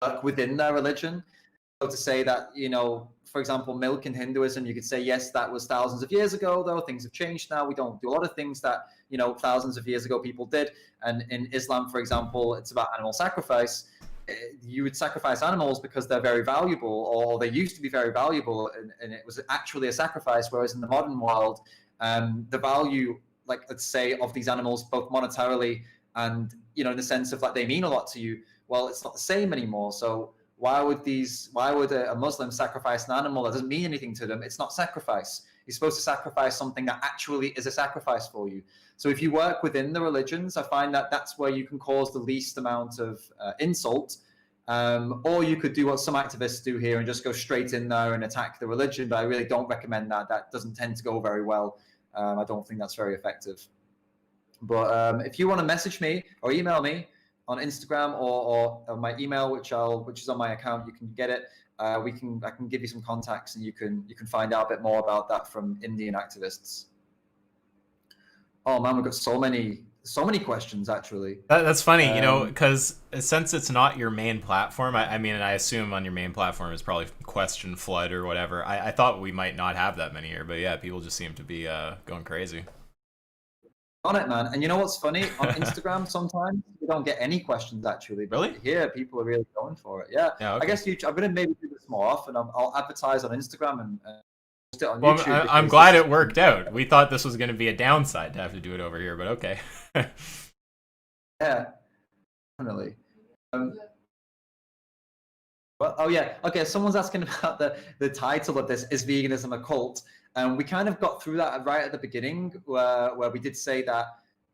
work within their religion. So to say that, for example, milk in Hinduism, you could say, yes, that was thousands of years ago, though things have changed now. We don't do a lot of things that, thousands of years ago people did. And in Islam, for example, it's about animal sacrifice. You would sacrifice animals because they're very valuable, or they used to be very valuable, and it was actually a sacrifice. Whereas in the modern world, the value, like let's say, of these animals, both monetarily and in the sense of like they mean a lot to you, well, it's not the same anymore. So why would a Muslim sacrifice an animal that doesn't mean anything to them? It's not sacrifice. You're supposed to sacrifice something that actually is a sacrifice for you. So if you work within the religions, I find that that's where you can cause the least amount of insult. Or you could do what some activists do here and just go straight in there and attack the religion. But I really don't recommend that. That doesn't tend to go very well. I don't think that's very effective. But if you want to message me or email me on Instagram or my email, which is on my account, you can get it. I can give you some contacts, and you can find out a bit more about that from Indian activists. Oh man, we've got so many questions actually. That's funny, because since it's not your main platform, I mean, I assume on your main platform is probably Question Flood or whatever. I thought we might not have that many here, but yeah, people just seem to be going crazy. On it, man. And you know what's funny? On Instagram, sometimes we don't get any questions actually. But really? Here, people are really going for it. Yeah. Okay. I guess I'm going to maybe do this more often. I'll advertise on Instagram and post it on YouTube. I'm glad it worked out. We thought this was going to be a downside to have to do it over here, but okay. Yeah, definitely. Well, oh yeah. Okay. Someone's asking about the title of this. Is veganism a cult? And we kind of got through that right at the beginning, where we did say that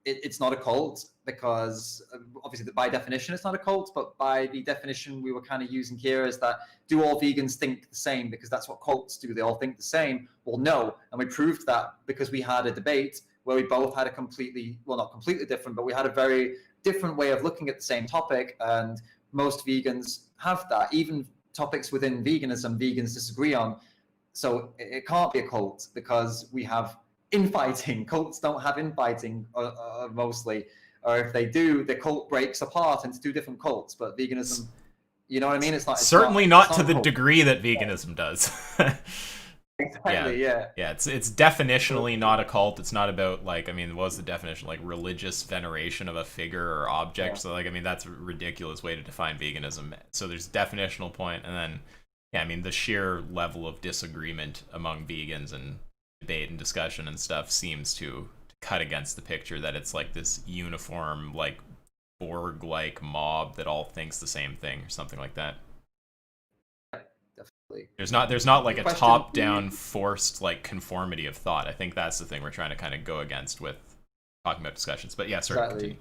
it's not a cult, because obviously by definition it's not a cult, but by the definition we were kind of using here is that do all vegans think the same? Because that's what cults do. They all think the same. Well, no. And we proved that because we had a debate where we both had not completely different, but we had a very different way of looking at the same topic. And most vegans have that. Even topics within veganism, vegans disagree on. So it can't be a cult because we have infighting. Cults don't have infighting mostly, or if they do, the cult breaks apart into two different cults. But veganism, you know what I mean? It's certainly not to the degree that veganism does. Exactly. Yeah. It's definitionally not a cult. It's not about like, I mean, what's the definition? Like religious veneration of a figure or object. So like, I mean, that's a ridiculous way to define veganism. So there's definitional point, and then yeah, I mean, the sheer level of disagreement among vegans and debate and discussion and stuff seems to cut against the picture that it's like this uniform, like Borg-like mob that all thinks the same thing or something like that. Definitely. There's not like a top-down forced like conformity of thought. I think that's the thing we're trying to kind of go against with talking about discussions. But yeah, sorry. Exactly.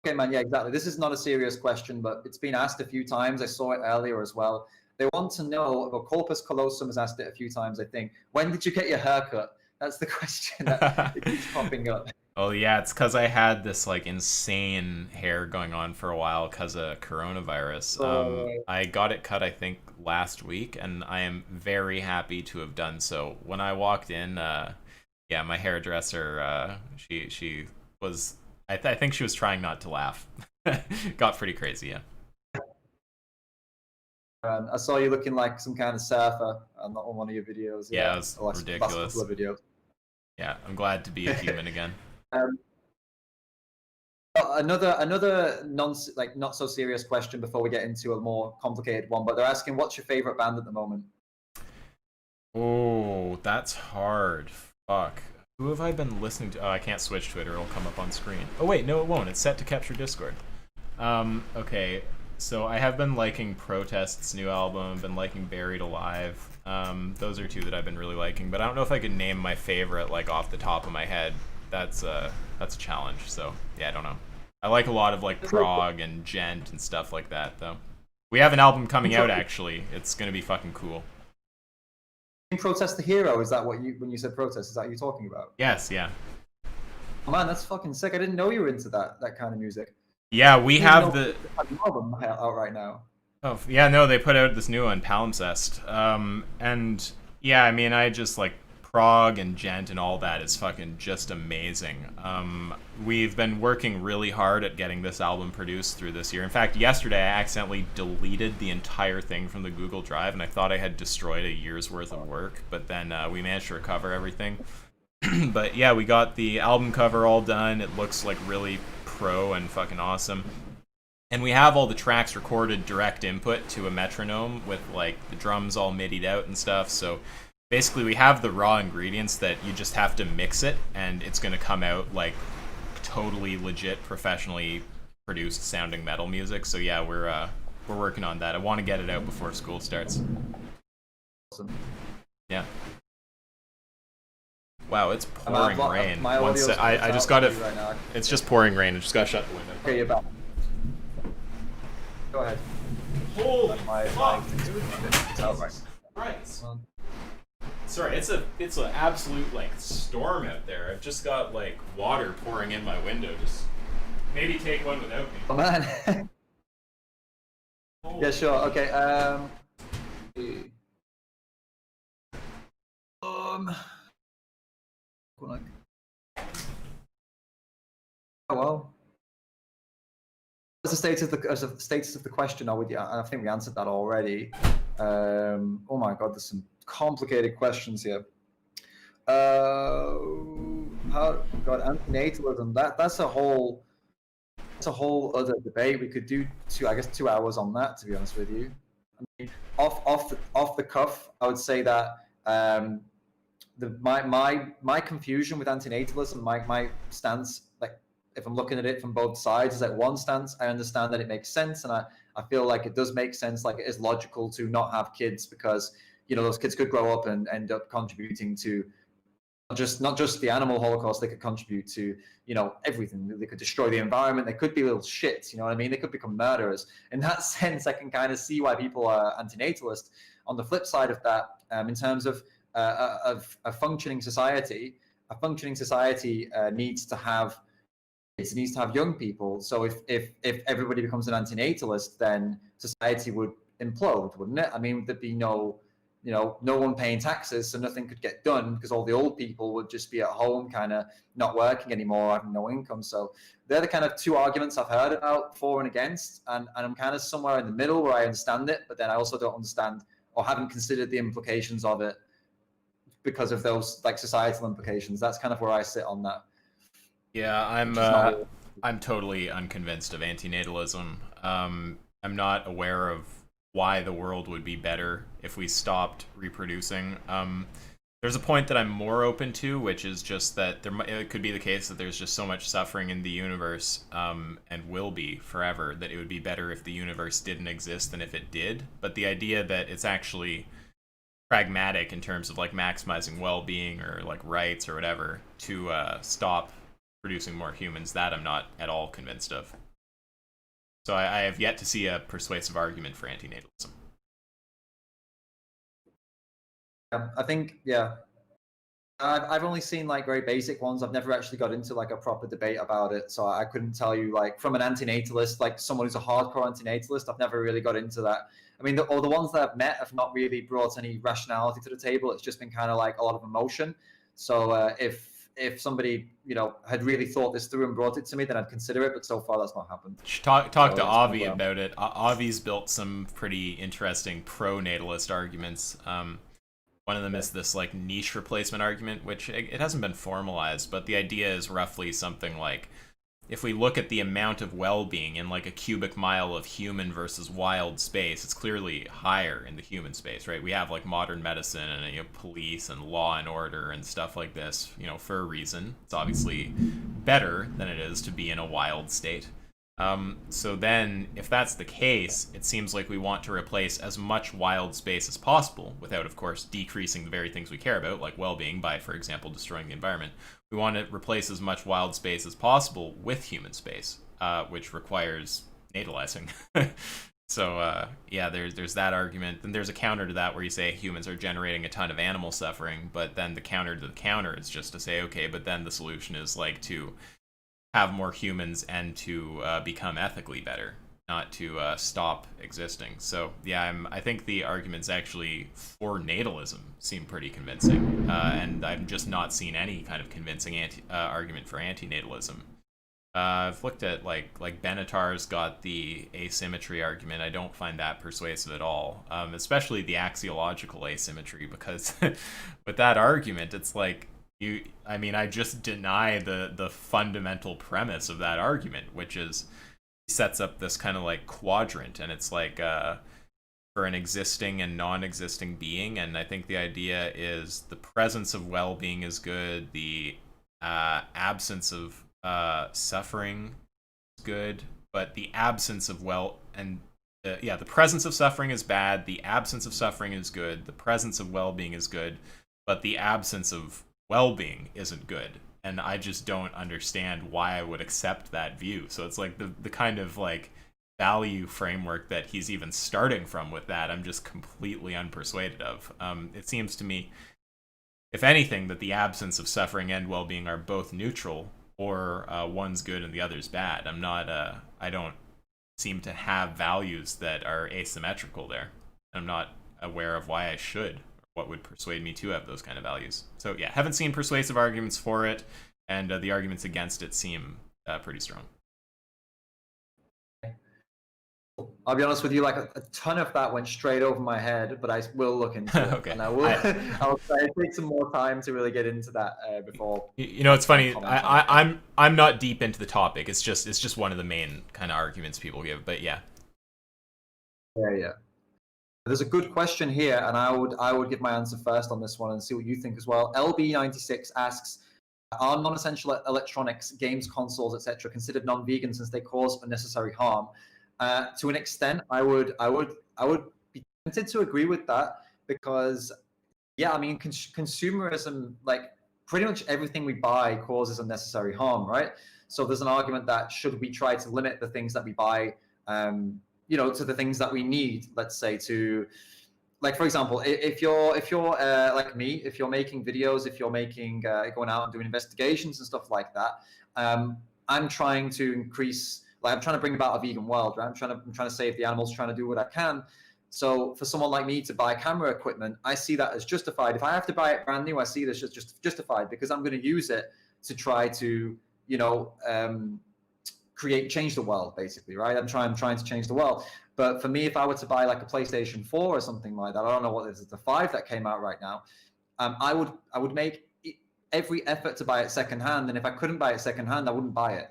Okay, man. Yeah, exactly. This is not a serious question, but it's been asked a few times. I saw it earlier as well. They want to know, well, Corpus Callosum has asked it a few times, I think. When did you get your haircut? That's the question that it keeps popping up. Oh yeah, it's because I had this like insane hair going on for a while because of coronavirus. I got it cut, I think, last week, and I am very happy to have done so. When I walked in, yeah, my hairdresser, she was, I think she was trying not to laugh. Got pretty crazy, yeah. I saw you looking like some kind of surfer on one of your videos. Yeah, it was ridiculous. Last couple of videos. Yeah, I'm glad to be a human again. Another not so serious question before we get into a more complicated one, but they're asking, what's your favorite band at the moment? Oh, that's hard. Fuck. Who have I been listening to? Oh, I can't switch to it or it'll come up on screen. Oh wait, no it won't. It's set to capture Discord. Okay. So I have been liking Protest's new album, been liking Buried Alive. Those are two that I've been really liking, but I don't know if I could name my favorite like off the top of my head. That's a challenge. So yeah, I don't know. I like a lot of like prog and gent and stuff like that though. We have an album coming out actually. It's gonna be fucking cool. Protest the Hero, is that what you, when you said Protest, is that what you're talking about? Yes, yeah. Oh man, that's fucking sick. I didn't know you were into that kind of music. Yeah, we have the album out right now. Oh yeah, no, they put out this new one, Palimpsest. And yeah, I mean, I just like prog and gent and all that is fucking just amazing. We've been working really hard at getting this album produced through this year. In fact, yesterday I accidentally deleted the entire thing from the Google Drive, and I thought I had destroyed a year's worth of work, but then we managed to recover everything. But yeah, we got the album cover all done. It looks like really pro and fucking awesome. And we have all the tracks recorded direct input to a metronome with like the drums all midied out and stuff. So basically we have the raw ingredients that you just have to mix it and it's going to come out like totally legit professionally produced sounding metal music. So yeah, we're working on that. I want to get it out before school starts. Awesome. Yeah. Wow, it's pouring rain. I just got it. Right, it's just pouring rain. I just got to shut the window. Okay, you're back. Go ahead. Holy fuck! Right. Sorry, it's an absolute like storm out there. I've just got like water pouring in my window. Just maybe take one without me. Oh man. Yeah, sure. Okay. Oh well. What's the status of the question? I think we answered that already. Oh my god, there's some complicated questions here. Antinatalism. That's a whole other debate. We could do 2 hours on that. To be honest with you, I mean, off the cuff, I would say that my confusion with antinatalism, my stance, like if I'm looking at it from both sides, is that one stance, I understand that it makes sense, and I feel like it does make sense, like it is logical to not have kids because, you know, those kids could grow up and end up contributing to not just the animal holocaust. They could contribute to, you know, everything. They could destroy the environment. They could be little shits, you know what I mean? They could become murderers. In that sense, I can kind of see why people are antinatalist. On the flip side of that, in terms of a functioning society, needs to have It needs to have young people. So if everybody becomes an antinatalist, then society would implode, wouldn't it? I mean, there'd be no one paying taxes, so nothing could get done because all the old people would just be at home, kind of not working anymore, having no income. So they're the kind of two arguments I've heard about, for and against, and I'm kind of somewhere in the middle where I understand it, but then I also don't understand or haven't considered the implications of it because of those like societal implications. That's kind of where I sit on that. Yeah, I'm totally unconvinced of antinatalism. I'm not aware of why the world would be better if we stopped reproducing. There's a point that I'm more open to, which is just that it could be the case that there's just so much suffering in the universe, and will be forever, that it would be better if the universe didn't exist than if it did. But the idea that it's actually pragmatic in terms of like maximizing well-being or like rights or whatever to stop producing more humans, that I'm not at all convinced of. So I have yet to see a persuasive argument for antinatalism. I think, yeah, I've only seen like very basic ones. I've never actually got into like a proper debate about it, so I couldn't tell you like from an antinatalist, like someone who's a hardcore antinatalist. I've never really got into that. I mean, the ones that I've met have not really brought any rationality to the table. It's just been kind of like a lot of emotion. So if somebody had really thought this through and brought it to me, then I'd consider it. But so far, that's not happened. Talk to Avi about it. Avi's built some pretty interesting pro-natalist arguments. One of them is this like niche replacement argument, which it hasn't been formalized, but the idea is roughly something like, if we look at the amount of well-being in like a cubic mile of human versus wild space, it's clearly higher in the human space, right? We have like modern medicine and police and law and order and stuff like this, for a reason. It's obviously better than it is to be in a wild state. So then, if that's the case, it seems like we want to replace as much wild space as possible without, of course, decreasing the very things we care about, like well-being, by, for example, destroying the environment. We want to replace as much wild space as possible with human space, which requires natalizing. So, yeah, there's that argument. Then there's a counter to that where you say humans are generating a ton of animal suffering, but then the counter to the counter is just to say, okay, but then the solution is like to have more humans and to become ethically better, not to stop existing. So yeah, I think the arguments actually for natalism seem pretty convincing, and I've just not seen any kind of convincing argument for antinatalism. I've looked at like Benatar's got the asymmetry argument. I don't find that persuasive at all, especially the axiological asymmetry, because with that argument, it's like, I just deny the fundamental premise of that argument, which is he sets up this kind of like quadrant, and it's like for an existing and non-existing being, and I think the idea is the presence of well-being is good, the absence of suffering is good, but the absence of the presence of suffering is bad, the absence of suffering is good, the presence of well-being is good, but the absence of well-being isn't good, and I just don't understand why I would accept that view. So it's like the kind of like value framework that he's even starting from with that, I'm just completely unpersuaded of. It seems to me, if anything, that the absence of suffering and well-being are both neutral, or one's good and the other's bad. I don't seem to have values that are asymmetrical there. I'm not aware of why I should. What would persuade me to have those kind of values. So yeah, haven't seen persuasive arguments for it, and the arguments against it seem pretty strong. I'll be honest with you, like a ton of that went straight over my head, but I will look into it. Okay. And I'll try to take some more time to really get into that before. It's funny. I'm not deep into the topic. It's just one of the main kind of arguments people give. But yeah. Yeah. There's a good question here, and I would give my answer first on this one and see what you think as well. LB96 asks, are non-essential electronics, games, consoles, etc., considered non-vegan since they cause unnecessary harm? To an extent, I would be tempted to agree with that, because yeah, I mean, consumerism, like pretty much everything we buy causes unnecessary harm, right? So there's an argument that should we try to limit the things that we buy, to the things that we need, let's say, to, like, for example, if you're like me, if you're making videos, if you're making going out and doing investigations and stuff like that, I'm trying to increase, like I'm trying to bring about a vegan world, right? I'm trying to save the animals, trying to do what I can. So for someone like me to buy camera equipment, I see that as justified. If I have to buy it brand new, I see this as just justified because I'm going to use it to try to, you know, change the world, basically, right? I'm trying to change the world. But for me, if I were to buy like a PlayStation 4 or something like that, I don't know what it is, the 5 that came out right now, I would make every effort to buy it secondhand. And if I couldn't buy it secondhand, I wouldn't buy it,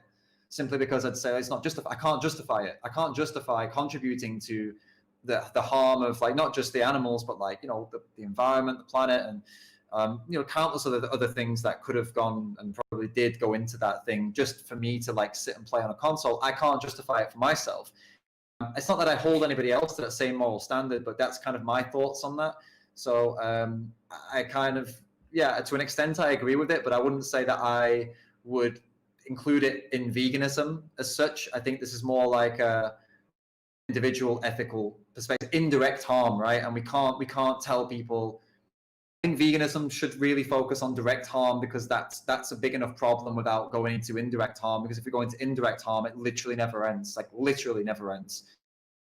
simply because I'd say it's not justified. I can't justify it. I can't justify contributing to the harm of, like, not just the animals, but like, you know, the environment, the planet, and you know, countless other things that could have gone and probably did go into that thing just for me to like sit and play on a console. I can't justify it for myself. It's not that I hold anybody else to that same moral standard, but that's kind of my thoughts on that. So I kind of, yeah, to an extent I agree with it, but I wouldn't say that I would include it in veganism as such. I think this is more like a individual ethical perspective, indirect harm, right? And we can't tell people. I think veganism should really focus on direct harm, because that's a big enough problem without going into indirect harm. Because if we go into indirect harm, it literally never ends. Like literally never ends.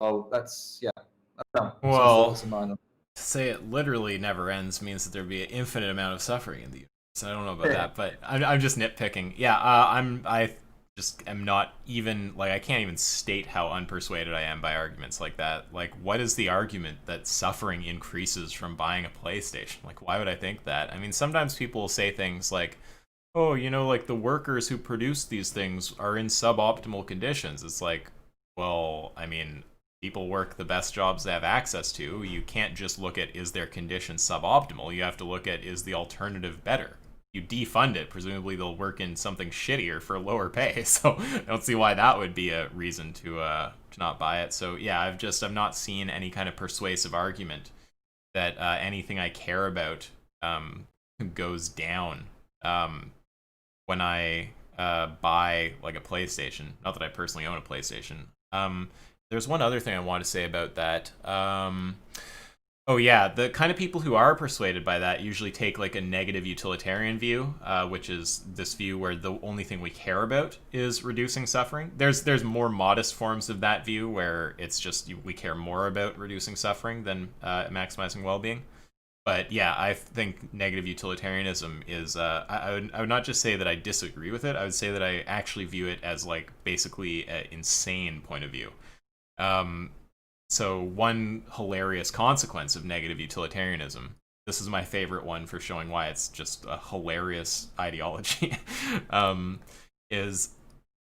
So that's, yeah. I don't know, some Well, thoughts of mine. to say it literally never ends means that there'd be an infinite amount of suffering in the universe. I don't know about Yeah. that, but I'm just nitpicking. Yeah, I just am not even, like, I can't even state how unpersuaded I am by arguments like that. Like, what is the argument that suffering increases from buying a PlayStation? Like, why would I think that? I mean, sometimes people will say things like, oh, you know, like the workers who produce these things are in suboptimal conditions. It's like, well, I mean, people work the best jobs they have access to. You can't just look at, is their condition suboptimal? You have to look at, is the alternative better? You defund it, presumably they'll work in something shittier for lower pay. So I don't see why that would be a reason to not buy it. So yeah, I've not seen any kind of persuasive argument that anything I care about goes down when I buy like a PlayStation. Not that I personally own a PlayStation. There's one other thing I want to say about that. Oh yeah, the kind of people who are persuaded by that usually take like a negative utilitarian view, which is this view where the only thing we care about is reducing suffering. There's more modest forms of that view where it's just we care more about reducing suffering than maximizing well-being. But yeah, I think negative utilitarianism is. I would not just say that I disagree with it. I would say that I actually view it as like basically an insane point of view. So one hilarious consequence of negative utilitarianism, this is my favorite one for showing why it's just a hilarious ideology, is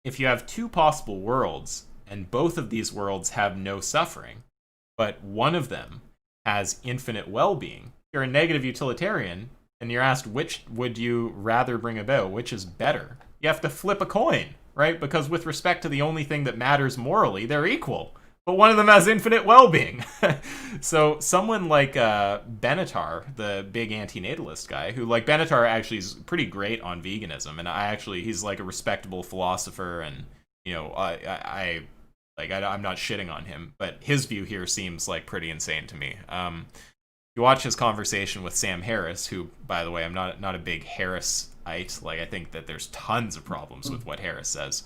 if you have two possible worlds and both of these worlds have no suffering, but one of them has infinite well-being, you're a negative utilitarian and you're asked which would you rather bring about, which is better. You have to flip a coin, right? Because with respect to the only thing that matters morally, they're equal. But one of them has infinite well-being. So someone like Benatar, the big antinatalist guy, who, like, Benatar actually is pretty great on veganism, and he's like a respectable philosopher, and you know, I'm not shitting on him, but his view here seems like pretty insane to me. You watch his conversation with Sam Harris, who, by the way, I'm not a big Harrisite. Like, I think that there's tons of problems with what Harris says,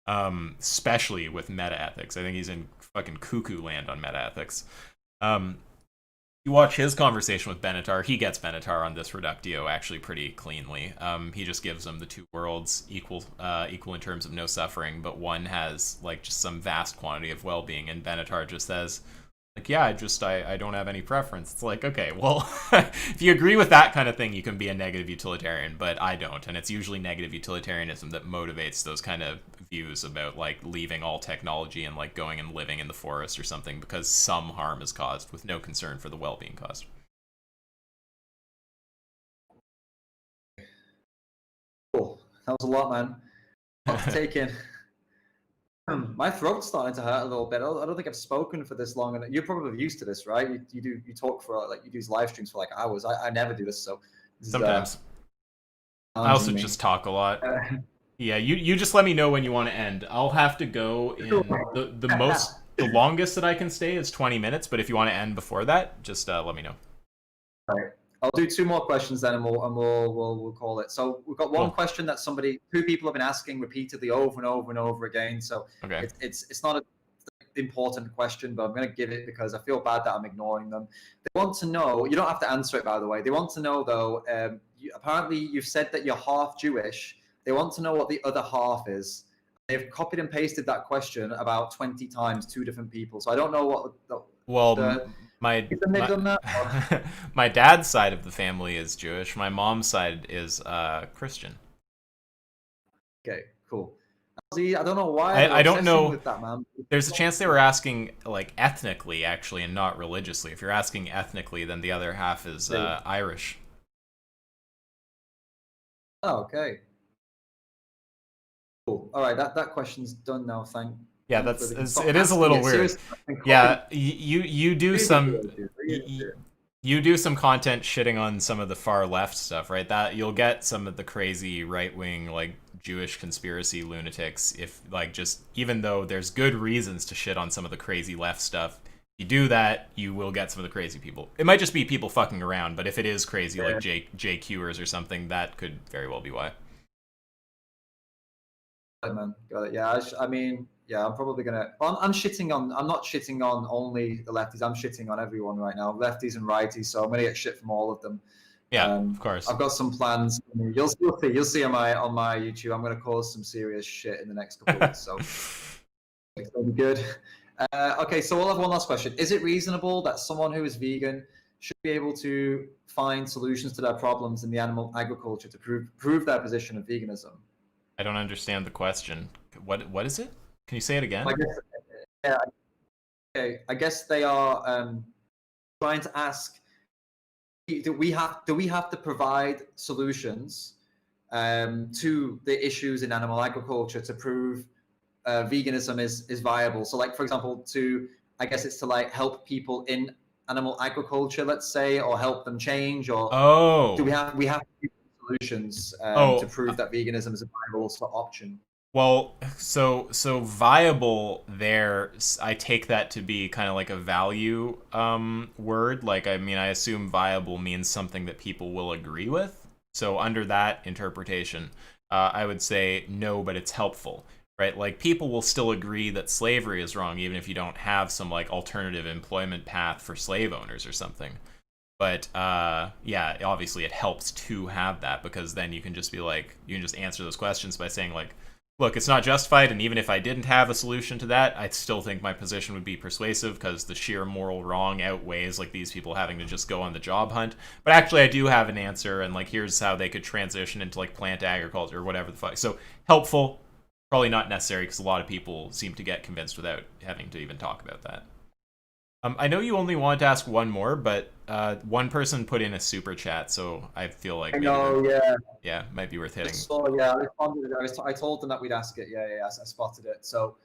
especially with meta ethics. I think he's in fucking cuckoo land on meta ethics. You watch his conversation with Benatar, he gets Benatar on this reductio actually pretty cleanly. He just gives them the two worlds equal in terms of no suffering, but one has like just some vast quantity of well-being, and Benatar just says, like, yeah, I don't have any preference. It's like, okay, well, if you agree with that kind of thing, you can be a negative utilitarian, but I don't. And it's usually negative utilitarianism that motivates those kind of views about, like, leaving all technology and, like, going and living in the forest or something because some harm is caused with no concern for the well-being caused. Cool. That was a lot, man. A lot to take in. My throat's starting to hurt a little bit. I don't think I've spoken for this long, and you're probably used to this, right? You talk for, like, you do live streams for like hours. I never do this, so this is, Sometimes. I also just talk a lot. Yeah, you just let me know when you want to end. I'll have to go in the longest that I can stay is 20 minutes, but if you want to end before that, just let me know. Right. I'll do 2 more questions then, and we'll call it. So we've got one Cool. question that two people have been asking repeatedly over and over and over again. So Okay. it's not an important question, but I'm going to give it because I feel bad that I'm ignoring them. They want to know. You don't have to answer it, by the way. They want to know though. Apparently, you've said that you're half Jewish. They want to know what the other half is. They've copied and pasted that question about 20 times, 2 different people. So I don't know what Well, the my they've done that. my dad's side of the family is Jewish. My mom's side is Christian. Okay, cool. See, I don't know why they're I don't obsessing know. with that, man. There's a chance they were asking like ethnically, actually, and not religiously. If you're asking ethnically, then the other half is Irish. Oh, okay. Cool. All right, that question's done now. Yeah, Thankfully, they can stop it is a asking little it. weird. Seriously, I've been Yeah, you do really some good, dude. Really good. you do some content shitting on some of the far left stuff, right? That you'll get some of the crazy right wing like Jewish conspiracy lunatics if like just even though there's good reasons to shit on some of the crazy left stuff. If you do that, you will get some of the crazy people. It might just be people fucking around, but if it is crazy like JQers or something, that could very well be why. Got it, man. Got it. Yeah, I mean, yeah, I'm probably gonna. I'm shitting on. I'm not shitting on only the lefties. I'm shitting on everyone right now, lefties and righties. So I'm gonna get shit from all of them. Yeah, of course. I've got some plans. You'll see. You'll see on my YouTube. I'm gonna cause some serious shit in the next couple of weeks. So it's gonna be good. Okay, so we'll have one last question. Is it reasonable that someone who is vegan should be able to find solutions to their problems in the animal agriculture to prove their position of veganism? I don't understand the question. What is it? Can you say it again? I guess, yeah, okay. I guess they are trying to ask: Do we have to provide solutions to the issues in animal agriculture to prove veganism is viable? So, like for example, I guess it's to like help people in animal agriculture, let's say, or help them change, or do Oh. we have solutions to Oh, prove that veganism is a viable option? well, so viable there, I take that to be kind of like a value word. Like, I mean, I assume viable means something that people will agree with. So under that interpretation, I would say no, but it's helpful, right? Like, people will still agree that slavery is wrong, even if you don't have some like alternative employment path for slave owners or something. But yeah, obviously it helps to have that because then you can just be like, you can just answer those questions by saying like, look, it's not justified, and even if I didn't have a solution to that, I still think my position would be persuasive because the sheer moral wrong outweighs like these people having to just go on the job hunt. But actually, I do have an answer, and like here's how they could transition into like plant agriculture or whatever the fuck. So helpful, probably not necessary because a lot of people seem to get convinced without having to even talk about that. I know you only wanted to ask one more, but one person put in a super chat, so I feel like I maybe know, yeah. yeah, might be worth hitting. So yeah, I responded. I told them that we'd ask it. Yeah, I spotted it. So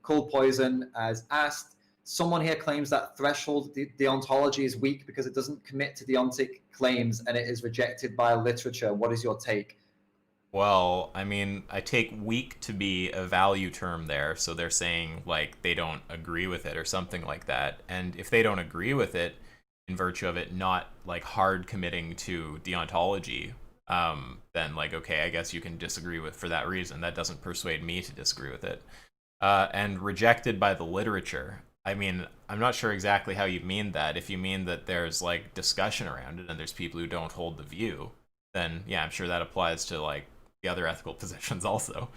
Cold Poison has asked. Someone here claims that threshold deontology is weak because it doesn't commit to deontic claims and it is rejected by literature. What is your take? Well, I mean, I take weak to be a value term there, so they're saying like they don't agree with it or something like that. And if they don't agree with it, in virtue of it not like hard committing to deontology, then like okay, I guess you can disagree with for that reason. That doesn't persuade me to disagree with it. And rejected by the literature. I mean, I'm not sure exactly how you mean that. If you mean that there's like discussion around it and there's people who don't hold the view, then yeah, I'm sure that applies to like the other ethical positions also.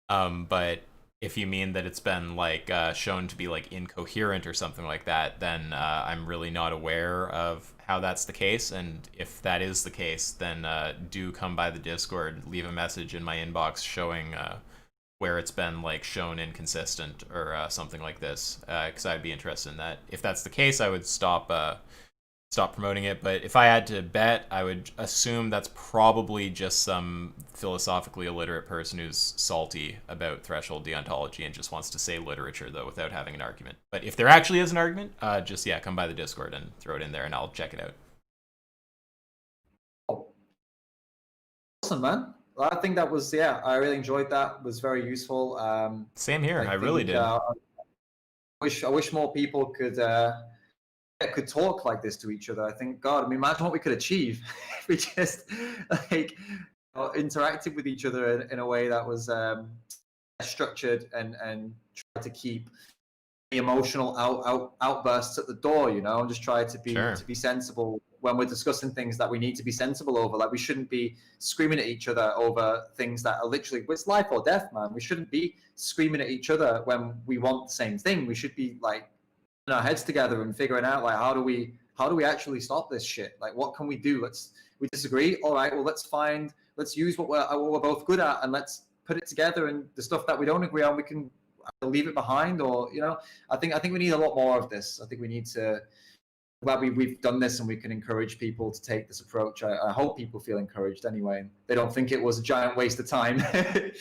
But if you mean that it's been like shown to be like incoherent or something like that, then I'm really not aware of how that's the case. And if that is the case, then do come by the Discord, leave a message in my inbox showing where it's been like shown inconsistent or something like this, because I'd be interested in that. If that's the case, I would stop promoting it. But if I had to bet, I would assume that's probably just some philosophically illiterate person who's salty about threshold deontology and just wants to say literature though without having an argument. But if there actually is an argument, just yeah, come by the Discord and throw it in there and I'll check it out. Awesome, man. Well, I think that was I really enjoyed that. It was very useful. Same here. I really did. I wish more people could could talk like this to each other, I think, God, I mean, imagine what we could achieve if we just like interacted with each other in a way that was structured and tried to keep the emotional outbursts at the door, you know, and just try to be sensible when we're discussing things that we need to be sensible over. Like, we shouldn't be screaming at each other over things that are literally, it's life or death, man. We shouldn't be screaming at each other when we want the same thing. We should be like putting our heads together and figuring out, like, how do we actually stop this shit? Like, what can we do? We disagree. All right, well, let's use what we're both good at, and let's put it together. And the stuff that we don't agree on, we can leave it behind, or, you know, I think we need a lot more of this. I think we need to, glad we've done this and we can encourage people to take this approach. I hope people feel encouraged anyway. They don't think it was a giant waste of time.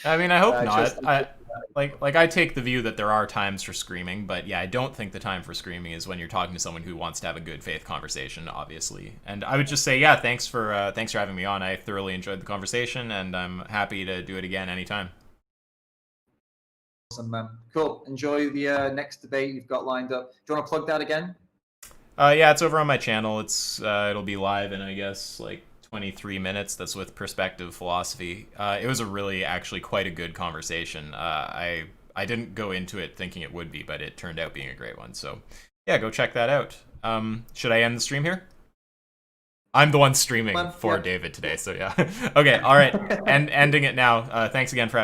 I mean, I hope not. I take the view that there are times for screaming, but yeah, I don't think the time for screaming is when you're talking to someone who wants to have a good faith conversation, obviously. And I would just say, yeah, thanks for having me on. I thoroughly enjoyed the conversation, and I'm happy to do it again anytime. Awesome, man. Cool. Enjoy the next debate you've got lined up. Do you want to plug that again? Yeah, it's over on my channel. It'll be live in, I guess, like 23 minutes. That's with Perspective Philosophy. It was actually quite a good conversation. I didn't go into it thinking it would be, but it turned out being a great one. So yeah, go check that out. Should I end the stream here? I'm the one streaming for David today, so yeah. Okay, all right. Ending it now. Thanks again for having me.